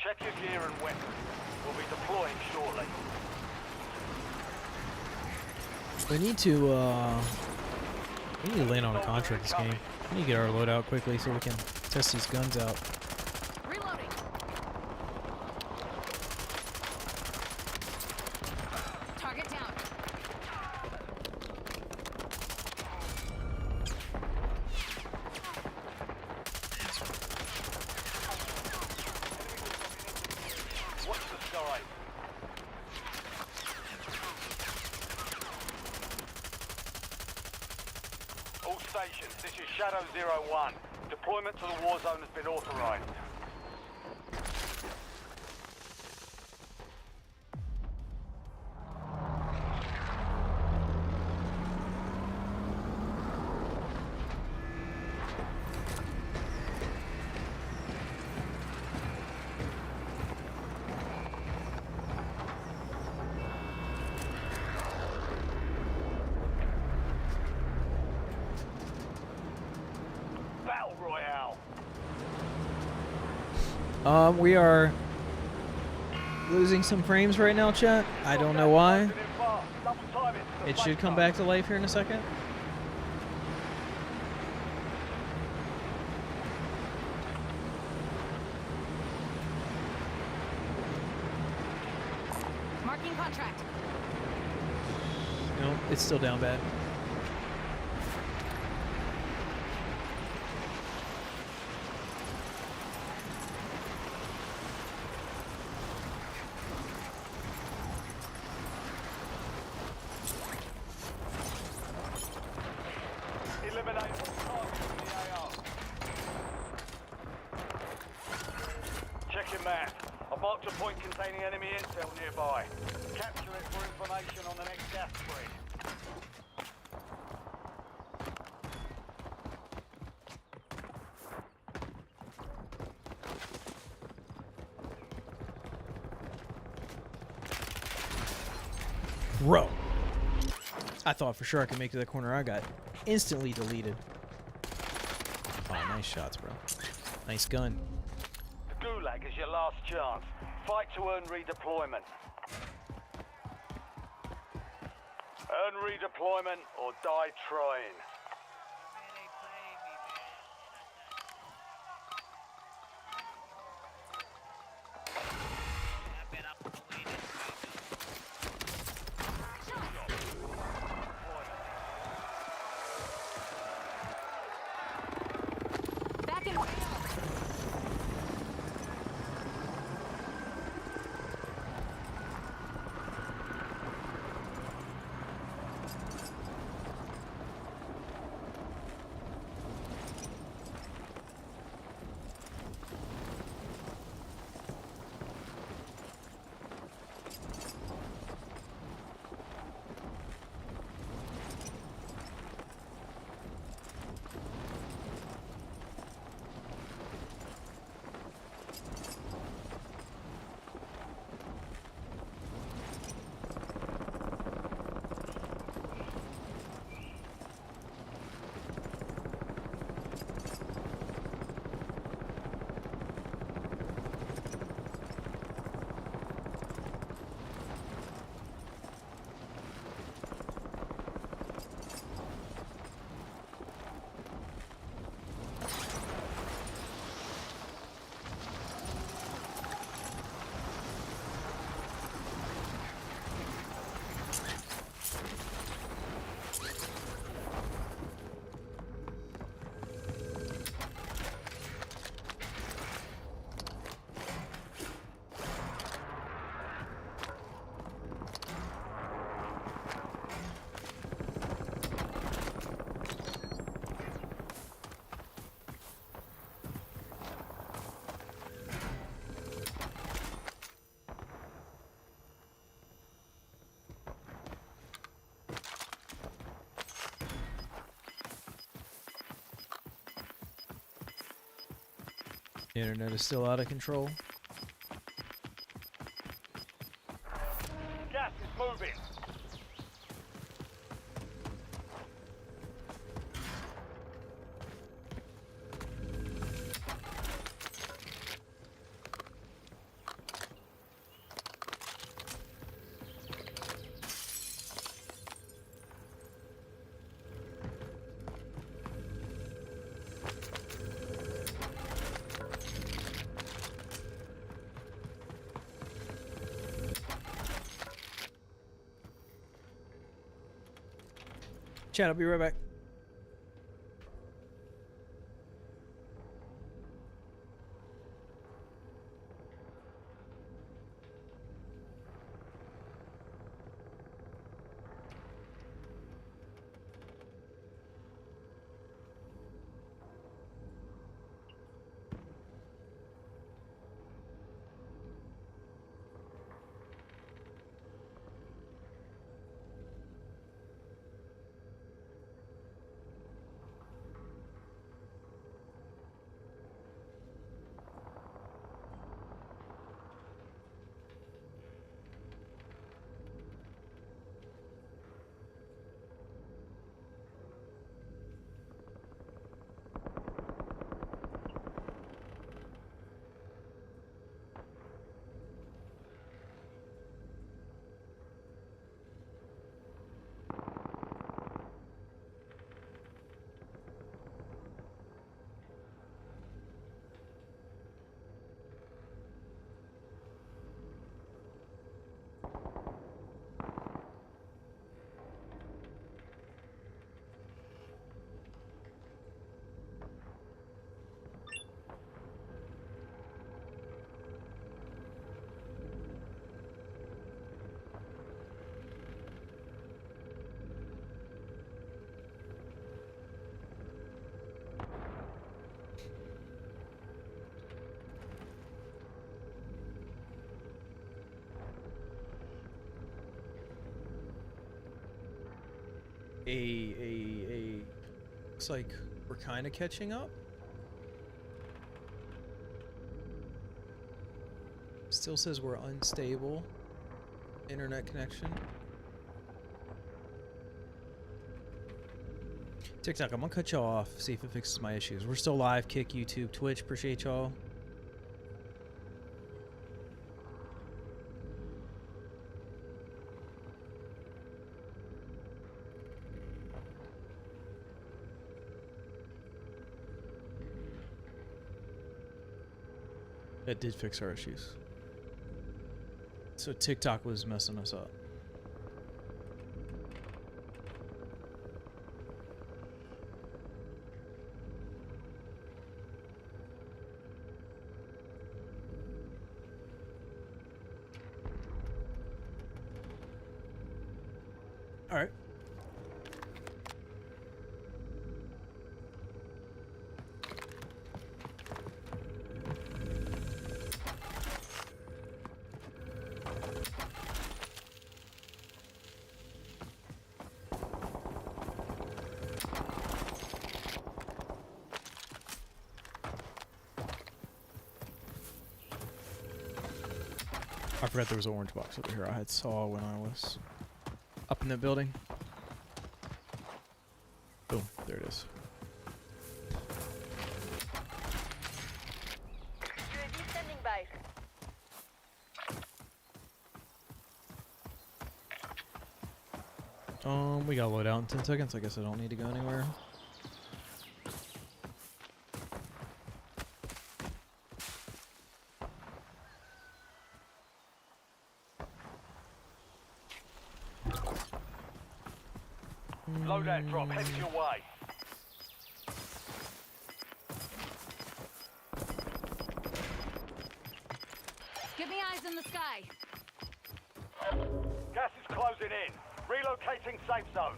Check your gear and weapons. We'll be deploying shortly. We need to land on a contract this game. We need to get our loadout quickly so we can test these guns out. Reloading. Target down. Watch the sky. All stations, this is Shadow 01. Deployment to the war zone has been authorized. Battle Royale. We are losing some frames right now, chat. I don't know why. It should come back to life here in a second. Marking contract. No, it's still down bad. Eliminate all targets with the AR. Check your map. I've marked a point containing enemy intel nearby. Capture it for information on the next gas spread. Bro. I thought for sure I could make it to the corner. I got instantly deleted. Oh, nice shots, bro. Nice gun. The Gulag is your last chance. Fight to earn redeployment. Earn redeployment or die trying. Back in. The internet is still out of control. Gas is moving. Chad, I'll be right back. Looks like we're kind of catching up. Still says we're unstable. Internet connection. TikTok, I'm gonna cut y'all off, see if it fixes my issues. We're still live, Kick, YouTube, Twitch, appreciate y'all. It did fix our issues. So TikTok was messing us up. All right. I forgot there was an orange box over here I had saw when I was up in the building. Boom, there it is. UAV standing by. We got load out in 10 seconds. I guess I don't need to go anywhere. Loadout drop headed your way. Give me eyes in the sky. Gas is closing in. Relocating safe zone.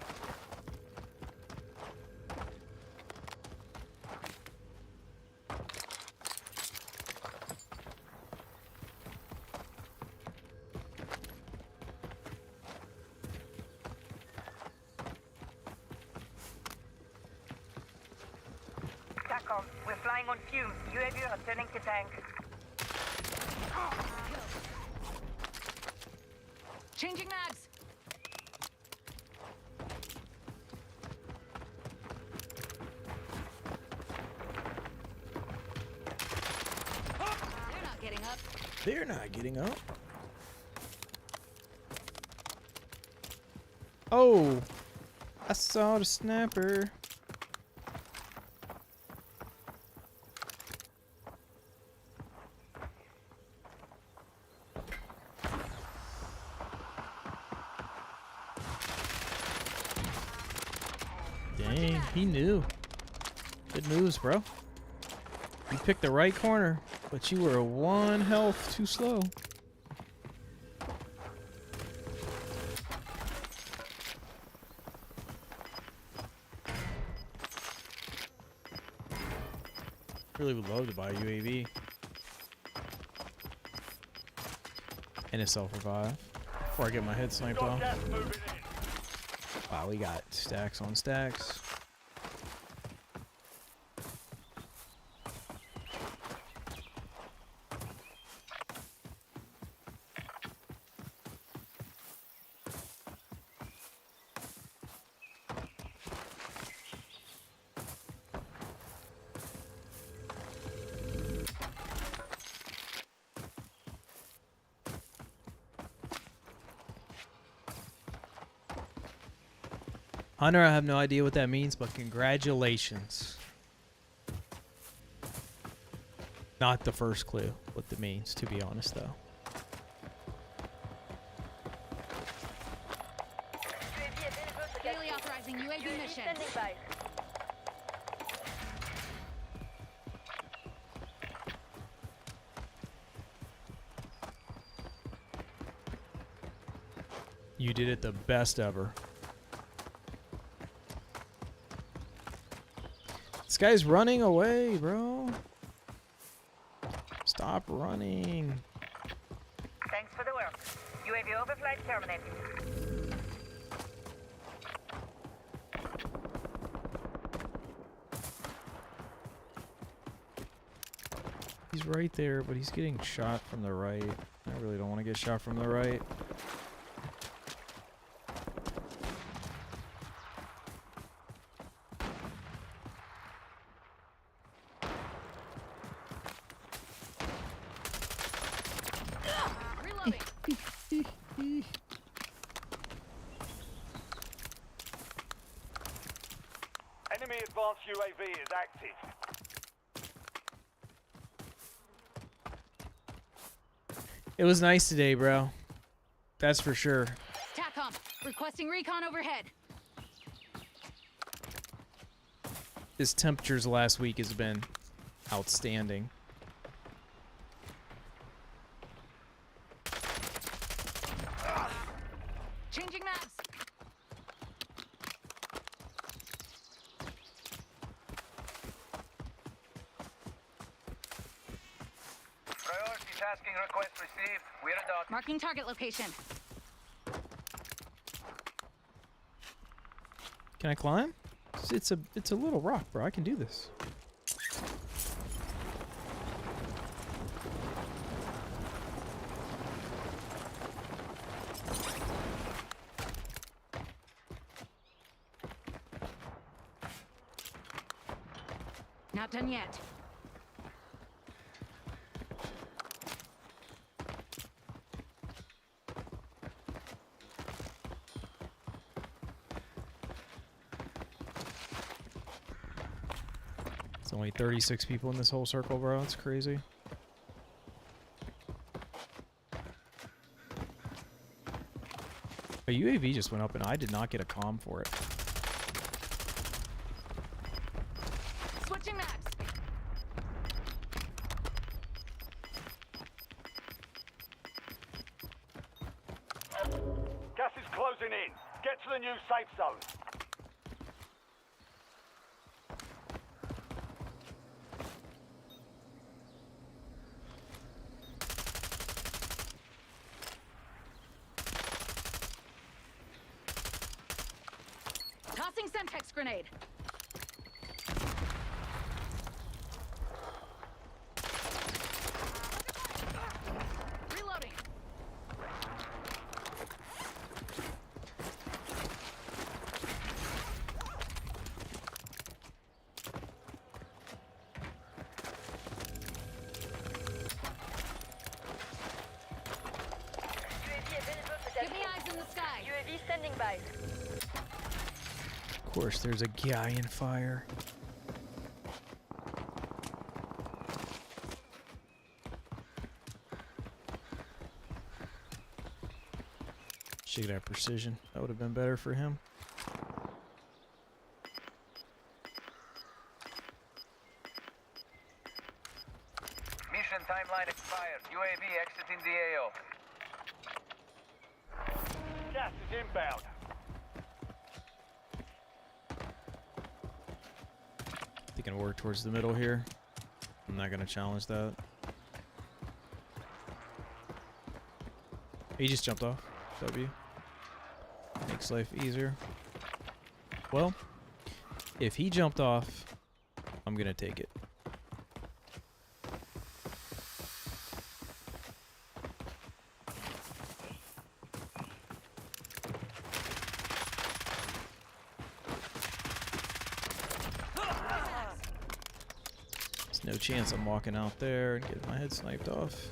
TACOM, we're flying on fumes. UAV returning to tank. Changing mags. They're not getting up. They're not getting up. Oh, I saw the snapper. He knew. Good moves, bro. You picked the right corner, but you were 1 health too slow. Really would love to buy a UAV. And a self-revive. Before I get my head sniped Got off. gas moving in. Wow, we got stacks on stacks. Hunter, I have no idea what that means, but congratulations. Not the first clue what that means, to be honest, though. UAV available for Daily tasking. authorizing UAV UAV mission. standing by. You did it the best ever. This guy's running away, bro. Stop running. Thanks for the work. UAV overflight terminated. He's right there, but he's getting shot from the right. I really don't want to get shot from the right. Reloading. Enemy advanced UAV is active. It was nice today, bro. That's for sure. TACOM, requesting recon overhead. His temperatures last week has been outstanding. Changing maps. Priority tasking request received. We're a dot. Marking target location. Can I climb? It's a little rock, bro. I can do this. Not done yet. It's only 36 people in this whole circle, bro. That's crazy. A UAV just went up and I did not get a comm for it. Switching maps. Gas is closing in. Get to the new safe zone. Tossing Semtex grenade. Reloading. UAV available for Give me tasking. eyes in the sky. UAV standing by. Of course, there's a guy in fire. Should have precision. That would have been better for him. timeline expired. UAV exiting the AO. Gas is inbound. They can work towards the middle here. I'm not gonna challenge that. He just jumped off. W. Makes life easier. Well, if he jumped off, I'm gonna take it. There's no chance I'm walking out there and getting my head sniped off.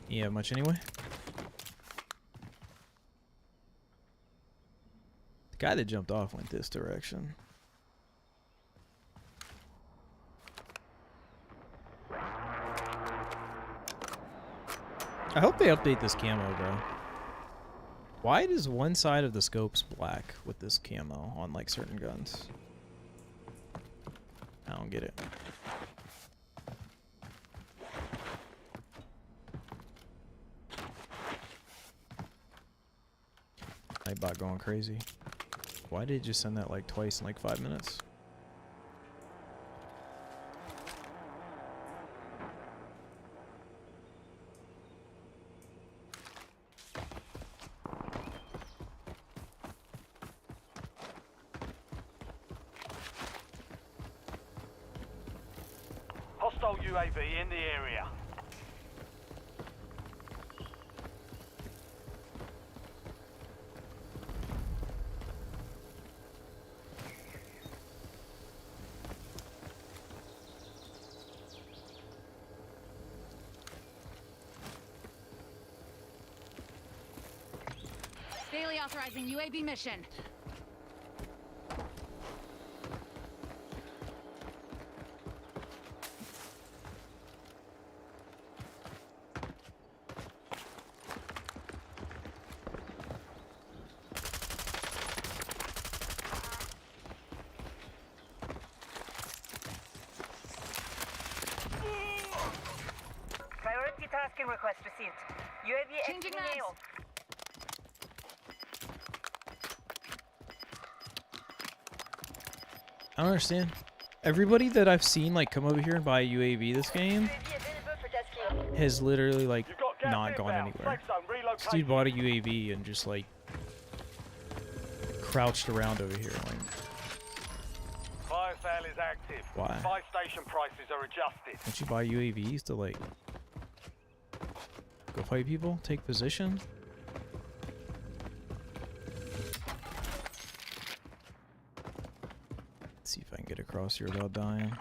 Yeah, much anyway. The guy that jumped off went this direction. I hope they update this camo, bro. Why does one side of the scope's black with this camo on like certain guns? I don't get it. Nightbot going crazy. Why did it just send that like twice in like 5 minutes? Hostile UAV in the area. Daily authorizing UAV mission. Priority tasking request received. UAV Changing exiting maps. AO. I don't understand. Everybody that I've seen like come over here and buy a UAV this game UAV available for tasking. has literally like You've got gas not gone inbound. anywhere. Safe zone This dude relocated. bought a UAV and just like crouched around over here. Like, Fire sale is active. Why? Buy station prices are adjusted. don't you buy UAVs to like go fight people, take position? Let's see if I can get across here without dying.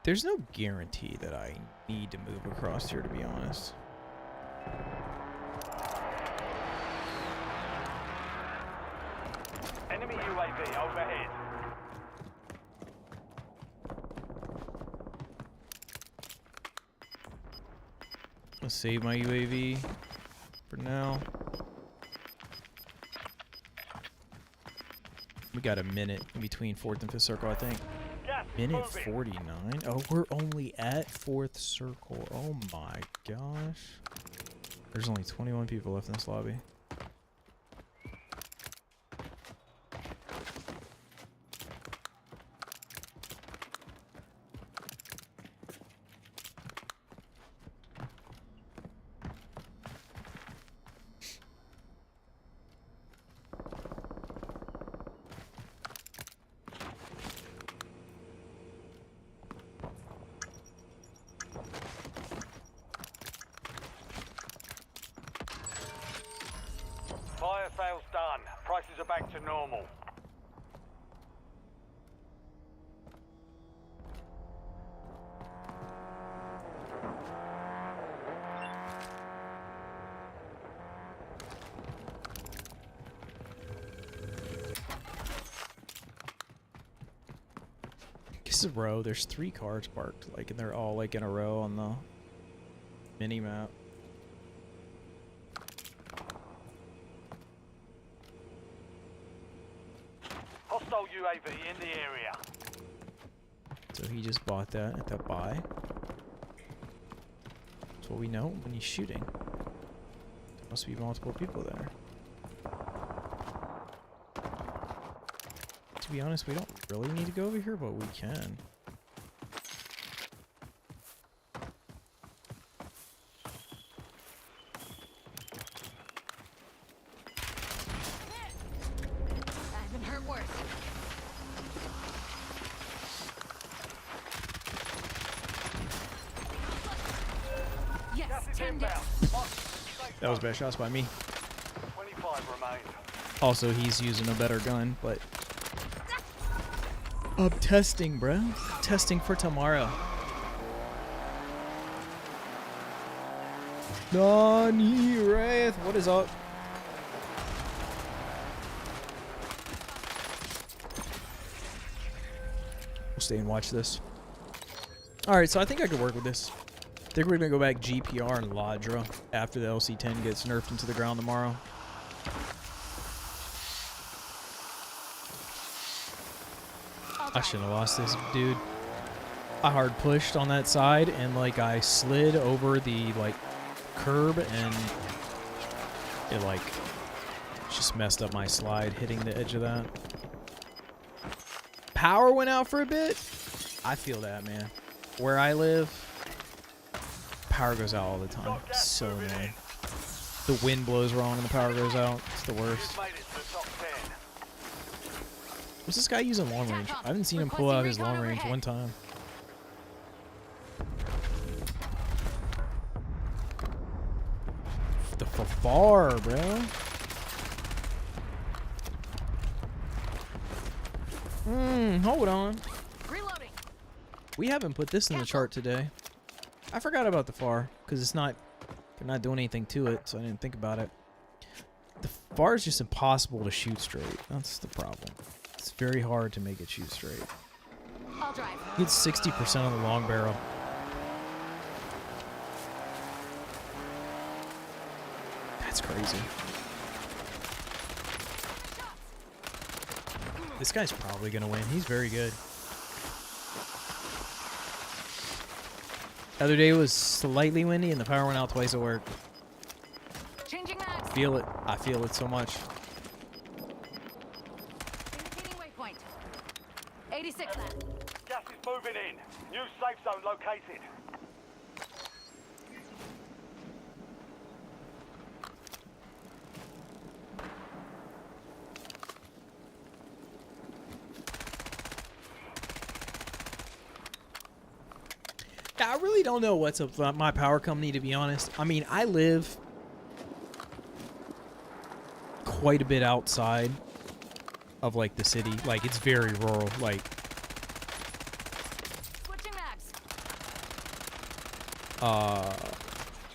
There's no guarantee that I need to move across here, to be honest. Enemy UAV overhead. Let's save my UAV for now. We got a minute in between 4th and 5th circle, I think. Gas is Minute moving. 49? Oh, we're only at 4th circle. Oh my gosh. There's only 21 people left in this lobby. Fire sale's done. Prices are back to normal. This is a row. There's 3 cars parked, like, and they're all like in a row on the mini map. Hostile UAV in the area. So he just bought that at that buy. That's what we know when he's shooting. There must be multiple people there. To be honest, we don't really need to go over here, but we can. I've been hurt worse. Yes, Gas is 10 inbound. down. Mark safe That was zone. bad shots by me. 25 remain. Also, he's using a better gun, but I'm testing, bro. Testing for tomorrow. Nani Wraith, what is up? We'll stay and watch this. Alright, so I think I could work with this. I think we're gonna go back GPR and Ladra after the LC-10 gets nerfed into the ground tomorrow. I shouldn't have lost this, dude. I hard pushed on that side and like I slid over the like curb and it like just messed up my slide hitting the edge of that. Power went out for a bit. I feel that, man. Where I live, power goes out all the time. It's so annoying. The wind blows wrong and the power goes out. It's the worst. You've made it to the top 10. What's this guy using long range? I haven't seen him pull out his long range one time. The far, bro. Hold on. Reloading. We haven't put this in the chart today. I forgot about the FAR because it's not. They're not doing anything to it, so I didn't think about it. The FAR is just impossible to shoot straight. That's the problem. It's very hard to make it shoot straight. I'll drive. You get 60% on the long barrel. That's crazy. This guy's probably gonna win. He's very good. The other day was slightly windy and the power went out twice at work. Changing mags. Feel it. I feel it so much. Indicating waypoint. 86 left. Gas is moving in. New safe zone located. Yeah, I really don't know what's up with my power company, to be honest. I mean, I live quite a bit outside of, like, the city. Like, it's very rural. Like, Switching mags.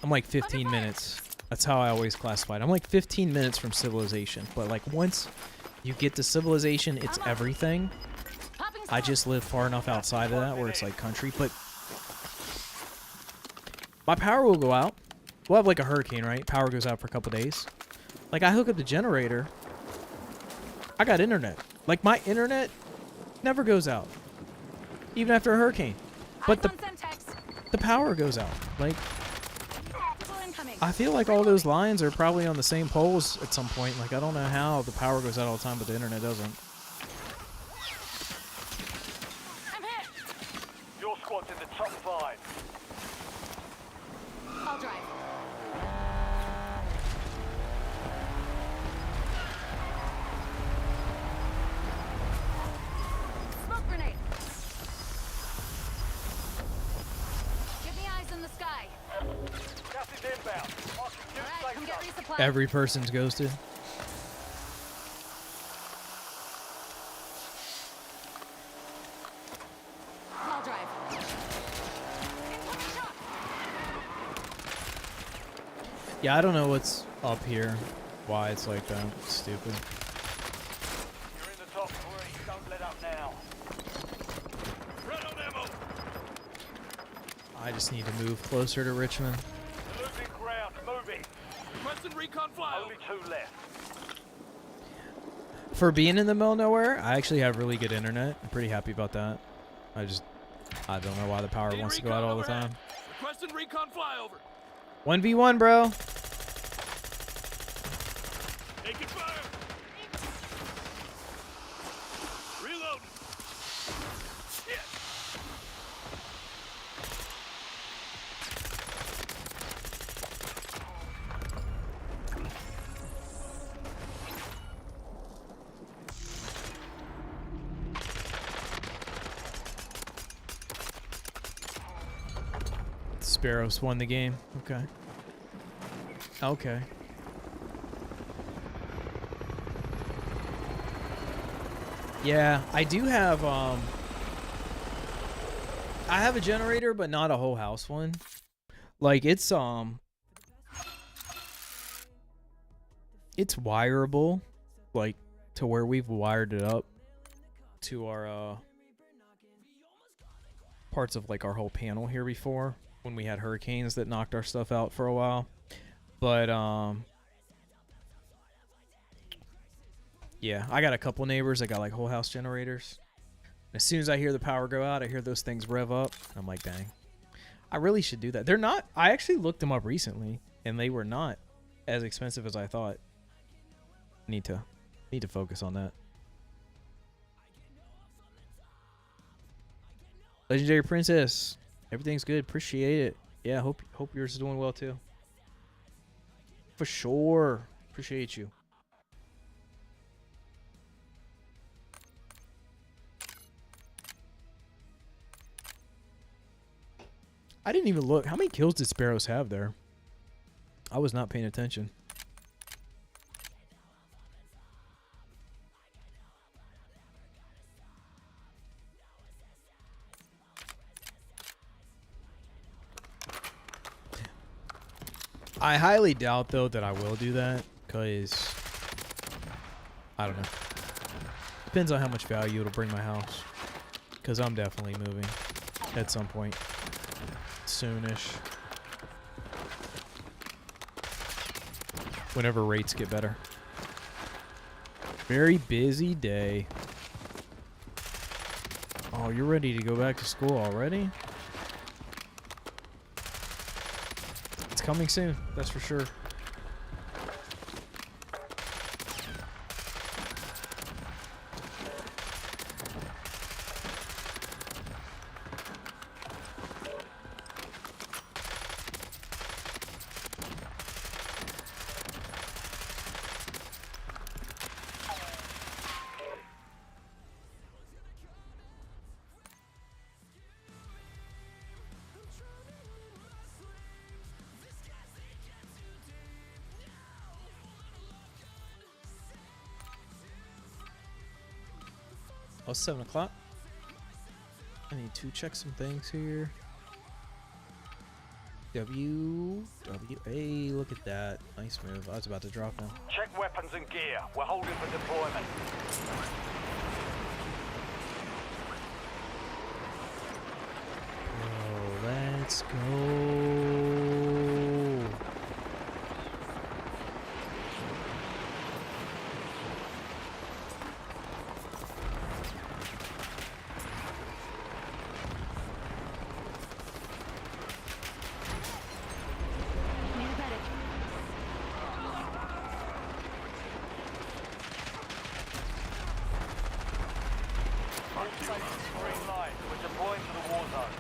I'm like 15 minutes. That's how I always classify it. I'm like 15 minutes from civilization. But, like, once you get to civilization, it's everything. Popping I just live far enough outside of that where it's, like, country. But my power will go out. We'll have, like, a hurricane, right? Power goes out for a couple days. Like, I hook up the generator. I got internet. Like, my internet never goes out. Even after a hurricane. But the power goes out. Like, I feel like all those lines are probably on the same poles at some point. Like, I don't know how the power goes out all the time, but the internet doesn't. I'm hit. Your squad's in the top 5. I'll drive. Smoke grenade. Give me eyes in the sky. Gas is inbound. Marking new All right, safe come get zone. resupply. Every person's ghosted. I'll drive. Incoming shot. Yeah, I don't know what's up here. Why it's like that. It's stupid. You're in the top 3. Don't let up now. Red on ammo. I just need to move closer to Richmond. Only 2 left. For being in the middle of nowhere, I actually have really good internet. I'm pretty happy about that. I don't know why the power wants to go out all the time. Requesting recon flyover. 1v1, bro. Taking fire. Reloading. Shit. Sparrows won the game. Okay. Okay. Yeah, I do have I have a generator, but not a whole house one. Like it's wireable, like to where we've wired it up to our parts of like our whole panel here before when we had hurricanes that knocked our stuff out for a while. But yeah, I got a couple neighbors that got like whole house generators. As soon as I hear the power go out, I hear those things rev up. I'm like, dang, I really should do that. They're not. I actually looked them up recently, and they were not as expensive as I thought. Need to focus on that. Legendary Princess, everything's good. Appreciate it. Yeah, hope yours is doing well too. For sure. Appreciate you. I didn't even look. How many kills did Sparrows have there? I was not paying attention. I highly doubt, though, that I will do that, because I don't know. Depends on how much value it'll bring my house, because I'm definitely moving at some point soonish. Whenever rates get better. Very busy day. Oh, you're ready to go back to school already? It's coming soon, that's for sure. Oh, 7 o'clock. I need to check some things here. Hey, look at that. Nice move. I was about to drop now. Check weapons and gear. We're holding for deployment. Oh, let's go. Green light. We're deploying to the war zone.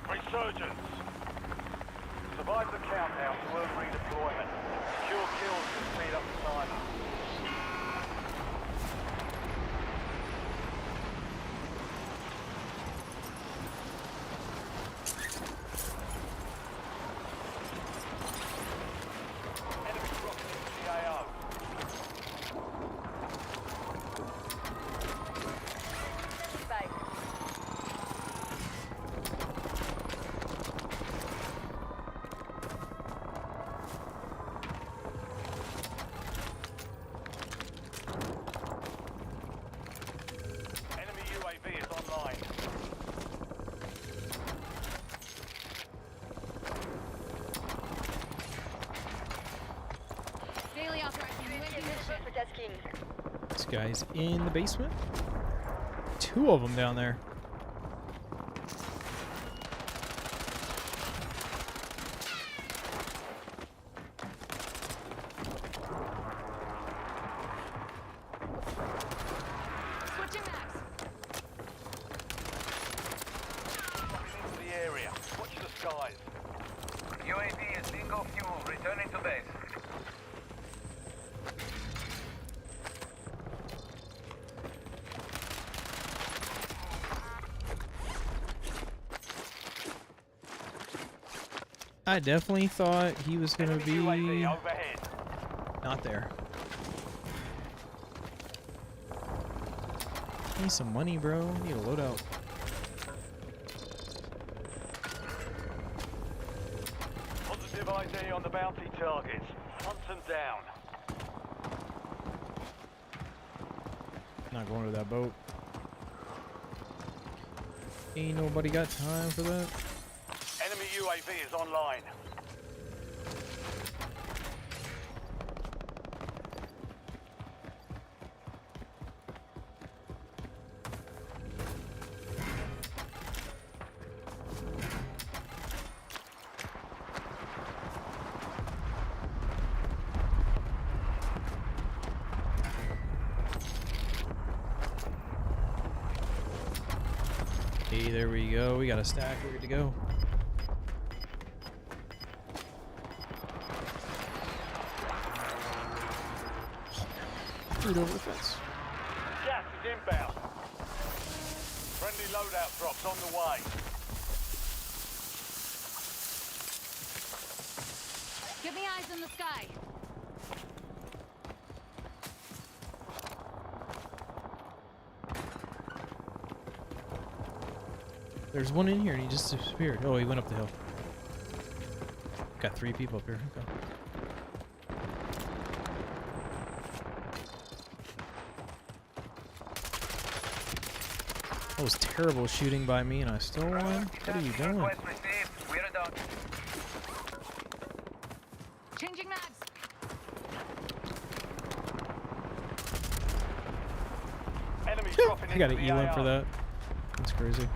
Resurgence. Survive the countdown to earn redeployment. Secure kills to speed up the timer. Enemy dropping into the AO. guys in the basement. 2 of them down there. Switching mags. Dropping into the area. Watch the skies. UAV is bingo fuel. Returning to base. I definitely thought he was gonna Enemy be UAV overhead. not there. Need some money, bro. Need a loadout. Positive ID on the bounty targets. Hunt them down. Not going to that boat. Ain't nobody got time for that. Enemy UAV is online. Hey, there we go. We got a stack ready to go. Shoot over the fence. Gas is inbound. Friendly loadout drops on the way. Give me eyes in the sky. There's one in here and he just disappeared. Oh, he went up the hill. Got 3 people up here. Okay. That was terrible shooting by me and I still won. What are you doing? Request received. We're done. Changing mags. Enemy dropping I got an into the elim for AR. that. That's crazy.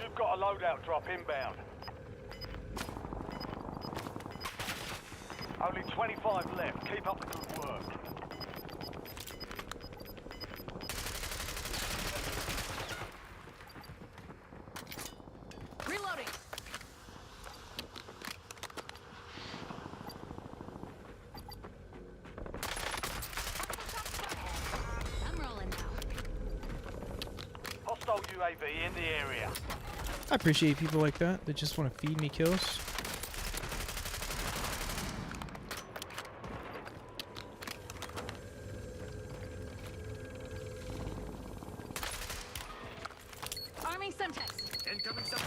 You've got a loadout drop inbound. Only 25 left. Keep up the good work. Reloading. I'm rolling now. Hostile UAV in the area. I appreciate people like that that just want to feed me kills. Arming Semtex. Incoming some.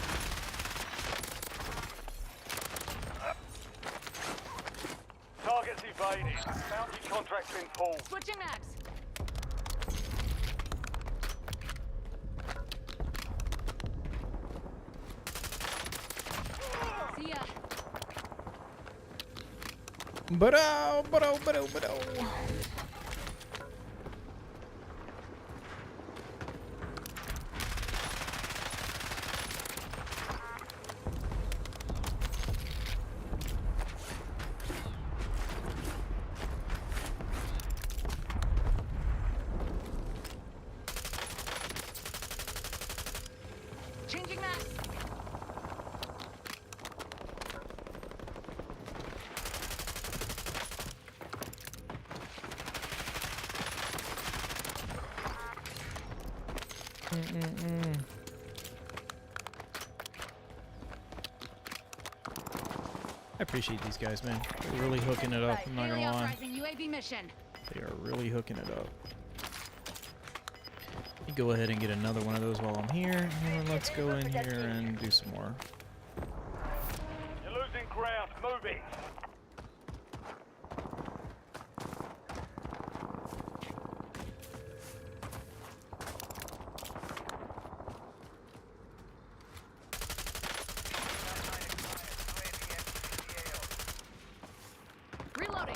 Targets evaded. Bounty contracts been pulled. Switching mags. See ya. But-oh. Changing mags. I appreciate these guys, man. They're really hooking it up. I'm not Daily gonna lie. authorizing UAV mission. They are really hooking it up. You go ahead and get another one of those while I'm here, and then let's go in here and do some more. You're losing ground. Move it. Reloading.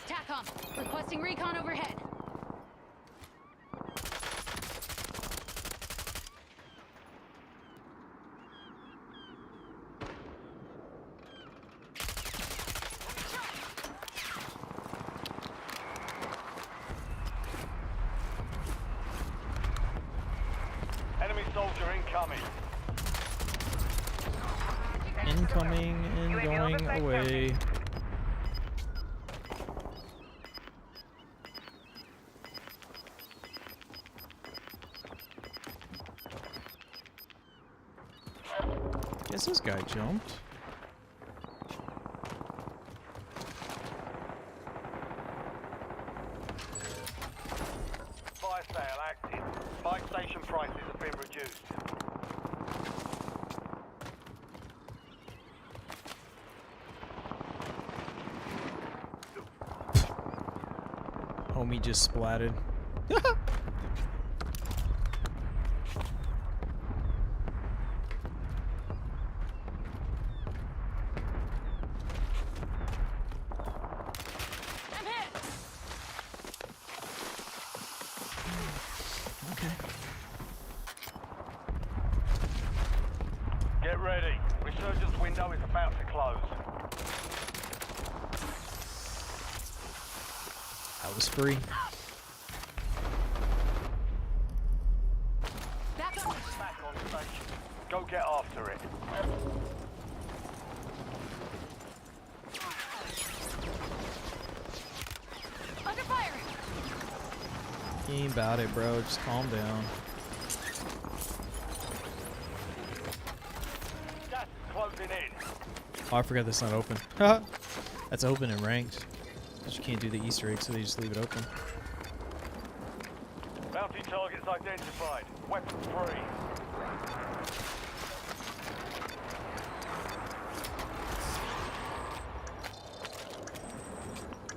TACOM, requesting recon overhead. Enemy soldier incoming. Incoming and going away. Guess this guy jumped. Fire sale active. Spike station prices have been reduced. Homie just splatted. I'm hit. Okay. Get ready. Resurgence window is about to close. That was free. Back up. Back on station. Go get after it. Under fire. You ain't about it, bro. Just calm down. Gas is closing in. Oh, I forgot that's not open. That's open and ranked. But you can't do the Easter egg, so they just leave it open. Bounty targets identified. Weapons free.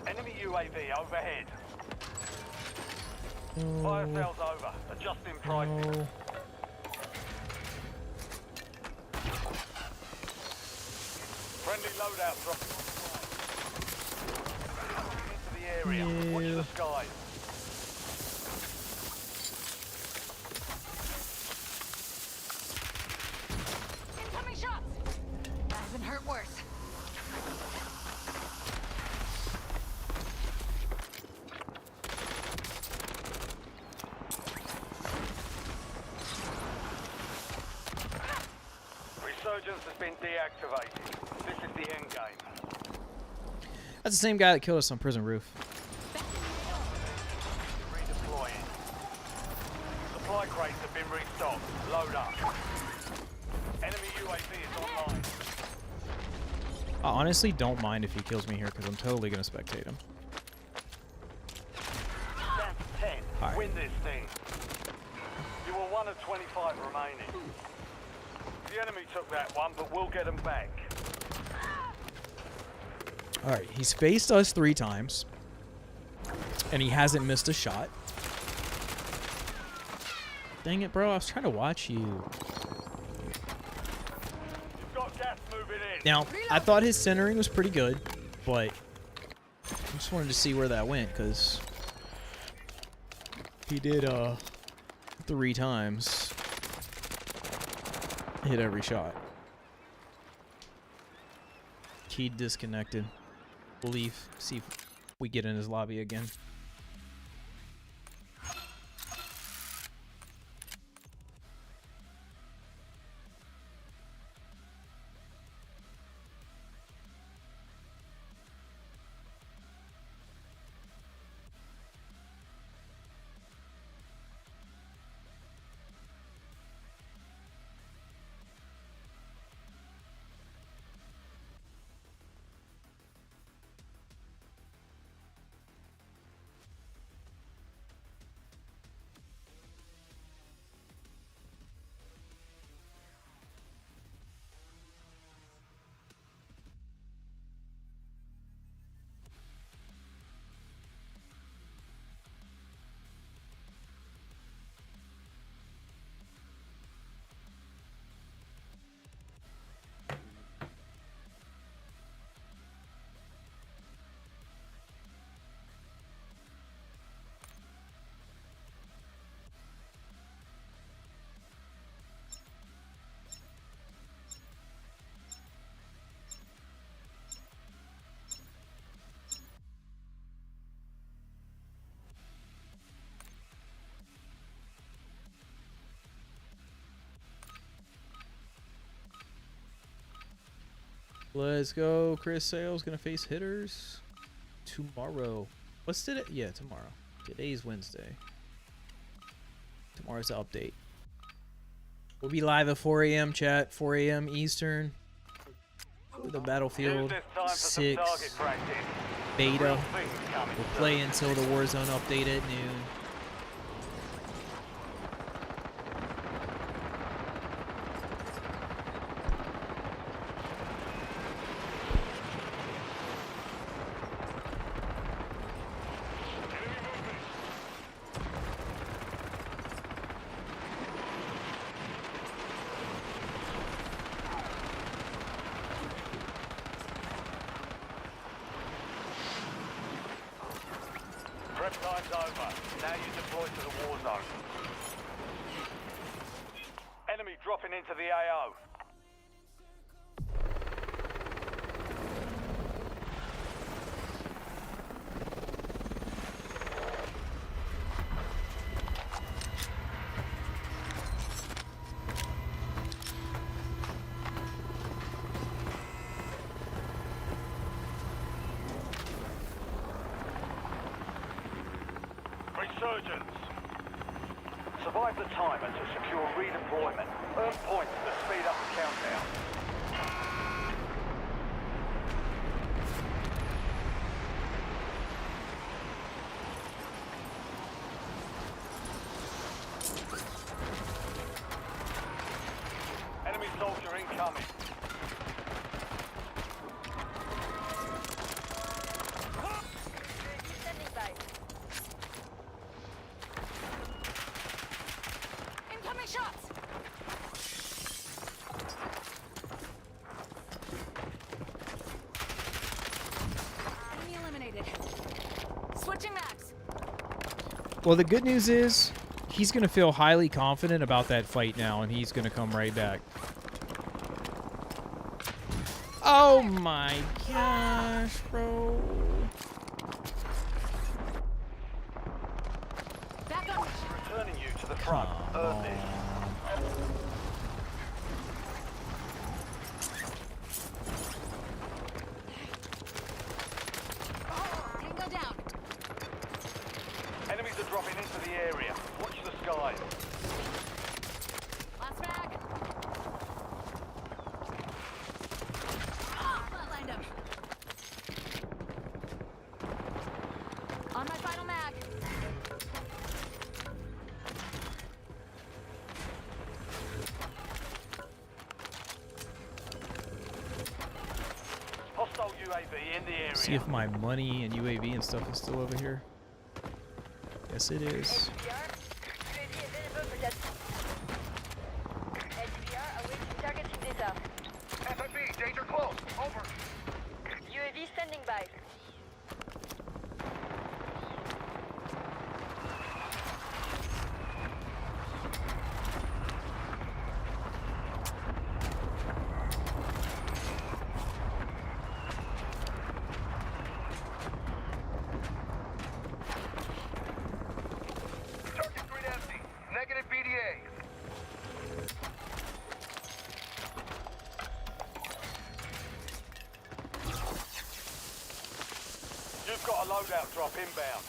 Enemy UAV overhead. Fire sales over. Adjusting prices. No. Friendly loadout drop. Into the area. Watch the skies. Incoming shots. That hasn't hurt worse. Resurgence has been deactivated. This is the end game. That's the same guy that killed us on Prison Roof. Redeploying. Supply crates have been restocked. Load up. Enemy UAV is online. I honestly don't mind if he kills me here because I'm totally going to spectate him. That's 10. Alright. Win this thing. You were 1 of 25 remaining. The enemy took that one, but we'll get them back. Alright, he's faced us 3 times. And he hasn't missed a shot. Dang it, bro. I was trying to watch you. You've got gas moving in. Now, I thought his centering was pretty good, but I just wanted to see where that went, because he did 3 times hit every shot. Key disconnected. We'll leave. See if we get in his lobby again. Let's go. Chris Sale's gonna face hitters tomorrow. What's today? Yeah, tomorrow. Today's Wednesday. Tomorrow's the update. We'll be live at 4 a.m. chat, 4 a.m. Eastern. The Battlefield 6 beta. We'll play until the Warzone update at noon. Prep time's over. Now you deploy to the war zone. Enemy dropping into the AO. Resurgence. Survive the time and to secure redeployment. Earn points to speed up the countdown. Enemy soldier incoming. Standing by. Incoming shots! Enemy eliminated. Switching mags. Well, the good news is he's going to feel highly confident about that fight now, and he's going to come right back. Oh my gosh, bro. Back up! Returning you to the front. Earn this. Tango down. Enemies are dropping into the area. Watch the skies. Last mag. Flatlined him. On my final mag. Hostile UAV in the area. See if my money and UAV and stuff is still over here. Yes, it is. SDR, UAV available for task. SDR awaiting targeting data. FFB, danger close. Over. UAV standing by. Target grid empty. Negative BDA. You've got a loadout drop inbound.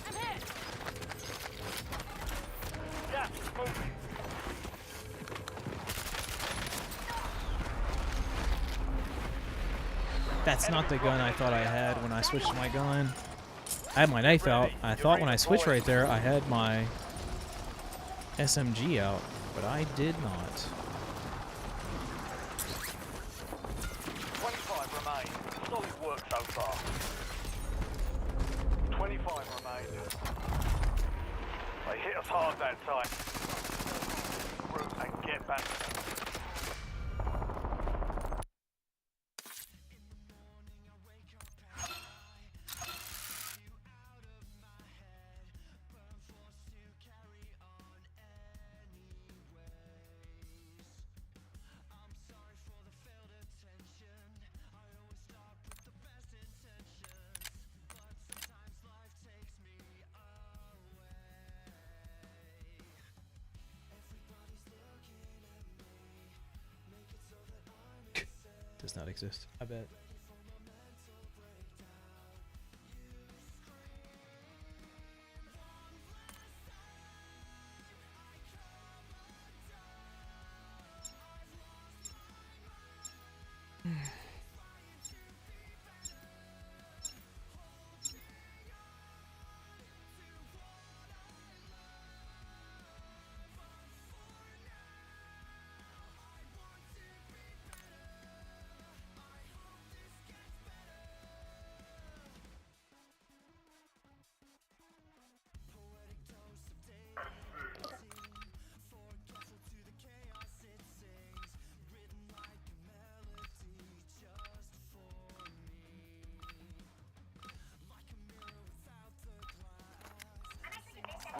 I'm hit! Gas is moving. That's not the gun I thought I had when I switched my gun. I had my knife out. I thought when I switched right there, I had my SMG out, but I did not. 25 remain. Solid work so far. 25 remain. They hit us hard that time. Route and get back. does not exist. I bet.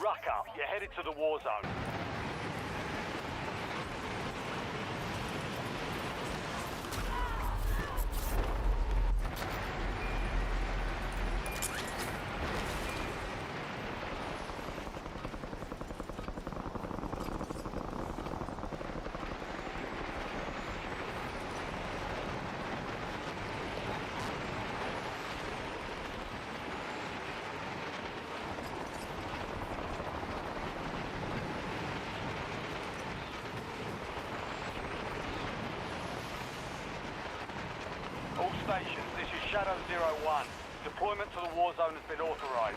Ruck up, you're headed to the war zone. All stations, this is Shadow 01. Deployment to the war zone has been authorized.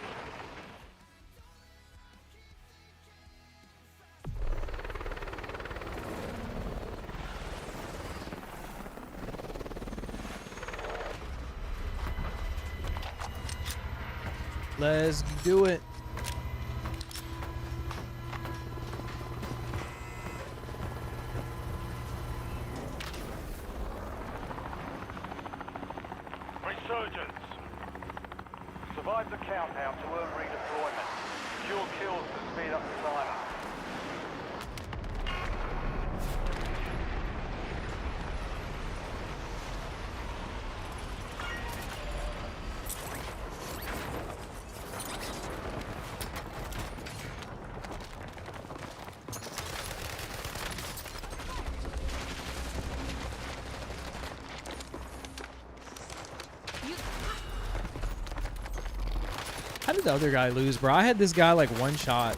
Let's do it. Resurgence. Survive the countdown to earn redeployment. Secure kills to speed up the timer. How did the other guy lose, bro? I had this guy like one shot.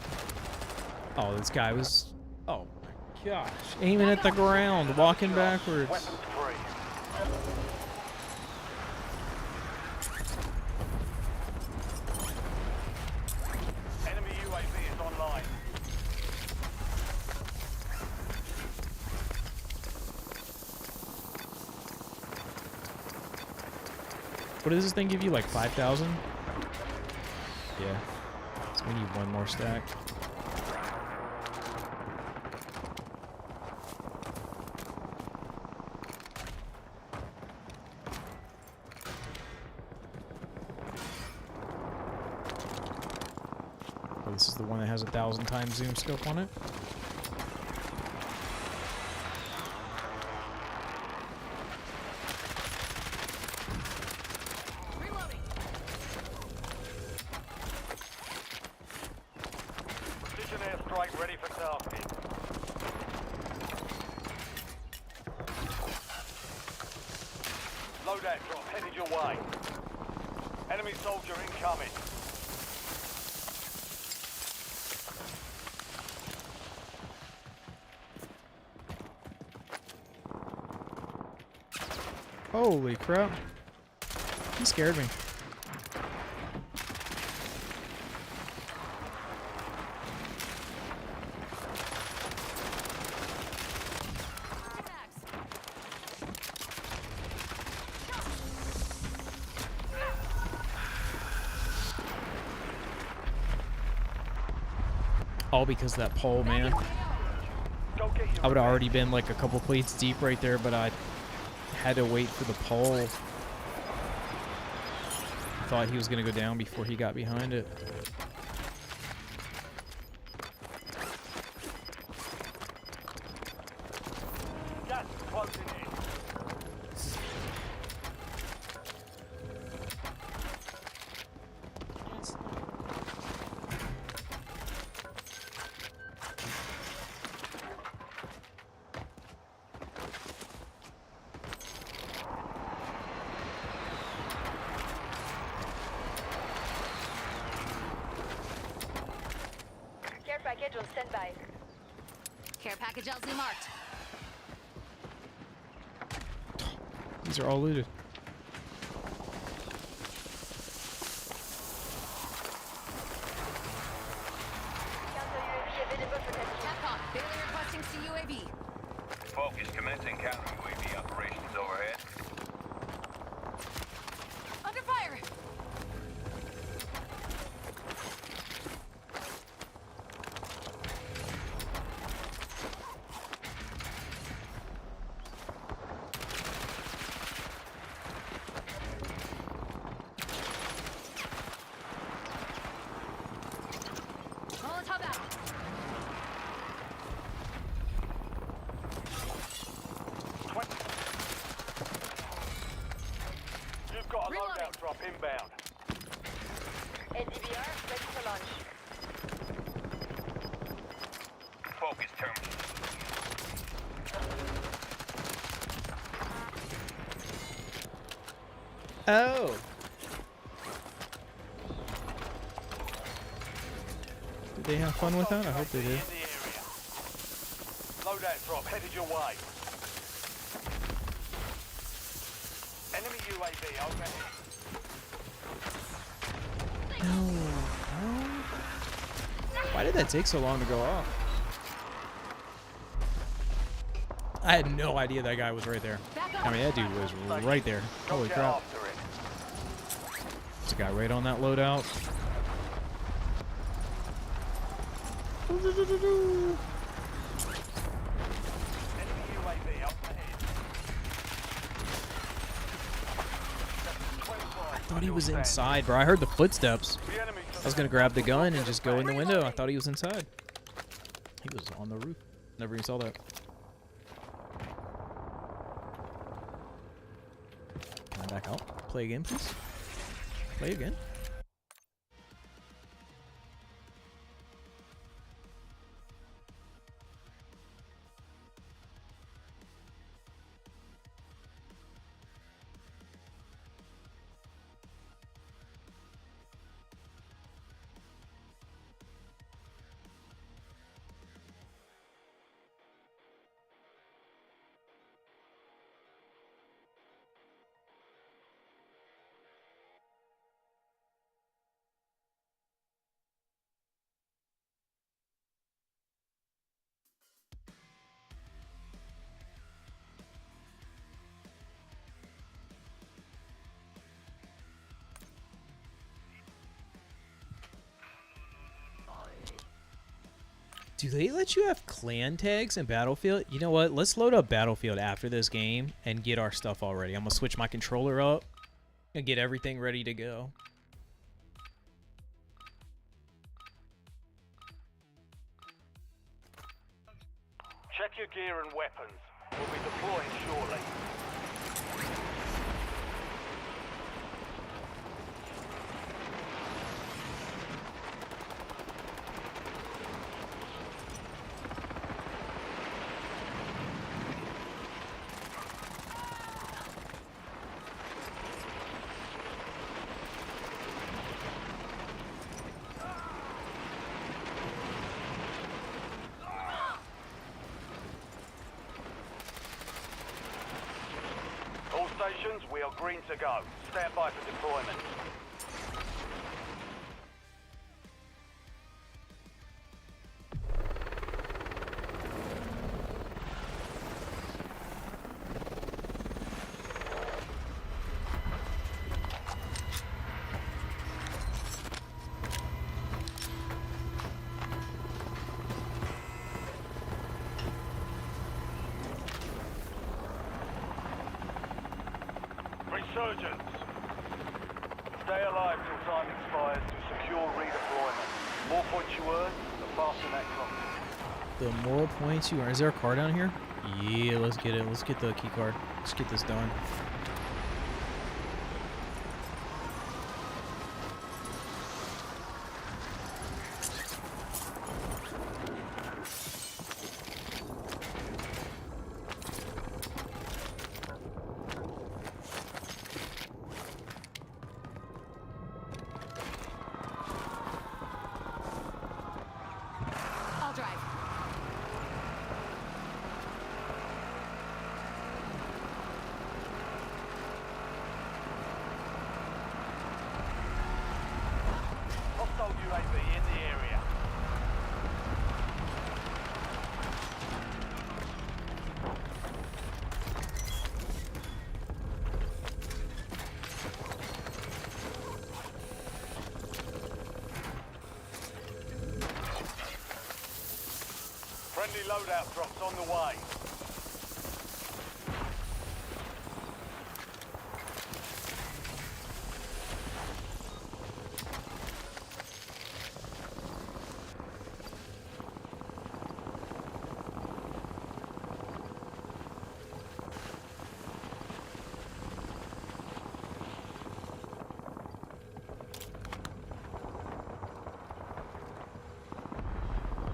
Oh, this guy was... Oh my gosh. Aiming at the ground, walking backwards. Weapons free. Enemy UAV is online. What does this thing give you, like 5,000? Yeah. So we need one more stack. Oh, this is the one that has 1,000 times zoom scope on it. Reloading. Precision airstrike ready for tasking. Loadout drop headed your way. Enemy soldier incoming. Holy crap. He scared me. All because of that pole, man. Go get your I would have already been like a couple plates deep right there, but I had to wait for the pole. Thought he was going to go down before he got behind it. gas is closing in. package on standby. Care package LZ marked. These are all looted. Counter UAV available for tasking. Capcom, Bailey requesting CUAV. Focus commencing counter UAV operations overhead. Under fire. Molotov out. You've got a Reloading. loadout drop inbound. LDBR ready for launch. Focus terminal. Oh. Did they have fun with that? I hope they did. In the area. Loadout drop headed your way. Enemy UAV overhead. No. Why did that take so long to go off? I had no idea that guy was right there. Back up. I mean, that dude was right there. Go Holy get crap. after it. There's a guy right on that loadout. Enemy UAV up ahead. I thought he was inside, bro. I heard the footsteps. The enemy I was gonna grab the gun and just go in the window. I thought he was inside. He was on the roof. Never even saw that. Can I back out? Play again, please. Play again. Do they let you have clan tags in Battlefield? You know what? Let's load up Battlefield after this game and get our stuff already. I'm going to switch my controller up and get everything ready to go. Check your gear and weapons. We'll be deploying shortly. All stations, we are green to go. Stand by for deployment. Resurgence. Stay alive till time expires to secure redeployment. More points you earn, the faster that comes. The more points you earn. Is there a car down here? Yeah, let's get it. Let's get the key card. Let's get this done. UAV in the area. Friendly loadout drops on the way.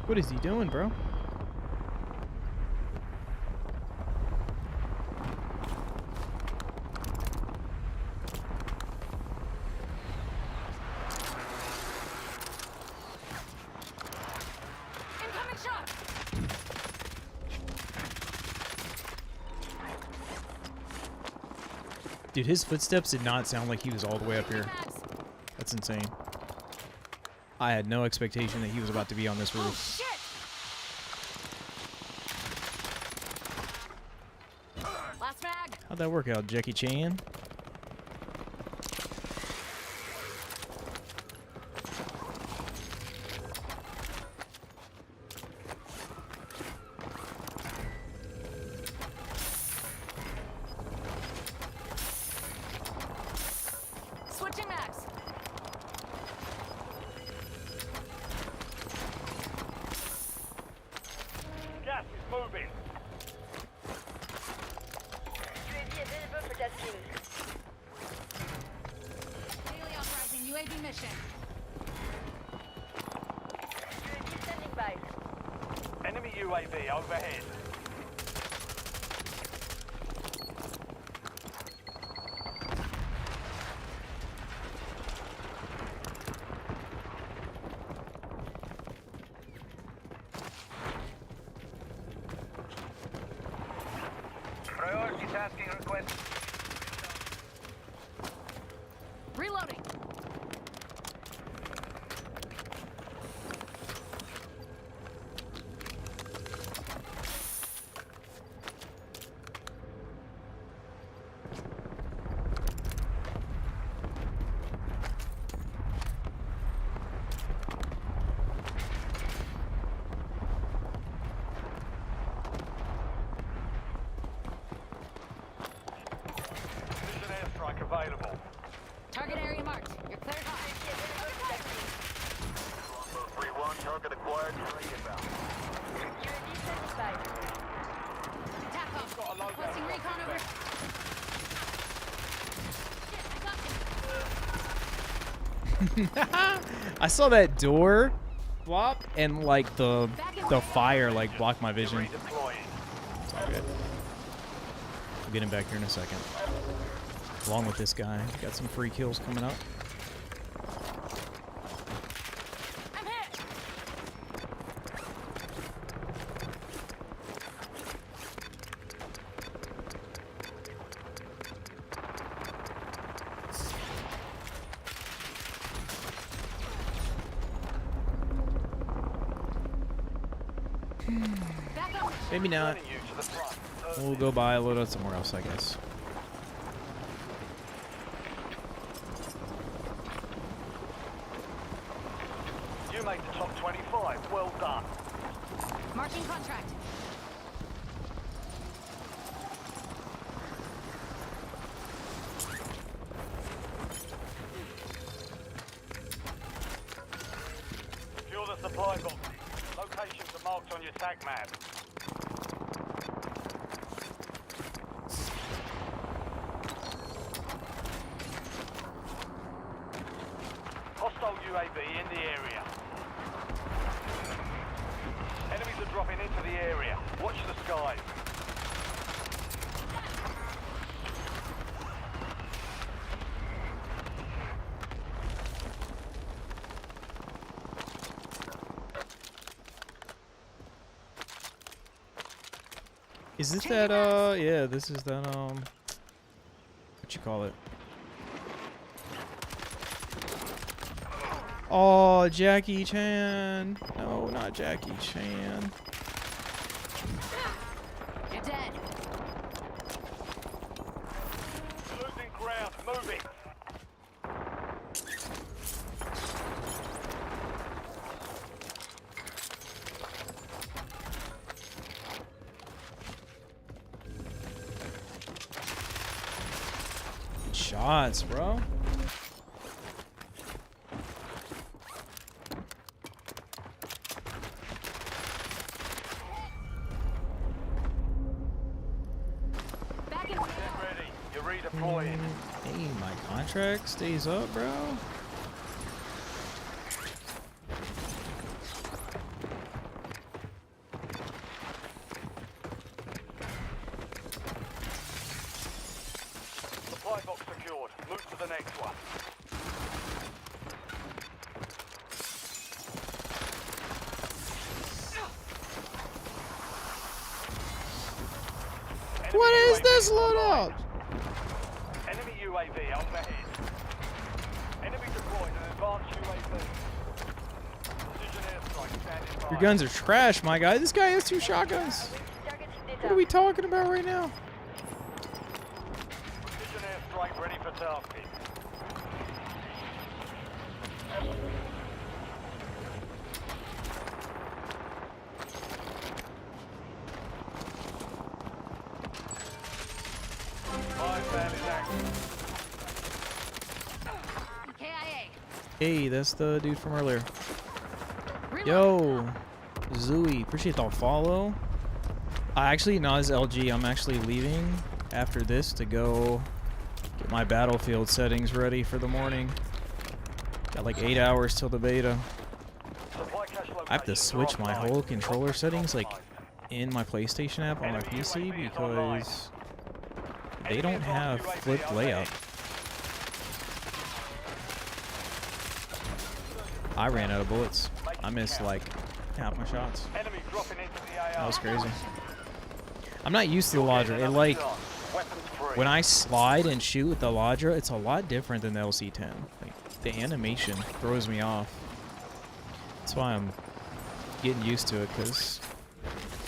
What is he doing, bro? Incoming shot! Dude, his footsteps did not sound like he was all the way up here. Max. That's insane. I had no expectation that he was about to be on this Oh, roof. shit! Last mag. How'd that work out, Jackie Chan? Switching max. Gas is moving. UAV available for tasking. Daily authorizing UAV mission. UAV standing by. Enemy UAV overhead. Priority tasking request. Reloading. Precision airstrike available. Target area marked. You're cleared hot. Longbow 3-1, target acquired. Inbound. UAV standing by. TACOM. Requesting recon over. Shit, I got you. I saw that door flop and like the fire like blocked my vision. Redeploying. It's all good. I'll get him back here in a second. Along with this guy. Got some free kills coming up. I'm hit. Back up. Maybe not. Sending you to the front. We'll go by, load out somewhere else, I guess. You made the top 25. Well done. Marking contract. Secure the supply boxes. Locations are marked on your tag map. Hostile UAV in the area. Enemies are dropping into the area. Watch the skies. Is this that, yeah, this is that, what you call it? Oh, Jackie Chan. No, not Jackie Chan. You're dead. Losing ground. Moving. Good shots, bro. Back in. Get ready. You're redeploying. Hey, my contract stays up, bro. Supply box secured. Move to the next one. Enemy What is UAV this online. loadout? Enemy UAV overhead. Enemy deployed an advanced UAV. Precision airstrike standing by. Your guns are trash, my guy. This guy has 2 shotguns. Targeting What data. are we talking about right now? Precision airstrike ready for tasking. Fire fan is active. KIA. Hey, that's the dude from earlier. Reload. Yo, Zooey, appreciate the follow. I actually, not as LG, I'm actually leaving after this to go get my Battlefield settings ready for the morning. Got like 8 hours till the beta. Supply cache I have to locations are switch my offline. whole controller settings like Compromised. in my PlayStation app on my Enemy PC UAV is online. because they Enemy don't have advanced UAV flipped layout. overhead. I ran out of bullets. I missed like half my shots. Enemy dropping into the AR. That was crazy. I'm not used to the Lodra. It like Weapons free. when I slide and shoot with the Lodra, it's a lot different than the LC10. Like the animation throws me off. That's why I'm getting used to it because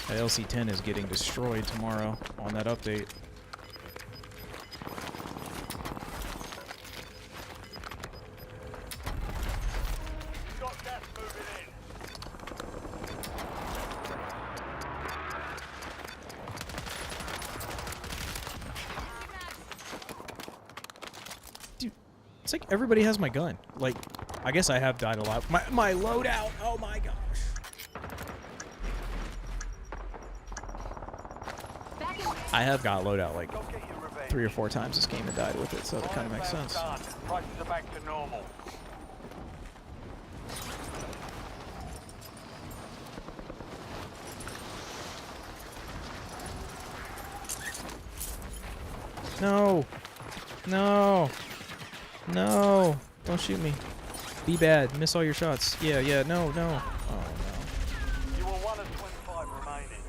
that LC10 is getting destroyed tomorrow on that update. Got gas moving in. Dude, it's like everybody has my gun. Like, I guess I have died a lot. My loadout. Oh my gosh. Back in. I have got loadout like Go get your revenge. 3 or 4 times this game and died with it, so it kind of makes Fireman's sense. done. Prices are back to normal. No. No. No. Don't shoot me. Be bad. Miss all your shots. Yeah, yeah. No, no. Oh, You were 1 of 25 remaining.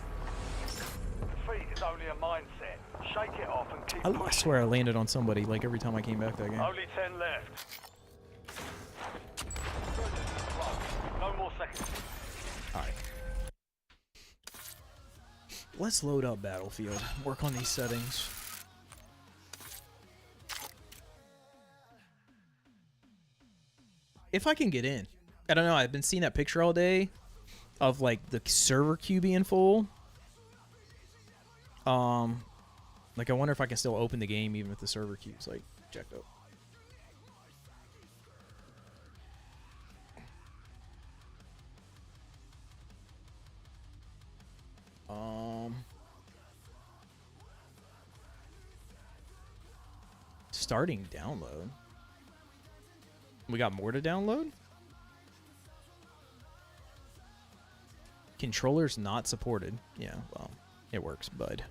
Defeat is only a mindset. Shake it off and keep no. I pushing. swear I landed on somebody like every time I came back that game. Only 10 left. No more seconds. Alright. Let's load up Battlefield. Work on these settings. If I can get in. I don't know. I've been seeing that picture all day of like the server queue being full. Like I wonder if I can still open the game even if the server queue's like checked up. Starting download. We got more to download? Controllers not supported. Yeah, well, it works, bud.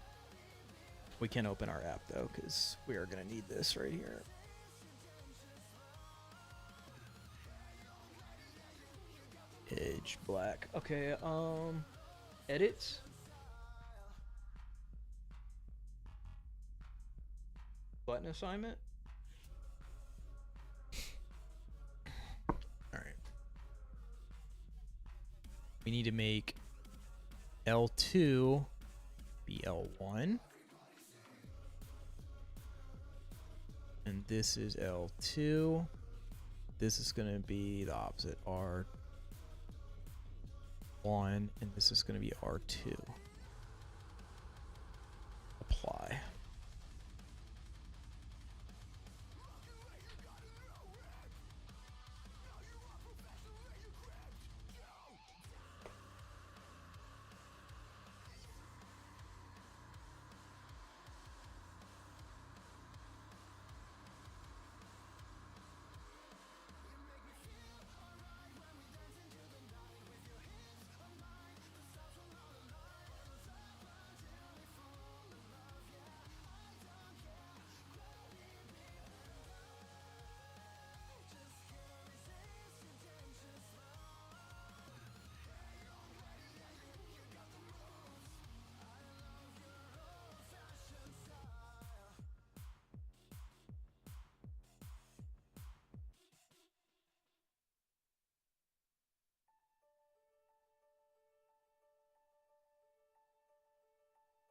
We can open our app though, because we are gonna need this right here. Edge black. Okay, edit. Button assignment. All right. We need to make L2 be L1. And this is L2. This is going to be the opposite, R1. And this is going to be R2. Apply.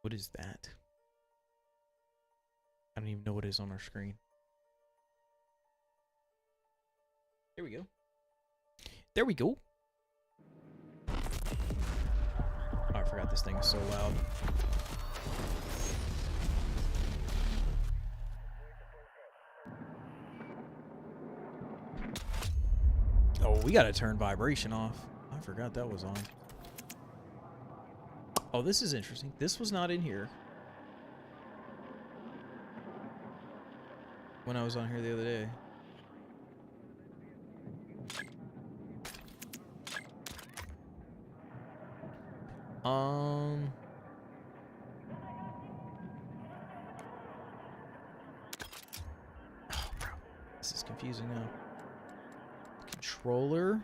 What is that? I don't even know what is on our screen. There we go. There we go. Oh, I forgot this thing is so loud. Oh, we gotta turn vibration off. I forgot that was on. Oh, this is interesting. This was not in here when I was on here the other day. Oh, bro. This is confusing now. Controller.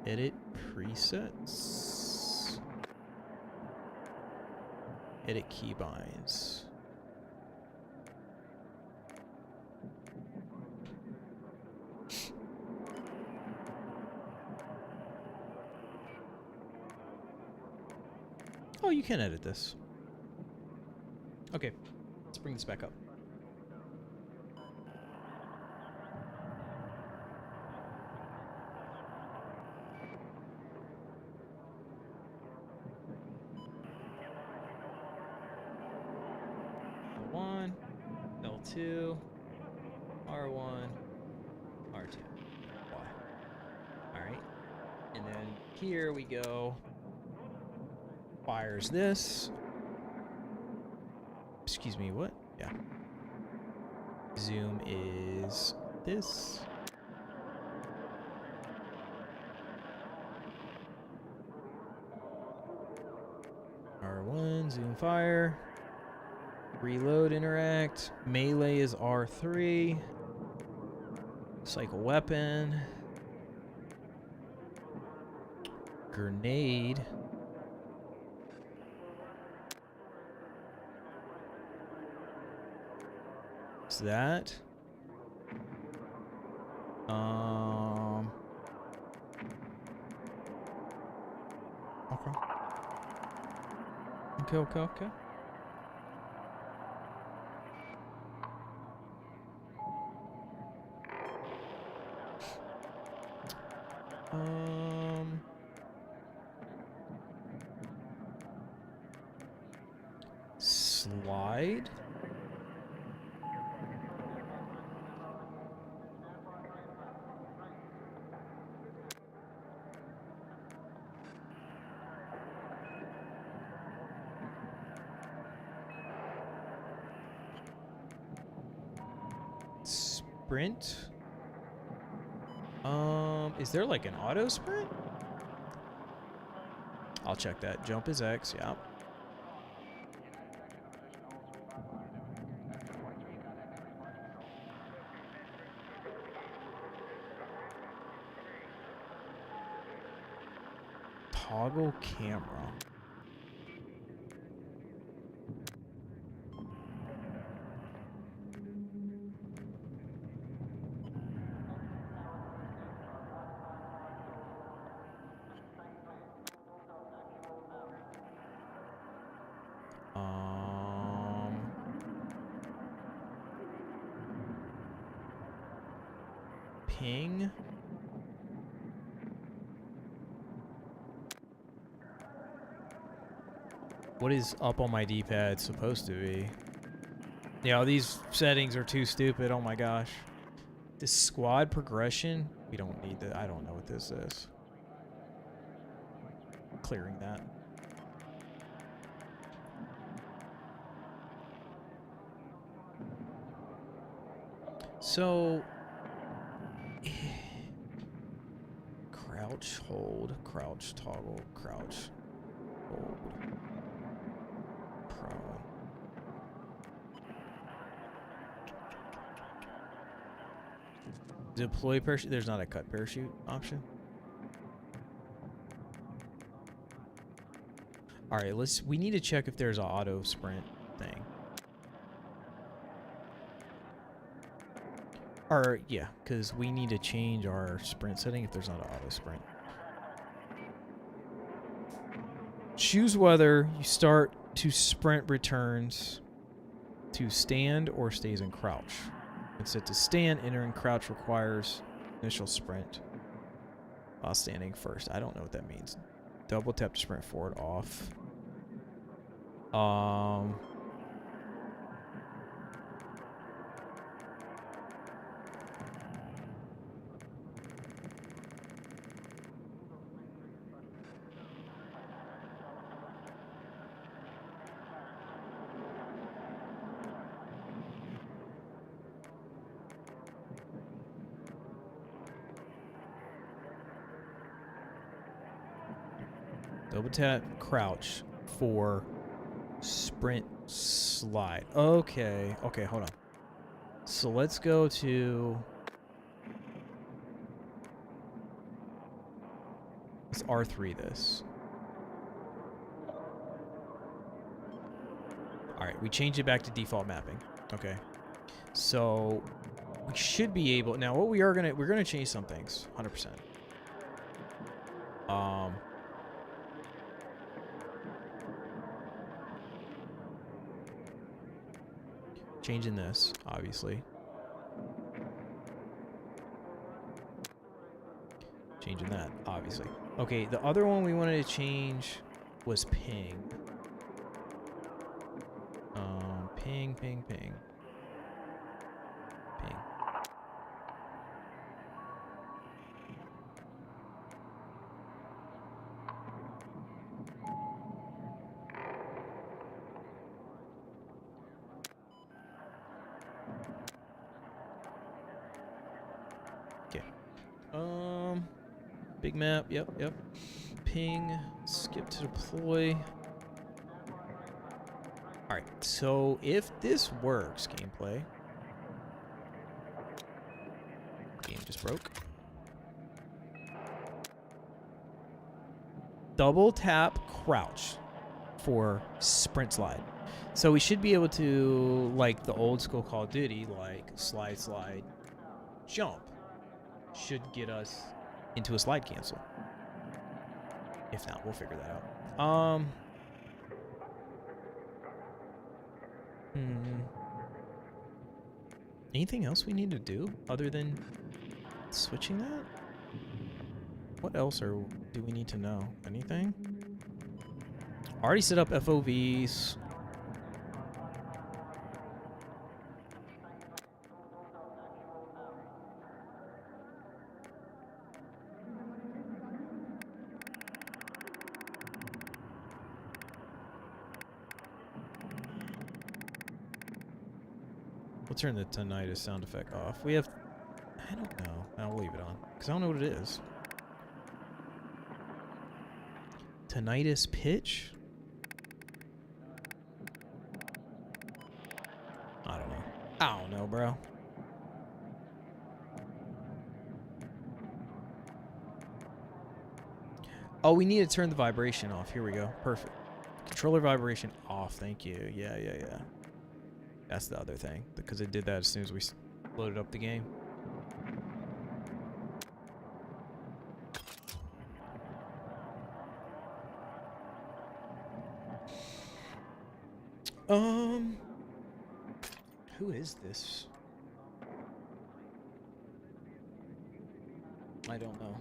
Edit presets. Edit keybinds. Oh, you can edit this. Okay, let's bring this back up. L1, L2, R1, R2. Y. Alright. And then here we go. Fires this. Excuse me, what? Yeah. Zoom is this. R1, zoom fire. Reload, interact. Melee is R3. Cycle weapon. Grenade. What's that? Okay. Slide. Sprint. Is there like an auto sprint? I'll check that. Jump is X, yeah. Toggle camera. ping. What is up on my D-pad supposed to be? Yeah, these settings are too stupid. Oh my gosh. This squad progression? We don't need that. I don't know what this is. Clearing that. So, crouch, hold, crouch, toggle, crouch, hold, prone. Deploy parachute. There's not a cut parachute option. All right, we need to check if there's an auto sprint thing. Or, yeah, because we need to change our sprint setting if there's not an auto sprint. Choose whether you start to sprint returns to stand or stays in crouch. When set to stand, entering crouch requires initial sprint while standing first. I don't know what that means. Double tap to sprint forward off. Double tap crouch for sprint slide. Okay. Okay, hold on. So let's go to... Let's R3 this. Alright, we changed it back to default mapping. Okay. So we should be able... Now what we're gonna change some things. 100%. Changing this, obviously. Changing that, obviously. Okay, the other one we wanted to change was ping. Ping, ping, ping. Ping. Big map, yep. Ping, skip to deploy. Alright, so if this works, gameplay. Game just broke. Double tap crouch for sprint slide. So we should be able to, like the old school Call of Duty, like slide, jump. Should get us into a slide cancel. If not, we'll figure that out. Anything else we need to do other than switching that? What else do we need to know? Anything? Already set up FOVs. We'll turn the tinnitus sound effect off. We have... I don't know. I'll leave it on. Because I don't know what it is. Tinnitus pitch? I don't know. I don't know, bro. Oh, we need to turn the vibration off. Here we go. Perfect. Controller vibration off. Thank you. Yeah. That's the other thing, because it did that as soon as we loaded up the game. Who is this? I don't know.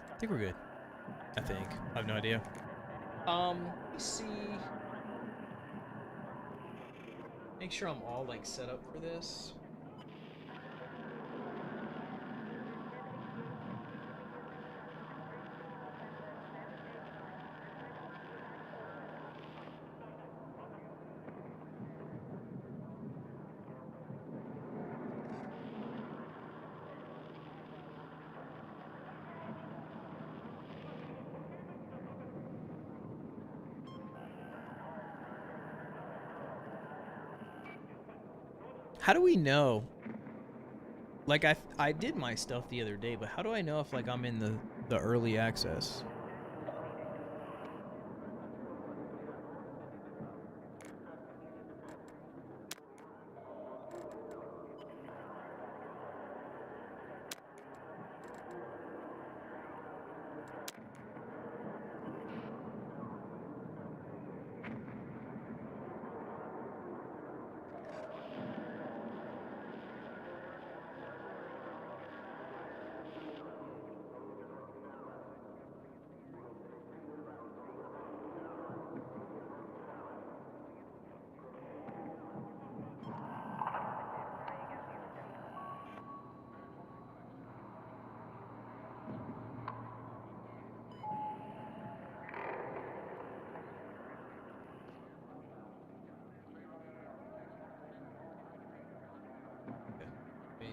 I think we're good. I think. I have no idea. Let me see. Make sure I'm all like set up for this. How do we know? Like I did my stuff the other day, but how do I know if like I'm in the early access?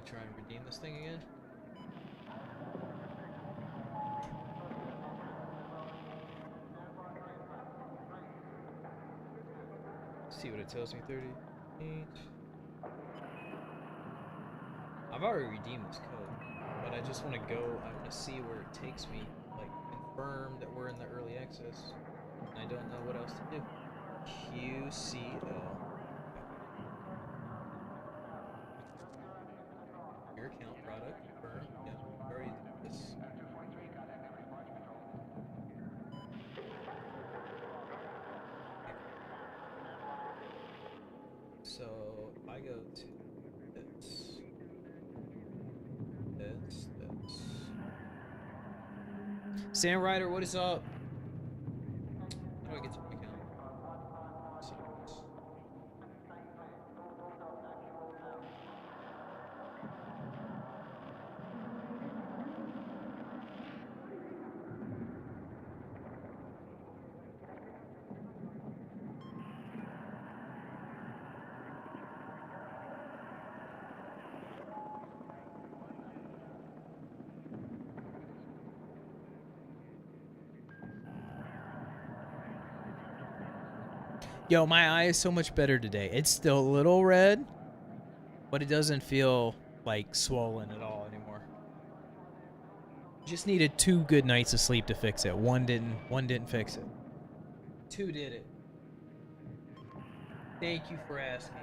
Try and redeem this thing again. See what it tells me. 38. I've already redeemed this code, but I just want to go. I want to see where it takes me. Like confirm that we're in the early access. And I don't know what else to do. QCL. Your account product confirm. Yeah, we already did this. So if I go to this. Sam Ryder, what is up? How do I get to my account? Settings. Yo, my eye is so much better today. It's still a little red, but it doesn't feel like swollen at all anymore. Just needed 2 good nights of sleep to fix it. One didn't fix it. 2 did it. Thank you for asking.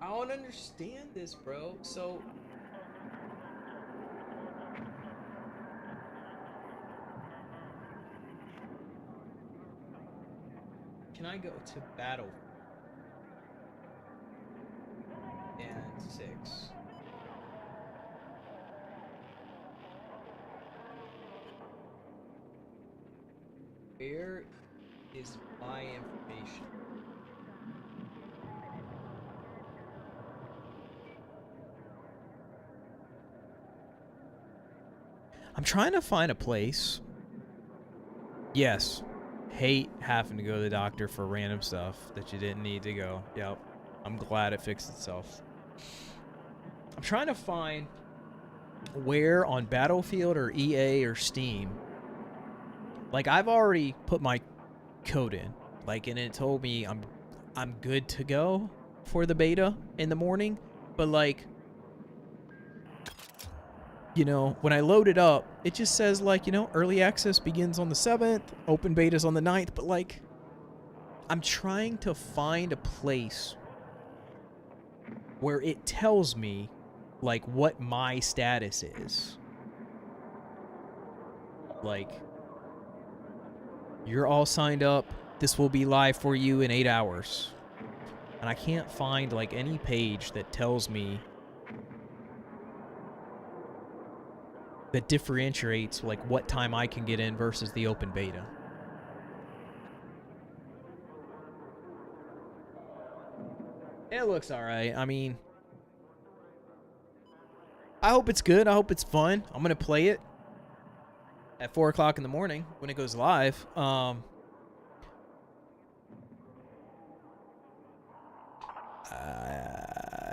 I don't understand this, bro. So can I go to battle and 6? Where is my information? I'm trying to find a place. Yes. Hate having to go to the doctor for random stuff that you didn't need to go. Yep. I'm glad it fixed itself. I'm trying to find where on Battlefield or EA or Steam. Like I've already put my code in. Like and it told me I'm good to go for the beta in the morning. But like, you know, when I load it up, it just says like, you know, early access begins on the 7th, open beta's on the 9th, but like, I'm trying to find a place where it tells me like what my status is. Like, you're all signed up. This will be live for you in 8 hours. And I can't find like any page that tells me, that differentiates like what time I can get in versus the open beta. It looks alright. I mean, I hope it's good. I hope it's fun. I'm gonna play it at 4 o'clock in the morning when it goes live.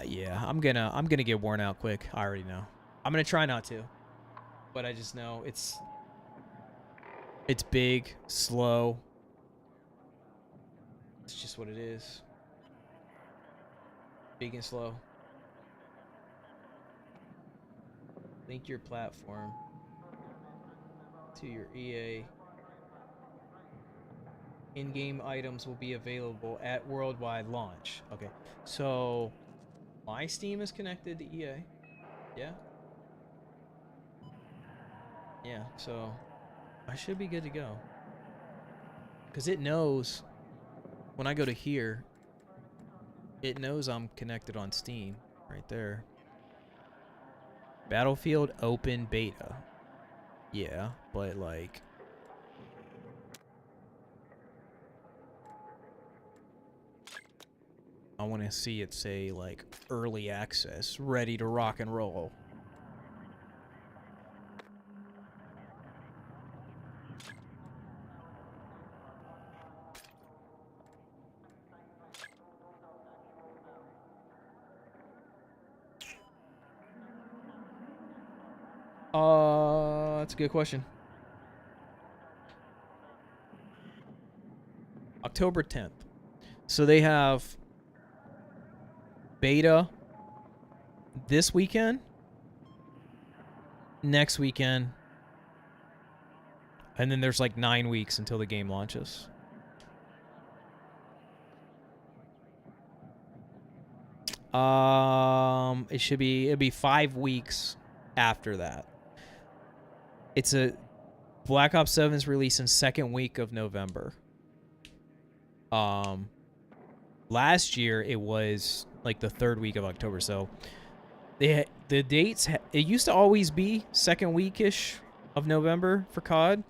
Yeah, I'm gonna get worn out quick. I already know. I'm gonna try not to, but I just know it's big, slow. It's just what it is. Big and slow. Link your platform to your EA. In-game items will be available at worldwide launch. Okay, so my Steam is connected to EA. Yeah. Yeah, so I should be good to go. Because it knows when I go to here, it knows I'm connected on Steam right there. Battlefield open beta. Yeah, but like, I want to see it say like early access, ready to rock and roll. That's a good question. October 10th. So they have beta this weekend, next weekend, and then there's like 9 weeks until the game launches. It'd be 5 weeks after that. It's a Black Ops 7's releasing second week of November. Last year it was like the third week of October. So the dates, it used to always be second week-ish of November for COD.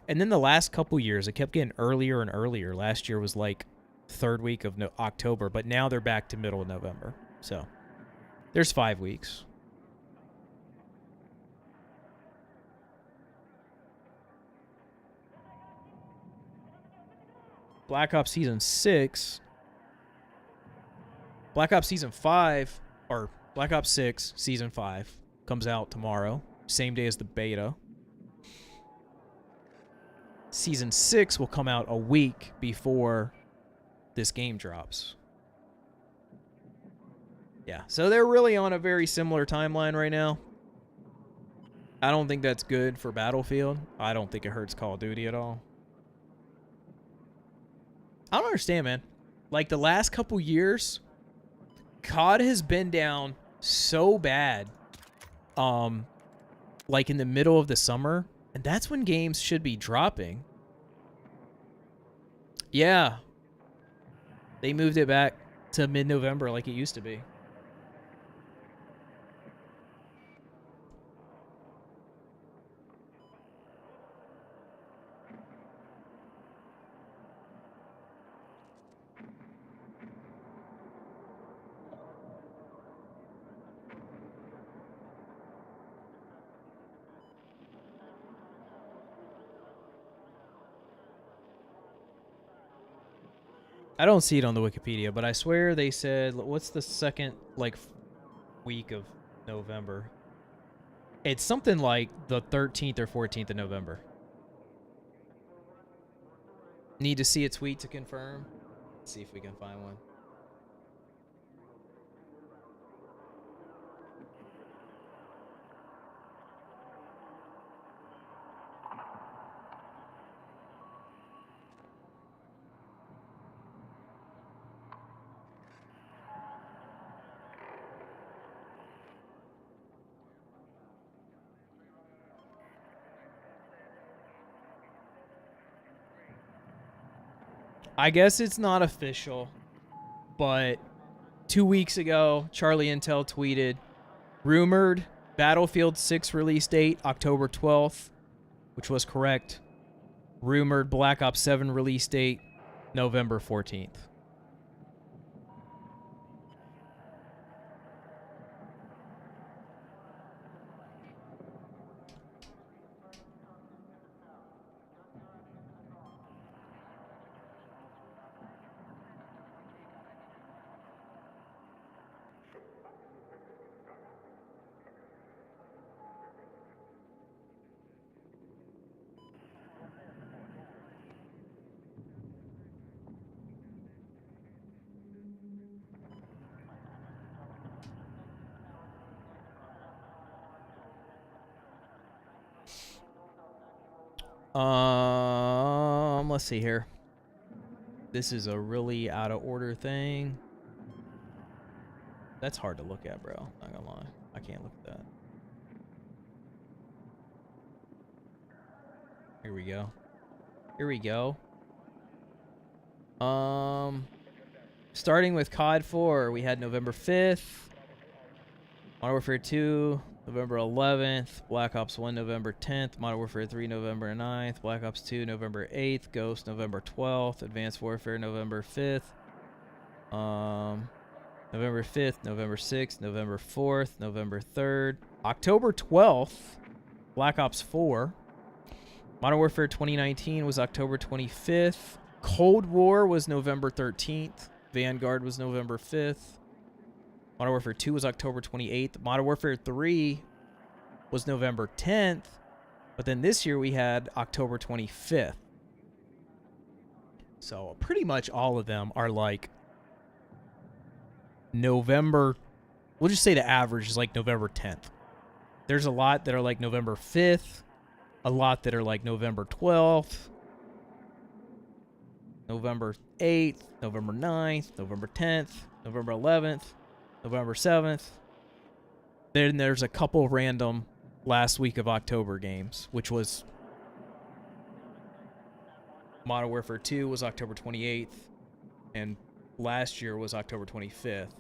And then the last couple years it kept getting earlier and earlier. Last year was like third week of October, but now they're back to middle of November. So there's 5 weeks. Black Ops Season 6, Black Ops Season 5, or Black Ops 6 Season 5 comes out tomorrow, same day as the beta. Season 6 will come out a week before this game drops. Yeah, so they're really on a very similar timeline right now. I don't think that's good for Battlefield. I don't think it hurts Call of Duty at all. I don't understand, man. Like, the last couple years, COD has been down so bad, like in the middle of the summer, and that's when games should be dropping. Yeah. They moved it back to mid-November like it used to be. I don't see it on the Wikipedia, but I swear they said, what's the second, like, week of November? It's something like the 13th or 14th of November. Need to see a tweet to confirm. Let's see if we can find one. I guess it's not official, but 2 weeks ago, Charlie Intel tweeted, rumored Battlefield 6 release date, October 12th, which was correct. Rumored Black Ops 7 release date, November 14th. Let's see here. This is a really out of order thing. That's hard to look at, bro. Not gonna lie. I can't look at that. Here we go. Here we go. Starting with COD 4, we had November 5th. Modern Warfare 2, November 11th. Black Ops 1, November 10th. Modern Warfare 3, November 9th. Black Ops 2, November 8th. Ghost, November 12th. Advanced Warfare, November 5th. November 5th, November 6th, November 4th, November 3rd. October 12th, Black Ops 4. Modern Warfare 2019 was October 25th. Cold War was November 13th. Vanguard was November 5th. Modern Warfare 2 was October 28th. Modern Warfare 3 was November 10th. But then this year we had October 25th. So pretty much all of them are like November. We'll just say the average is like November 10th. There's a lot that are like November 5th. A lot that are like November 12th. November 8th. November 9th. November 10th. November 11th. November 7th. Then there's a couple random last week of October games, which was Modern Warfare 2 was October 28th, and last year was October 25th.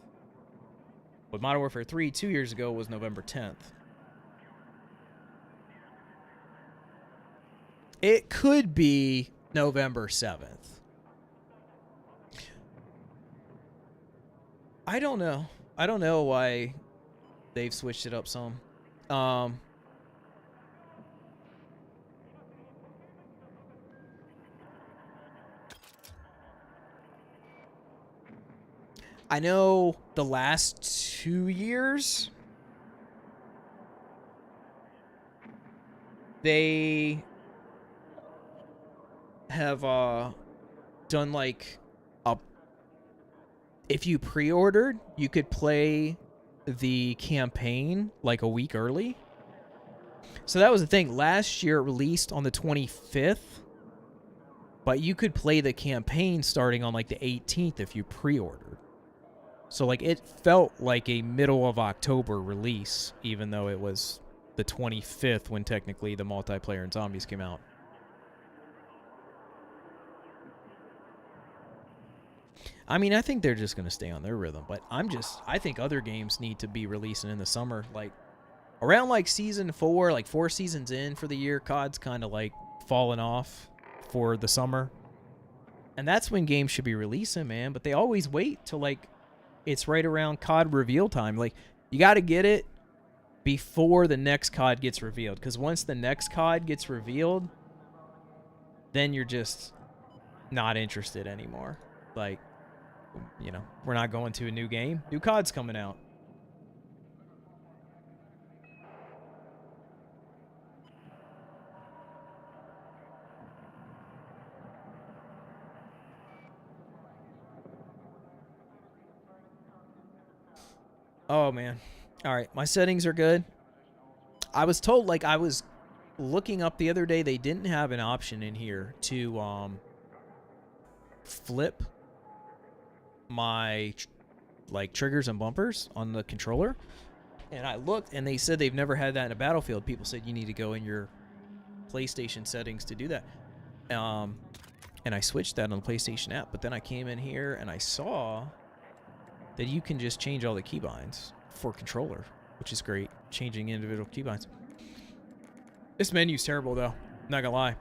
But Modern Warfare 3 2 years ago was November 10th. It could be November 7th. I don't know. I don't know why they've switched it up some. I know the last 2 years they have done like if you pre-ordered, you could play the campaign like a week early. So that was the thing. Last year it released on the 25th, but you could play the campaign starting on like the 18th if you pre-ordered. So like it felt like a middle of October release, even though it was the 25th when technically the multiplayer and zombies came out. I mean, I think they're just going to stay on their rhythm, but I think other games need to be releasing in the summer. Like, around, like, Season 4, like, 4 seasons in for the year, COD's kind of, like, falling off for the summer. And that's when games should be releasing, man, but they always wait till, like, it's right around COD reveal time. Like, you got to get it before the next COD gets revealed, because once the next COD gets revealed, then you're just not interested anymore. Like, you know, we're not going to a new game. New COD's coming out. Oh, man. All right, my settings are good. I was told, like, I was looking up the other day, they didn't have an option in here to flip my like triggers and bumpers on the controller, and I looked and they said they've never had that in a Battlefield. People said you need to go in your PlayStation settings to do that. And I switched that on the PlayStation app, but then I came in here and I saw that you can just change all the keybinds for controller, which is great. Changing individual keybinds. This menu's terrible though, not gonna lie.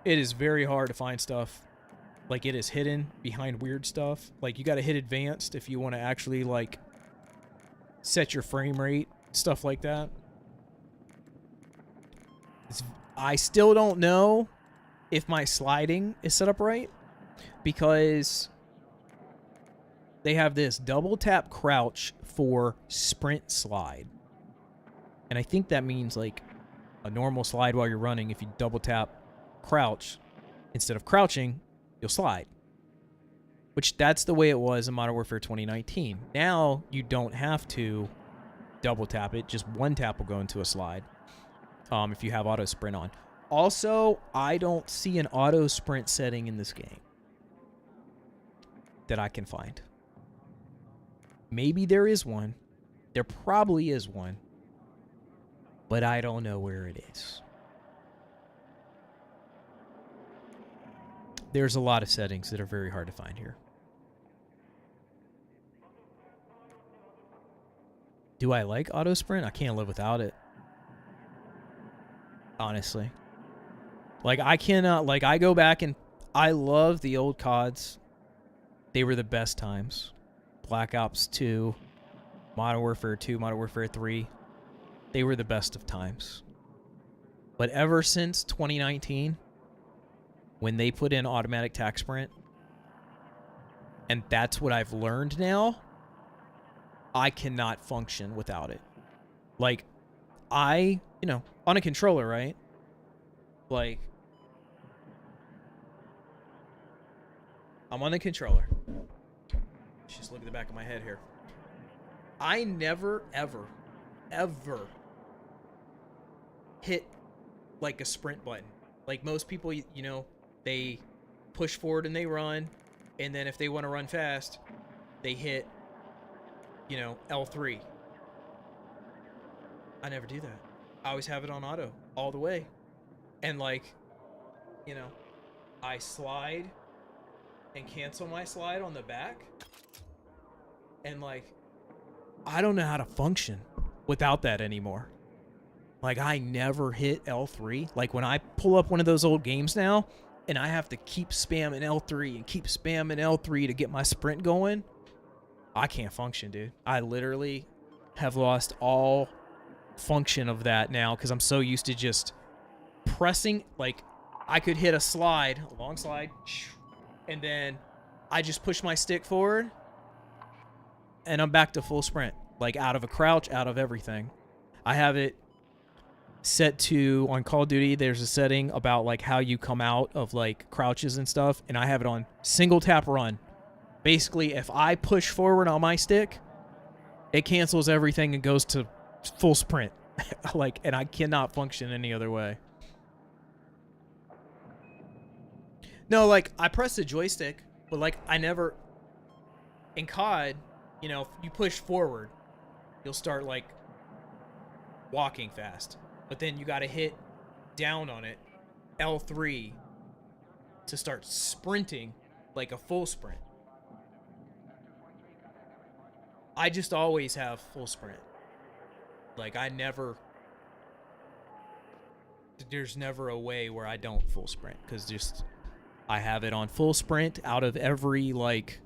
It is very hard to find stuff. Like, it is hidden behind weird stuff. Like, you gotta hit advanced if you want to actually, like, set your frame rate, stuff like that. I still don't know if my sliding is set up right, because they have this double tap crouch for sprint slide. And I think that means, like, a normal slide while you're running. If you double tap crouch instead of crouching, you'll slide. Which, that's the way it was in Modern Warfare 2019. Now you don't have to double tap it. Just one tap will go into a slide if you have auto sprint on. Also, I don't see an auto sprint setting in this game that I can find. Maybe there is one. There probably is one. But I don't know where it is. There's a lot of settings that are very hard to find here. Do I like auto sprint? I can't live without it. Honestly. Like, I cannot, like, I go back and I love the old CODs. They were the best times. Black Ops 2, Modern Warfare 2, Modern Warfare 3. They were the best of times. But ever since 2019, when they put in automatic tac sprint, and that's what I've learned now, I cannot function without it. Like, you know, on a controller, right? Like, I'm on the controller. Just look at the back of my head here. I never, ever, ever hit, like, a sprint button. Like, most people, you know, they push forward and they run, and then if they want to run fast, they hit, you know, L3. I never do that. I always have it on auto all the way. And, like, you know, I slide and cancel my slide on the back. And, like, I don't know how to function without that anymore. Like, I never hit L3. Like, when I pull up one of those old games now, and I have to keep spamming L3 and keep spamming L3 to get my sprint going, I can't function, dude. I literally have lost all function of that now because I'm so used to just pressing. Like, I could hit a slide, a long slide, and then I just push my stick forward, and I'm back to full sprint. Like, out of a crouch, out of everything. I have it set to, on Call of Duty, there's a setting about, like, how you come out of, like, crouches and stuff, and I have it on single tap run. Basically, if I push forward on my stick, it cancels everything and goes to full sprint. Like, and I cannot function any other way. No, like, I press the joystick, but, like, I never, in COD, you know, if you push forward, you'll start, like, walking fast. But then you gotta hit down on it, L3, to start sprinting like a full sprint. I just always have full sprint. Like, there's never a way where I don't full sprint, because just, I have it on full sprint out of every, like,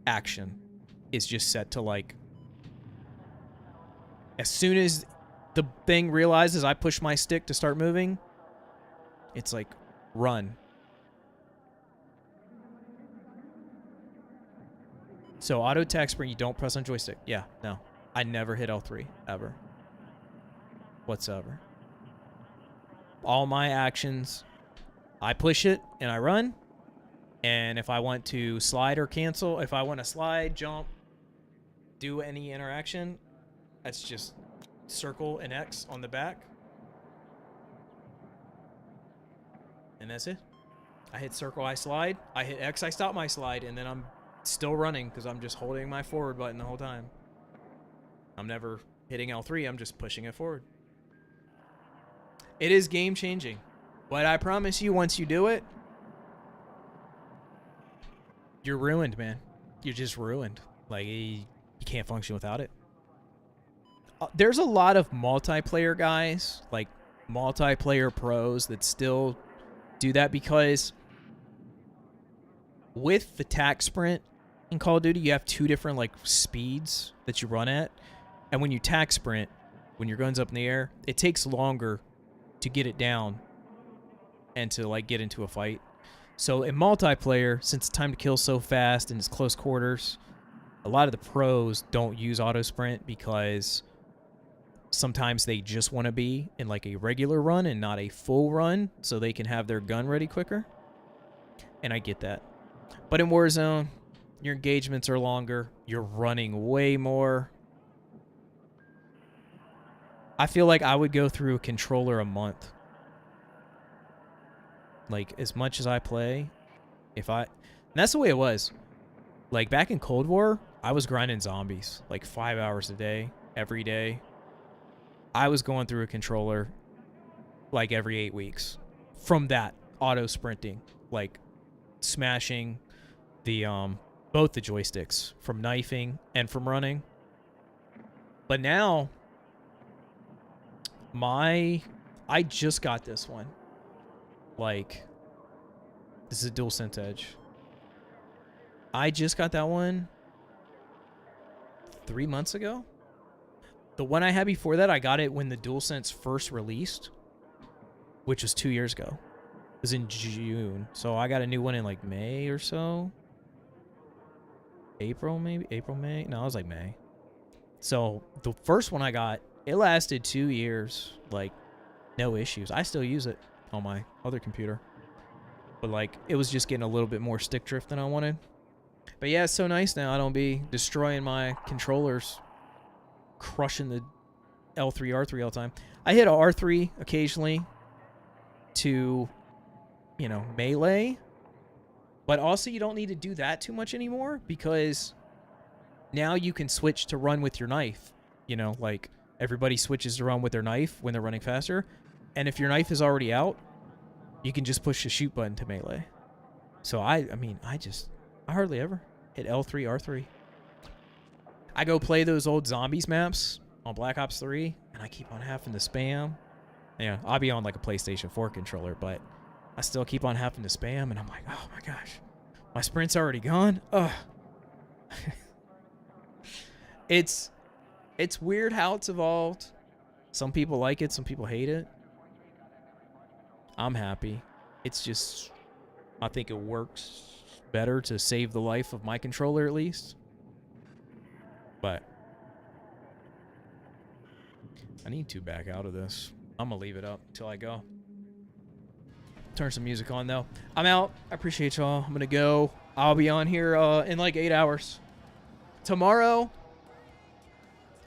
action is just set to, like, as soon as the thing realizes I push my stick to start moving, it's like, run. So, auto tac sprint, you don't press on joystick. Yeah, no. I never hit L3, ever. Whatsoever. All my actions, I push it and I run. And if I want to slide or cancel, if I want to slide, jump, do any interaction, that's just circle and X on the back. And that's it. I hit circle, I slide. I hit X, I stop my slide. And then I'm still running because I'm just holding my forward button the whole time. I'm never hitting L3. I'm just pushing it forward. It is game changing. But I promise you, once you do it, you're ruined, man. You're just ruined. Like, you can't function without it. There's a lot of multiplayer guys, like multiplayer pros, that still do that because with the tac sprint in Call of Duty, you have 2 different like speeds that you run at. And when you tac sprint, when your gun's up in the air, it takes longer to get it down and to like get into a fight. So in multiplayer, since time to kill so fast and it's close quarters, a lot of the pros don't use auto sprint because sometimes they just want to be in like a regular run and not a full run so they can have their gun ready quicker. And I get that. But in Warzone, your engagements are longer. You're running way more. I feel like I would go through a controller a month. Like, as much as I play, and that's the way it was. Like, back in Cold War, I was grinding zombies, like 5 hours a day, every day. I was going through a controller, like, every 8 weeks. From that, auto sprinting, like, smashing the, both the joysticks, from knifing and from running. But now, I just got this one. Like, this is a DualSense Edge. I just got that one 3 months ago. The one I had before that, I got it when the DualSense first released, which was 2 years ago. It was in June. So I got a new one in like May or so. April, maybe? April, May? No, it was like May. So the first one I got, it lasted 2 years. Like, no issues. I still use it on my other computer. But like, it was just getting a little bit more stick drift than I wanted. But yeah, it's so nice now. I don't be destroying my controllers, crushing the L3, R3 all the time. I hit a R3 occasionally to, you know, melee. But also you don't need to do that too much anymore because now you can switch to run with your knife. You know, like everybody switches to run with their knife when they're running faster. And if your knife is already out, you can just push the shoot button to melee. So I hardly ever hit L3, R3. I go play those old zombies maps on Black Ops 3, and I keep on having to spam. Yeah, I'll be on like a PlayStation 4 controller, but I still keep on having to spam, and I'm like, oh my gosh, my sprint's already gone? Ugh. It's weird how it's evolved. Some people like it, some people hate it. I'm happy. It's just, I think it works better to save the life of my controller at least. But I need to back out of this. I'm gonna leave it up until I go. Turn some music on though. I'm out. I appreciate y'all. I'm gonna go. I'll be on here in like 8 hours. Tomorrow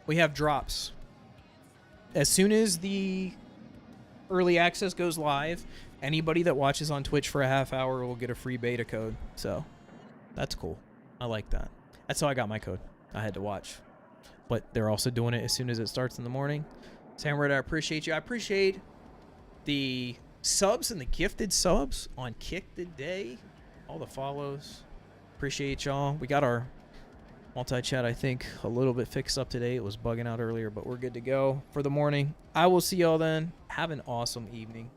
we have drops. As soon as the early access goes live, anybody that watches on Twitch for a half hour will get a free beta code. So that's cool. I like that. That's how I got my code. I had to watch. But they're also doing it as soon as it starts in the morning. Samrat, I appreciate you. I appreciate the subs and the gifted subs on Kick today. All the follows. Appreciate y'all. We got our multi-chat, I think, a little bit fixed up today. It was bugging out earlier, but we're good to go for the morning. I will see y'all then. Have an awesome evening.